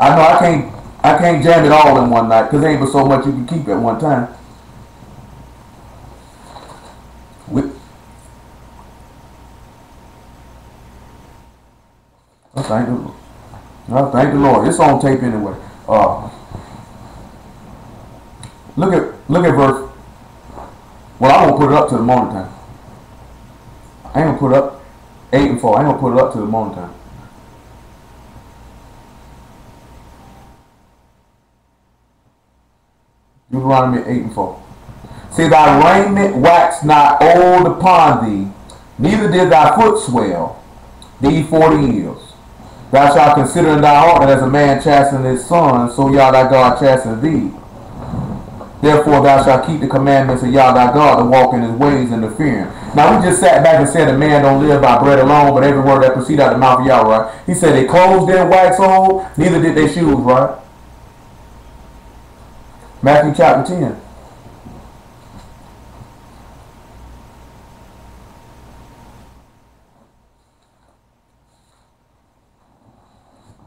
know I can't jam it all in one night because there ain't but so much you can keep at one time. Thank the Lord. It's on tape anyway. Look at verse. Well, I won't put it up to the morning time. I ain't gonna put up 8 and 4. I ain't gonna put it up to the morning time. Deuteronomy 8 and 4. See, thy raiment waxed not old upon thee, neither did thy foot swell, these 40 years. Thou shalt consider in thy heart that as a man chasteneth his son, so Yah thy God chasteneth thee. Therefore thou shalt keep the commandments of Yah thy God to walk in his ways and to fear him. Now we just sat back and said a man don't live by bread alone, but every word that proceed out of the mouth of Yah, right? He said they clothes didn't wax old, neither did their shoes, right? Matthew chapter 10.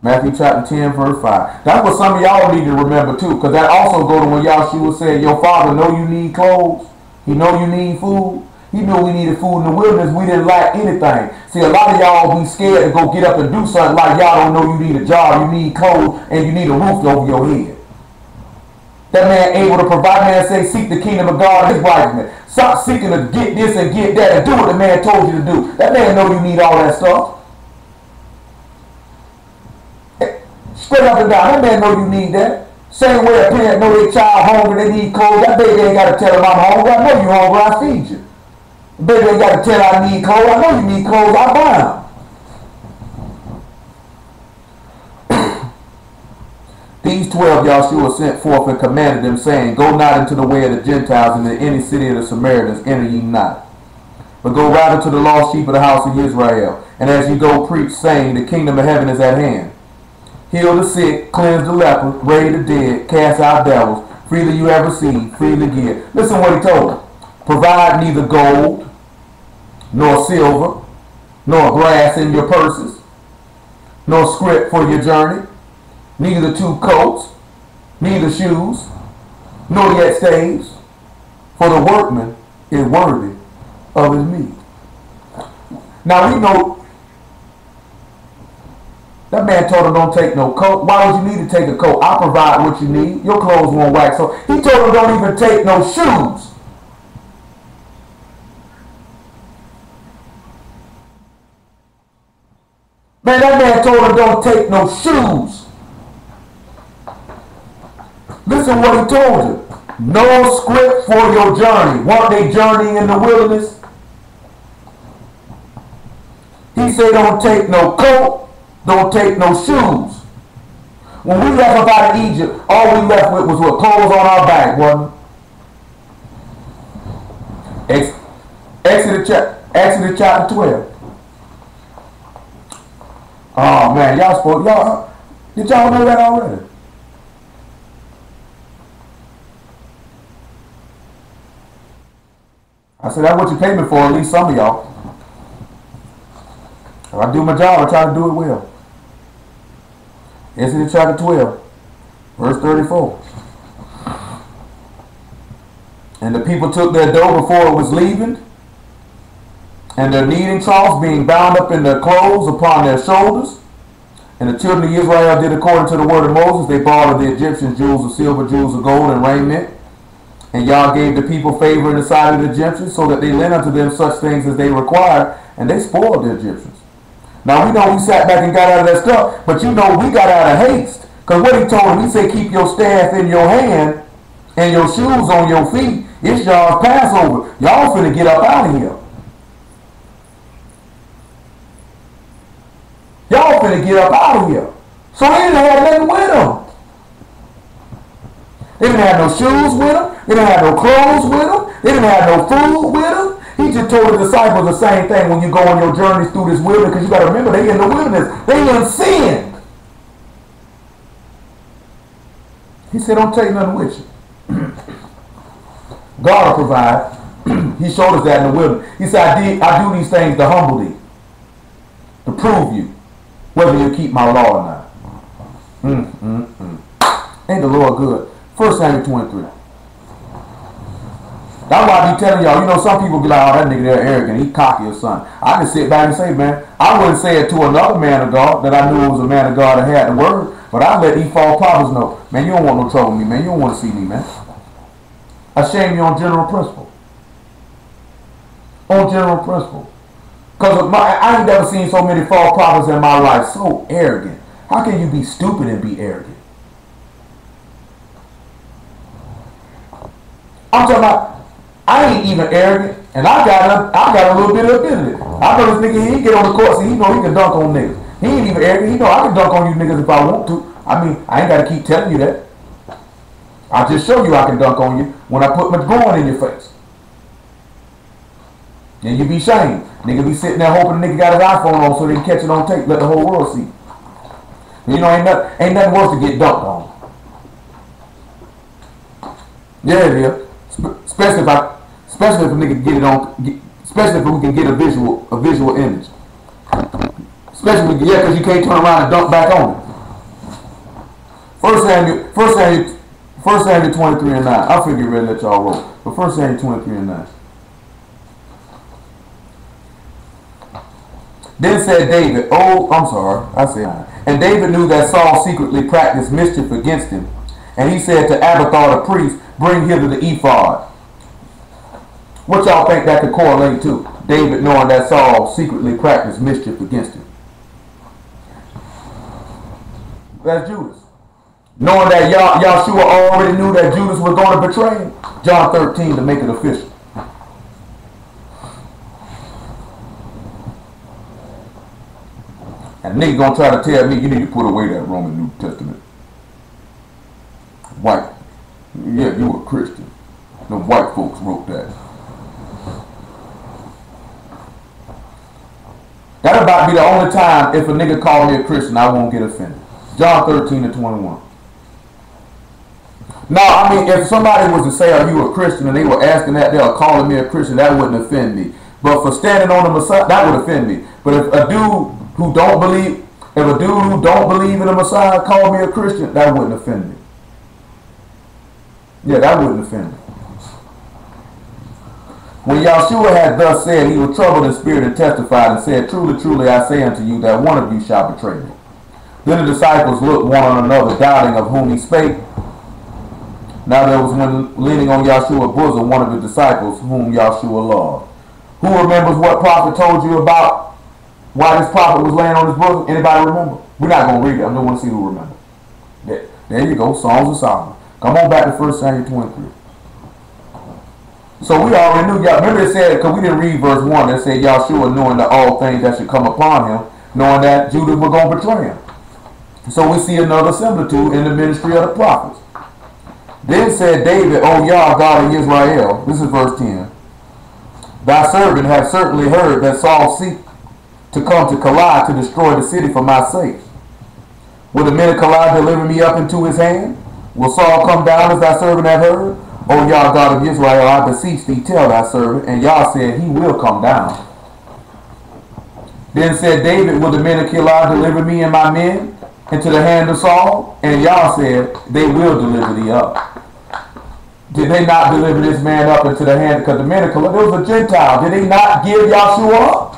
Matthew chapter 10, verse 5. That's what some of y'all need to remember too, because that also go to when Yahshua said, your father know you need clothes. He know you need food. He knew we needed food in the wilderness. We didn't lack anything. See, a lot of y'all be scared to go get up and do something like y'all don't know you need a job, you need clothes, and you need a roof over your head. That man able to provide. Man say, seek the kingdom of God and his righteousness. Stop seeking to get this and get that and do what the man told you to do. That man know you need all that stuff. Straight up and down. That man know you need that. Same way a parent know their child hungry, they need clothes. That baby ain't got to tell them I'm hungry. I know you hungry, I feed you. The baby ain't got to tell I need clothes. I know you need clothes, I buy them. These 12 Yahshua sent forth and commanded them, saying, go not into the way of the Gentiles, and into any city of the Samaritans enter ye not. But go rather to the lost sheep of the house of Israel. And as ye go, preach, saying, the kingdom of heaven is at hand. Heal the sick, cleanse the leper, raise the dead, cast out devils. Freely you have received, freely give. Listen what he told them. Provide neither gold, nor silver, nor brass in your purses, nor scrip for your journey, neither 2 coats, neither shoes, nor yet staves. For the workman is worthy of his meat. Now we know that man told him don't take no coat. Why would you need to take a coat? I'll provide what you need. Your clothes won't wax. So he told him don't even take no shoes. Man, that man told him don't take no shoes. Listen what he told him. No scrip for your journey. Weren't they journeying in the wilderness? He said don't take no coat. Don't take no shoes. When we left up out of Egypt, all we left with was what? Clothes on our back, wasn't it? Exodus chapter 12. Oh man, y'all did y'all know that already? I said that's what you pay me for, at least some of y'all. If I do my job, I try to do it well. Exodus chapter 12, verse 34. And the people took their dough before it was leavened, and their kneading troughs being bound up in their clothes upon their shoulders. And the children of Israel did according to the word of Moses. They borrowed of the Egyptians jewels of silver, jewels of gold, and raiment. And Yah gave the people favor in the sight of the Egyptians, so that they lent unto them such things as they required, and they spoiled the Egyptians. Now we know we sat back and got out of that stuff, but you know we got out of haste. Because what he told him, he said keep your staff in your hand and your shoes on your feet. It's y'all's Passover. Y'all finna get up out of here. Y'all finna get up out of here. So they didn't have nothing with them. They didn't have no shoes with them. They didn't have no clothes with them. They didn't have no food with them. He just told the disciples the same thing when you go on your journeys through this wilderness, because you got to remember, they in the wilderness. They in sin. He said, don't take nothing with you. God will provide. He showed us that in the wilderness. He said, I do these things to humble thee, to prove you whether you keep my law or not. Ain't the Lord good? 1 Samuel 23. That's why I be telling y'all, you know, some people be like, oh, that nigga there arrogant, he cocky or something. I can sit back and say, man, I wouldn't say it to another man of God that I knew was a man of God that had the word, but I let these false prophets know, man, you don't want no trouble with me, man. You don't want to see me, man. I shame you on general principle. On general principle. Because I ain't never seen so many false prophets in my life so arrogant. How can you be stupid and be arrogant? I'm talking about, I ain't even arrogant, and I got a little bit of ability. I know this nigga, he get on the court, so he know he can dunk on niggas. He ain't even arrogant. He know I can dunk on you niggas if I want to. I mean, I ain't got to keep telling you that. I just show you I can dunk on you when I put my groin in your face. And you be shamed. Nigga be sitting there hoping the nigga got his iPhone on so they can catch it on tape, let the whole world see. You know, ain't nothing worse to get dunked on. Yeah, it is. Especially if a nigga get it on, especially if we can get a visual image. Especially because you can't turn around and dunk back on it. 1 Samuel 23 and 9. I figure ready to let y'all roll. But 1 Samuel 23 and 9. Then said David, and David knew that Saul secretly practiced mischief against him. And he said to Abiathar the priest, bring hither the ephod. What y'all think that could correlate to? David knowing that Saul secretly practiced mischief against him. That's Judas. Knowing that Yahshua already knew that Judas was going to betray him. John 13 to make it official. And nigga gonna try to tell me you need to put away that Roman New Testament. White. Yeah, you a Christian. The white folks wrote that. That about be the only time if a nigga call me a Christian, I won't get offended. John 13 to 21. Now, I mean, if somebody was to say, are you a Christian, and they were asking that, they were calling me a Christian, that wouldn't offend me. But for standing on the Messiah, that would offend me. But if a dude who don't believe in the Messiah called me a Christian, that wouldn't offend me. Yeah, that wouldn't offend me. When Yahshua had thus said, he was troubled in spirit and testified and said, truly, truly, I say unto you that one of you shall betray me. Then the disciples looked one on another, doubting of whom he spake. Now there was one leaning on Yahshua's bosom, one of the disciples whom Yahshua loved. Who remembers what prophet told you about why this prophet was laying on his bosom? Anybody remember? We're not going to read it. I don't want to see who remembers. There you go, Songs of Solomon. Come on back to 1 Samuel 23. So we already knew, remember it said, because we didn't read verse 1, it said Yahshua knowing that all things that should come upon him, knowing that Judas was going to betray him. So we see another similitude in the ministry of the prophets. Then said David, O Yah, God of Israel, this is verse 10, thy servant hath certainly heard that Saul seek to come to Keilah to destroy the city for my sake. Will the men of Keilah deliver me up into his hand? Will Saul come down as thy servant hath heard? O Yah, God of Israel, I beseech thee, tell thy servant. And Yah said, he will come down. Then said David, will the men of Keilah deliver me and my men into the hand of Saul? And Yah said, they will deliver thee up. Did they not deliver this man up into the hand? Because the men of Keilah, there was a Gentile. Did they not give Yahshua up?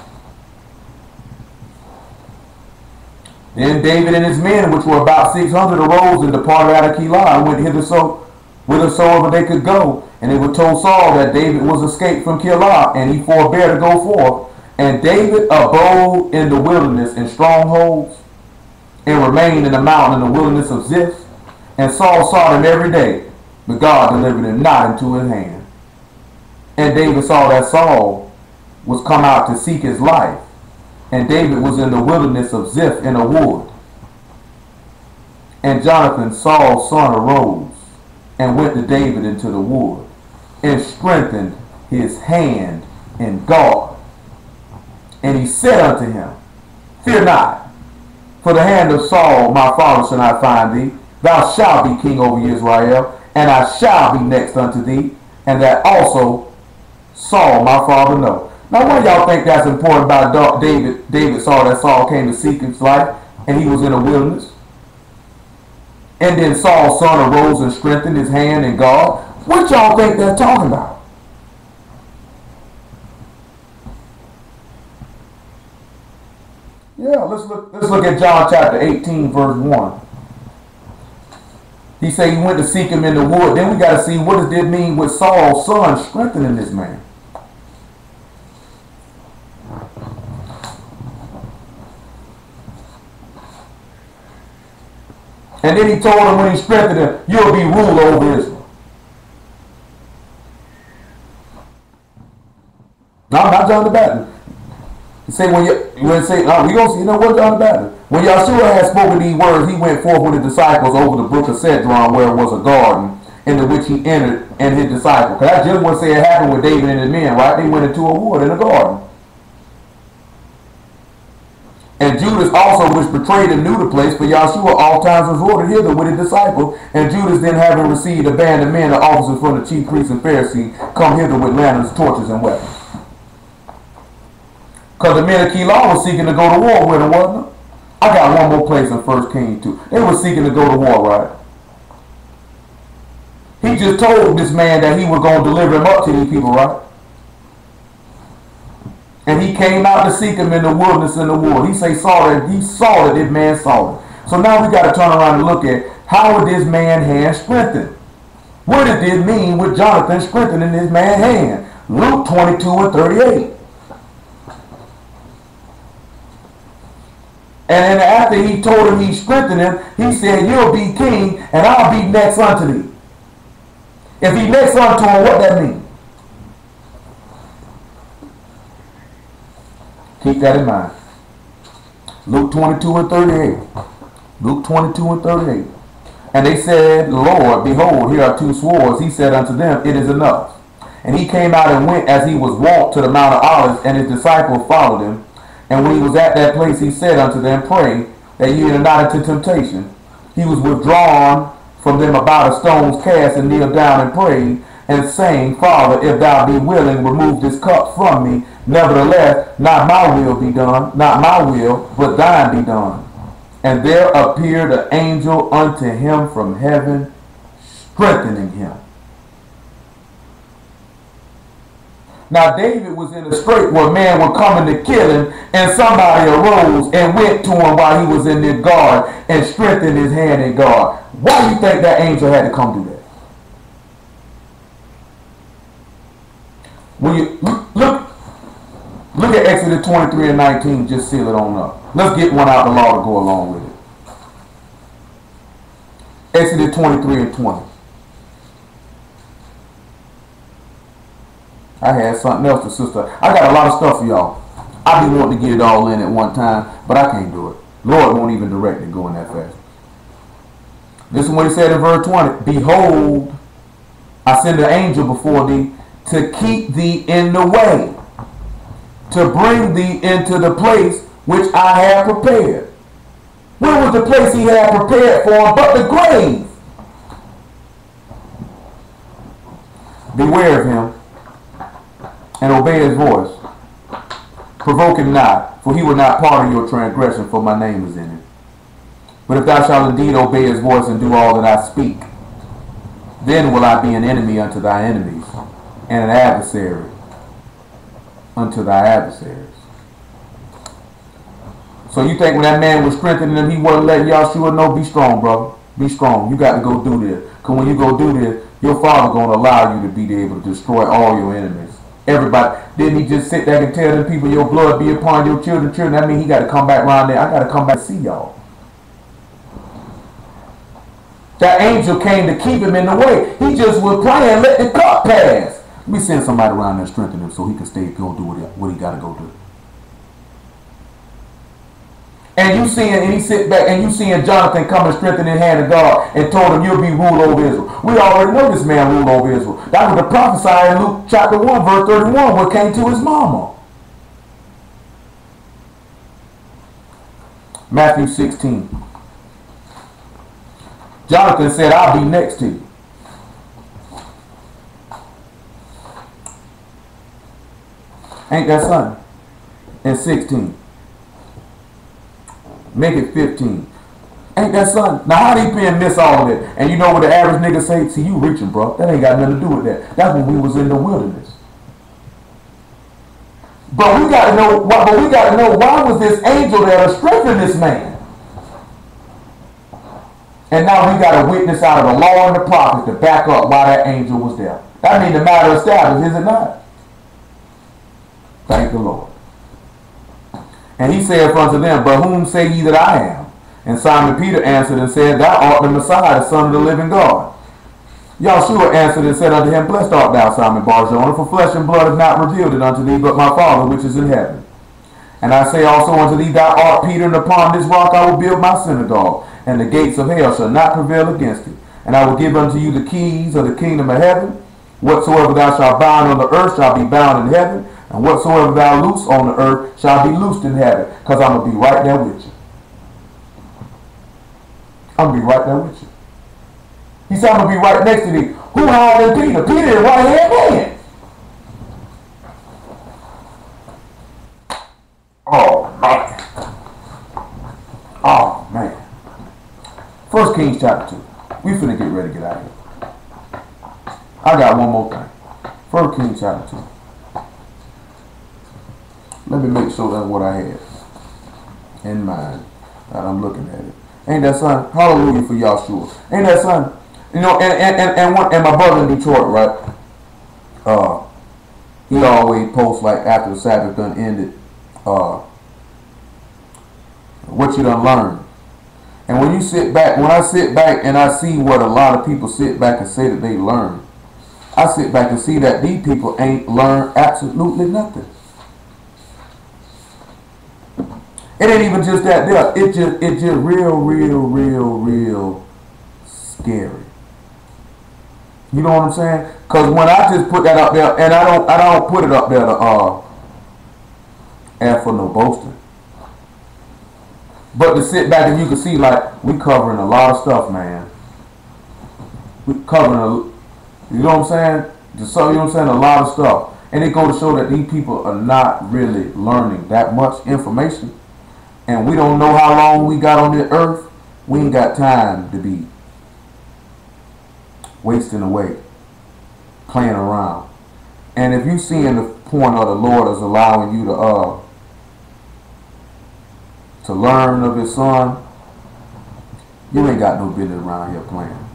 Then David and his men, which were about 600, arose and departed out of Keilah and went whithersoever they could go. And they were told Saul that David was escaped from Keilah, and he forbore to go forth. And David abode in the wilderness in strongholds, and remained in the mountain in the wilderness of Ziph. And Saul sought him every day, but God delivered him not into his hand. And David saw that Saul was come out to seek his life. And David was in the wilderness of Ziph in a wood. And Jonathan, Saul's son, arose and went to David into the wood, and strengthened his hand in God. And he said unto him, Fear not, for the hand of Saul my father shall not find thee. Thou shalt be king over Israel, and I shall be next unto thee, and that also Saul my father know. Now, what y'all think that's important about David? David saw that Saul came to seek his life, and he was in a wilderness. And then Saul's son arose and strengthened his hand in God. What y'all think they're talking about? Yeah, let's look at John chapter 18, verse 1. He said he went to seek him in the wood. Then we got to see, what does this mean with Saul's son strengthening this man? And then he told him when he strengthened him, you'll be ruler over Israel. No, not John the Baptist. He said we gonna see, what John the Baptist. When Yahshua had spoken these words, he went forth with his disciples over the brook of Cedron, where it was a garden, into which he entered and his disciples. Because that's just what it happened with David and his men, right? They went into a wood in a garden. And Judas also, which betrayed him, knew the place, for Yahshua all times was ordered hither with his disciples. And Judas, then having received a band of men, the officers from the chief priests and Pharisees, come hither with lanterns, torches, and weapons. Because the men of Keilah were seeking to go to war with him, wasn't it? I got one more place in 1 Kings 2. They were seeking to go to war, right? He just told this man that he was going to deliver him up to these people, right? And he came out to seek him in the wilderness in the wood. He saw that this man saw it. So now we got to turn around and look at how would this man's hand strengthen? What did this mean with Jonathan strengthening this man's hand? Luke 22 and 38. And then after he told him he strengthened him, he said, you'll be king and I'll be next unto thee. If he next unto him, what that mean? Keep that in mind. Luke 22 and 38. Luke 22 and 38. And they said, Lord, behold, here are two swords. He said unto them, it is enough. And he came out and went as he was wont to the Mount of Olives, and his disciples followed him. And when he was at that place, he said unto them, pray that ye enter not into temptation. He was withdrawn from them about a stone's cast, and kneeled down and prayed, and saying, Father, if thou be willing, remove this cup from me. Nevertheless, not my will be done, not my will, but thine be done. And there appeared an angel unto him from heaven, strengthening him. Now David was in a strait where man were coming to kill him, and somebody arose and went to him while he was in this guard and strengthened his hand in God. Why do you think that angel had to come do that? When you look at Exodus 23 and 19, just seal it on up. Let's get one out of the law to go along with it. Exodus 23 and 20. I had something else to sister. I got a lot of stuff for y'all. I be wanting to get it all in at one time, but I can't do it. Lord won't even direct it going that fast. This is what he said in verse 20. Behold, I send an angel before thee to keep thee in the way, to bring thee into the place which I have prepared. Where was the place he had prepared for him but the grave? Beware of him and obey his voice. Provoke him not, for he will not pardon your transgression, for my name is in it. But if thou shalt indeed obey his voice and do all that I speak, then will I be an enemy unto thy enemies, and an adversary unto thy adversaries. So you think when that man was strengthening him, he wasn't letting Yahshua know, be strong, brother. Be strong. You got to go do this. Because when you go do this, your father going to allow you to be able to destroy all your enemies. Everybody. Didn't he just sit there and tell them people, your blood be upon your children? That means he got to come back around there. I got to come back and see y'all. That angel came to keep him in the way. He just was praying, let the cup pass. Let me send somebody around there and strengthen him so he can stay, go do what he got to go do. And you seeing, and he sit back, and you seeing Jonathan come and strengthen the hand of God and told him, you'll be ruled over Israel. We already know this man ruled over Israel. That was the prophesy in Luke chapter 1, verse 31, what came to his mama. Matthew 16. Jonathan said, I'll be next to you. Ain't that something? And 16. Make it 15. Ain't that something? Now how these men miss all of that? And you know what the average nigga say? See, you reaching, bro. That ain't got nothing to do with that. That's when we was in the wilderness. But we got to know why was this angel there to strengthen this man? And now we got a witness out of the law and the prophets to back up why that angel was there. That means the matter established, is it not? Thank the Lord. And he said unto them, but whom say ye that I am? And Simon Peter answered and said, thou art the Messiah, the Son of the living God. Yahshua answered and said unto him, blessed art thou, Simon Bar-Jonah, for flesh and blood have not revealed it unto thee, but my Father which is in heaven. And I say also unto thee, thou art Peter, and upon this rock I will build my synagogue, and the gates of hell shall not prevail against it. And I will give unto you the keys of the kingdom of heaven. Whatsoever thou shalt bind on the earth shall be bound in heaven, and whatsoever thou loose on the earth shall be loosed in heaven. Because I'm going to be right there with you. I'm going to be right there with you. He said, I'm going to be right next to thee. Who higher than Peter? Peter is right hand man. Oh, man. Oh, man. 1 Kings chapter 2. We finna get ready to get out of here. I got one more thing. 1 Kings chapter 2. Let me make sure that's what I had in mind that I'm looking at it. Ain't that son? Hallelujah for Yahshua. Ain't that son? You know, and my brother in Detroit, right? He always posts like after the Sabbath done ended, what you done learned. And when you sit back, when I sit back and I see what a lot of people sit back and say that they learn, I sit back and see that these people ain't learned absolutely nothing. It ain't even just that there. It's just real scary. You know what I'm saying? Because when I just put that up there, and I don't put it up there to and for no boasting. But to sit back and you can see like we covering a lot of stuff, man. We covering you know what I'm saying? Just so you know what I'm saying, a lot of stuff. And it goes to show that these people are not really learning that much information. And we don't know how long we got on this earth. We ain't got time to be wasting away, playing around. And if you seeing the point of the Lord is allowing you to learn of his son, you ain't got no business around here playing.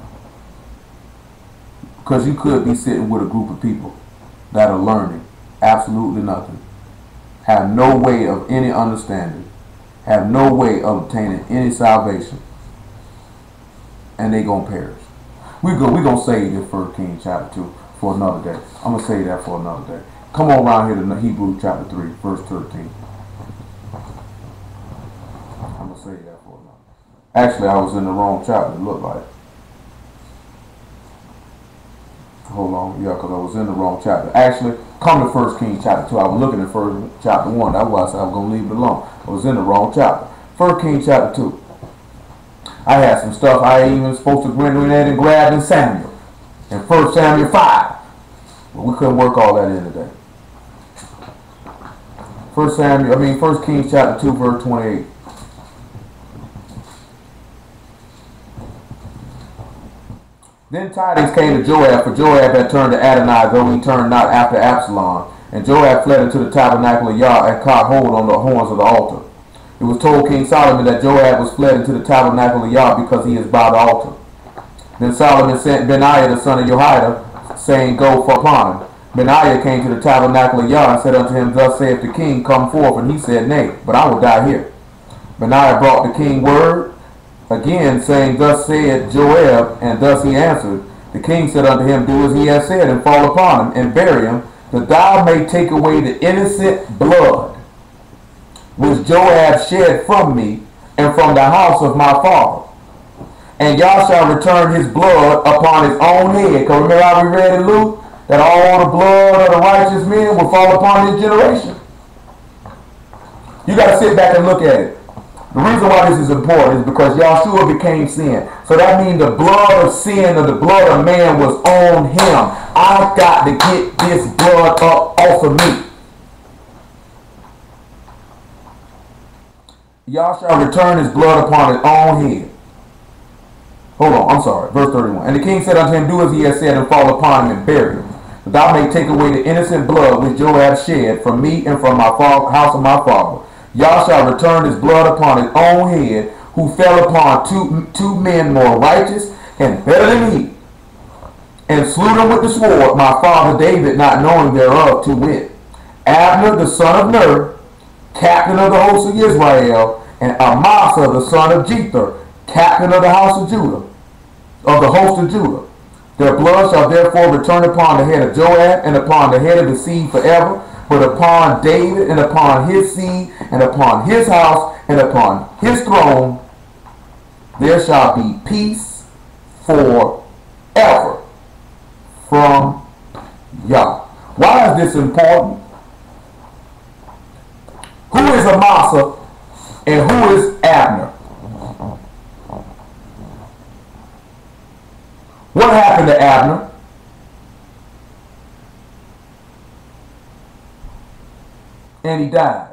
Because you could be sitting with a group of people that are learning absolutely nothing, have no way of any understanding, have no way of obtaining any salvation, and they gonna perish. We gonna save this 1 Kings chapter 2 for another day. I'm gonna save that for another day. Come on around here to Hebrews chapter 3, verse 13. I'm gonna save that for another. Actually, I was in the wrong chapter. It looked like. Hold on, yeah, because I was in the wrong chapter. Actually, come to 1 Kings chapter 2. I was looking at 1 chapter 1. That's why I said I was going to leave it alone. I was in the wrong chapter. 1 Kings chapter 2. I had some stuff I ain't even supposed to bring in and grab in Samuel. In 1 Samuel 5. But we couldn't work all that in today. 1 Kings chapter 2, verse 28. Then tidings came to Joab, for Joab had turned to Adonai, though he turned not after Absalom. And Joab fled into the tabernacle of Yah and caught hold on the horns of the altar. It was told King Solomon that Joab was fled into the tabernacle of Yah because he is by the altar. Then Solomon sent Benaiah the son of Jehoiada, saying, go for upon him. Benaiah came to the tabernacle of Yah and said unto him, thus saith the king, come forth. And he said, nay, but I will die here. Benaiah brought the king word again, saying, thus said Joab, and thus he answered. The king said unto him, do as he has said, and fall upon him, and bury him, that thou may take away the innocent blood which Joab shed from me, and from the house of my father. And Yah shall return his blood upon his own head. Because remember how we read in Luke that all the blood of the righteous men will fall upon his generation? You got to sit back and look at it. The reason why this is important is because Yahshua became sin. So that means the blood of sin or the blood of man was on him. I got to get this blood up off of me. Yah shall return his blood upon his own head. Hold on, I'm sorry. Verse 31. And the king said unto him, do as he has said, and fall upon him and bury him. That thou may take away the innocent blood which Joab shed from me and from my house of my father. Yah shall return his blood upon his own head, who fell upon two men more righteous and better than he, and slew them with the sword, my father David not knowing thereof, to wit, Abner the son of Ner, captain of the host of Israel, and Amasa the son of Jether, captain of the house of Judah, of the host of Judah. Their blood shall therefore return upon the head of Joab and upon the head of the seed forever, but upon David and upon his seed and upon his house and upon his throne there shall be peace forever from Yah. Why is this important? Who is Amasa and who is Abner? What happened to Abner? And he died.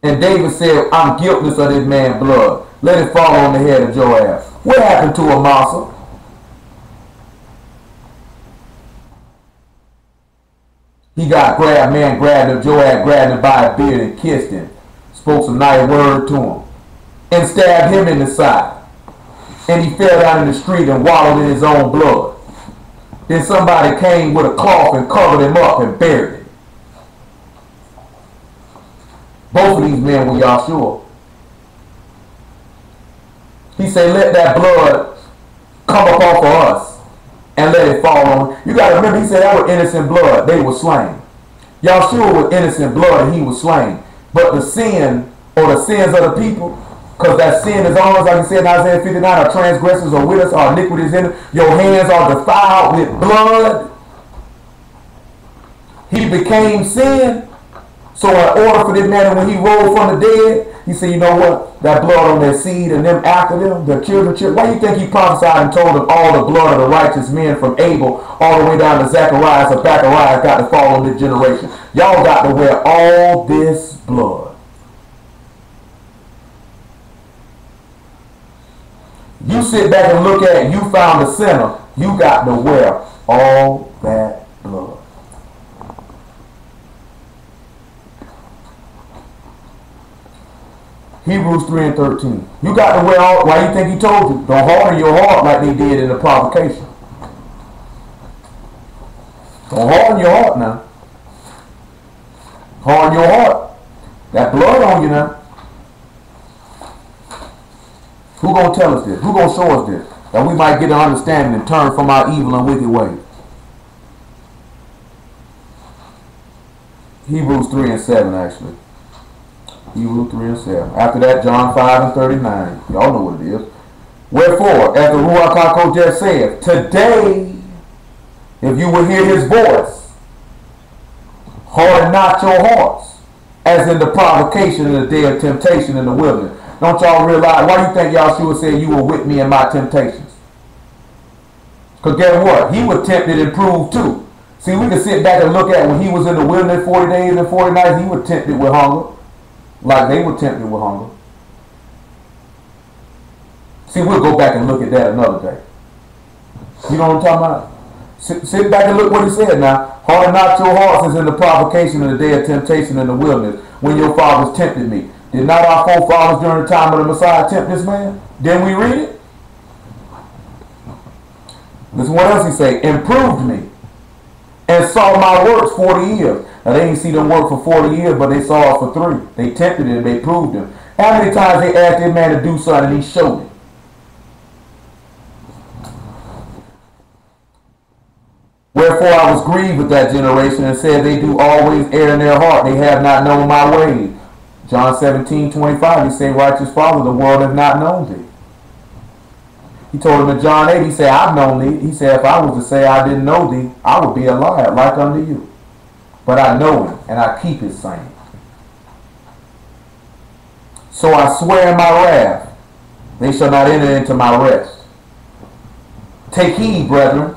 And David said, I'm guiltless of this man's blood. Let it fall on the head of Joab. What happened to Amasa? He got grabbed, man grabbed him, Joab grabbed him by his beard and kissed him. Spoke some nice word to him. And stabbed him in the side. And he fell down in the street and wallowed in his own blood. Then somebody came with a cloth and covered him up and buried him. Both of these men were Yahshua. He said, let that blood come up off of us and let it fall on. You got to remember, he said that was innocent blood. They were slain. Yahshua was innocent blood and he was slain. But the sin or the sins of the people, because that sin is on us, like he said in Isaiah 59, our transgressions are with us, our iniquities in it. Your hands are defiled with blood. He became sin. So in order for this man, when he rose from the dead, he said, you know what? That blood on their seed and them after them, their children. Why do you think he prophesied and told them all the blood of the righteous men from Abel all the way down to Zacharias or Bacharias got to fall on this generation? Y'all got to wear all this blood. You sit back and look at it, you found the sinner, you got to wear all that blood. Hebrews 3 and 13. You got to wear all. Why you think he told you? Don't harden your heart like they did in the provocation. Don't harden your heart now. Harden your heart. That blood on you now. Who gonna tell us this? Who gonna show us this? That we might get an understanding and turn from our evil and wicked ways. Hebrews 3 and 7 actually. Hebrews 3 and 7. After that, John 5 and 39. Y'all know what it is. Wherefore, as the Ruach HaKodesh saith, today, if you will hear his voice, harden not your hearts, as in the provocation in the day of temptation in the wilderness. Don't y'all realize, why do you think Yahshua said you were with me in my temptations? Because guess what? He was tempted and proved too. See, we can sit back and look at when he was in the wilderness 40 days and 40 nights, he was tempted with hunger. Like they were tempted with hunger. See, we'll go back and look at that another day. You know what I'm talking about? Sit back and look what he said now. Harden not your hearts as in the provocation in the day of temptation in the wilderness, when your fathers tempted me. Did not our forefathers during the time of the Messiah tempt this man? Didn't we read it? Listen what else he say. Improved me and saw my works 40 years. Now, they didn't see them work for 40 years, but they saw it for 3. They tempted him. They proved him. How many times they asked this man to do something and he showed it? Wherefore I was grieved with that generation and said, they do always err in their heart. They have not known my ways. John 17:25, he said, righteous Father, the world has not known thee. He told him in John 8, he said, I've known thee. He said, if I was to say I didn't know thee, I would be a liar like unto you. But I know him, and I keep his saying. So I swear in my wrath, they shall not enter into my rest. Take heed, brethren,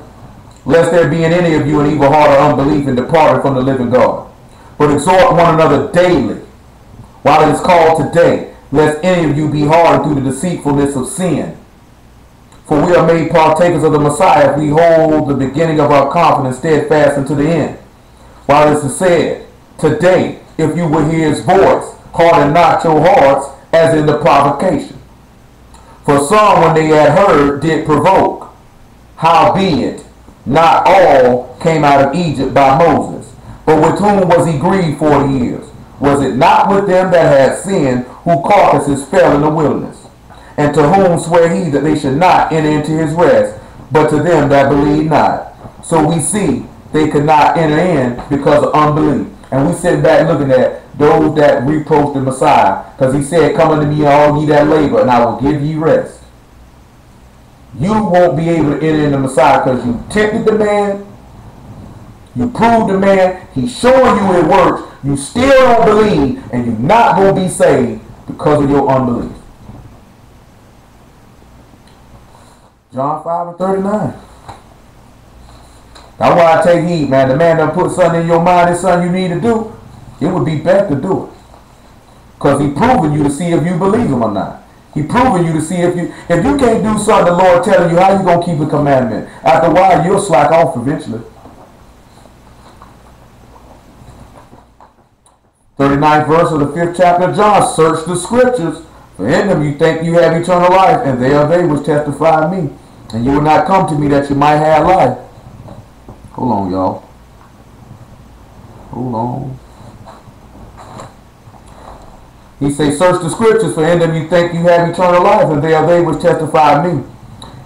lest there be in any of you an evil heart or unbelief in departing from the living God. But exhort one another daily, while it is called today, lest any of you be hardened through the deceitfulness of sin. For we are made partakers of the Messiah if we hold the beginning of our confidence steadfast unto the end. While it is said, today, if you will hear his voice, harden not your hearts as in the provocation. For some, when they had heard, did provoke. Howbeit, not all came out of Egypt by Moses. But with whom was he grieved 40 years? Was it not with them that had sinned, whose carcasses fell in the wilderness? And to whom sware he that they should not enter into his rest, but to them that believe not? So we see they could not enter in because of unbelief. And we sit back looking at those that reproach the Messiah, because he said, come unto me all ye that labor, and I will give ye rest. You won't be able to enter in the Messiah because you tempted the man, you proved the man, he's showing you it works, you still don't believe, and you're not going to be saved because of your unbelief. John 5:39. That's why I take heed, man. The man done put something in your mind, it's something you need to do. It would be better to do it. Because he proving you to see if you believe him or not. He proving you to see if you can't do something the Lord telling you, how you going to keep a commandment? After a while, you'll slack off eventually. 39th verse of the 5th chapter of John. Search the scriptures, for in them you think you have eternal life, and they are they which testify of me. And you will not come to me that you might have life. Hold on, y'all. Hold on. He say, search the scriptures, for in them you think you have eternal life, and they are they which testify of me.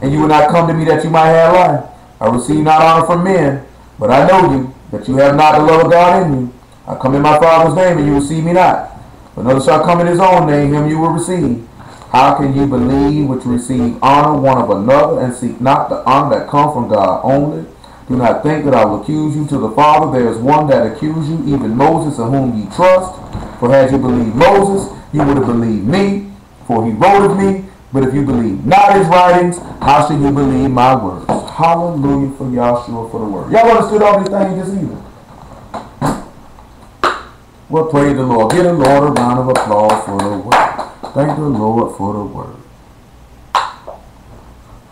And you will not come to me that you might have life. I receive not honor from men, but I know you, that you have not the love of God in you. I come in my Father's name, and you receive me not. But another shall come in his own name, him you will receive. How can you believe which receive honor one of another, and seek not the honor that come from God only? Do not think that I will accuse you to the Father. There is one that accuse you, even Moses, in whom ye trust. For had you believed Moses, you would have believed me, for he wrote of me. But if you believe not his writings, how should you believe my words? Hallelujah for Yahshua for the word. Y'all understood all these things this evening? Well, praise the Lord. Give the Lord a round of applause for the word. Thank the Lord for the word.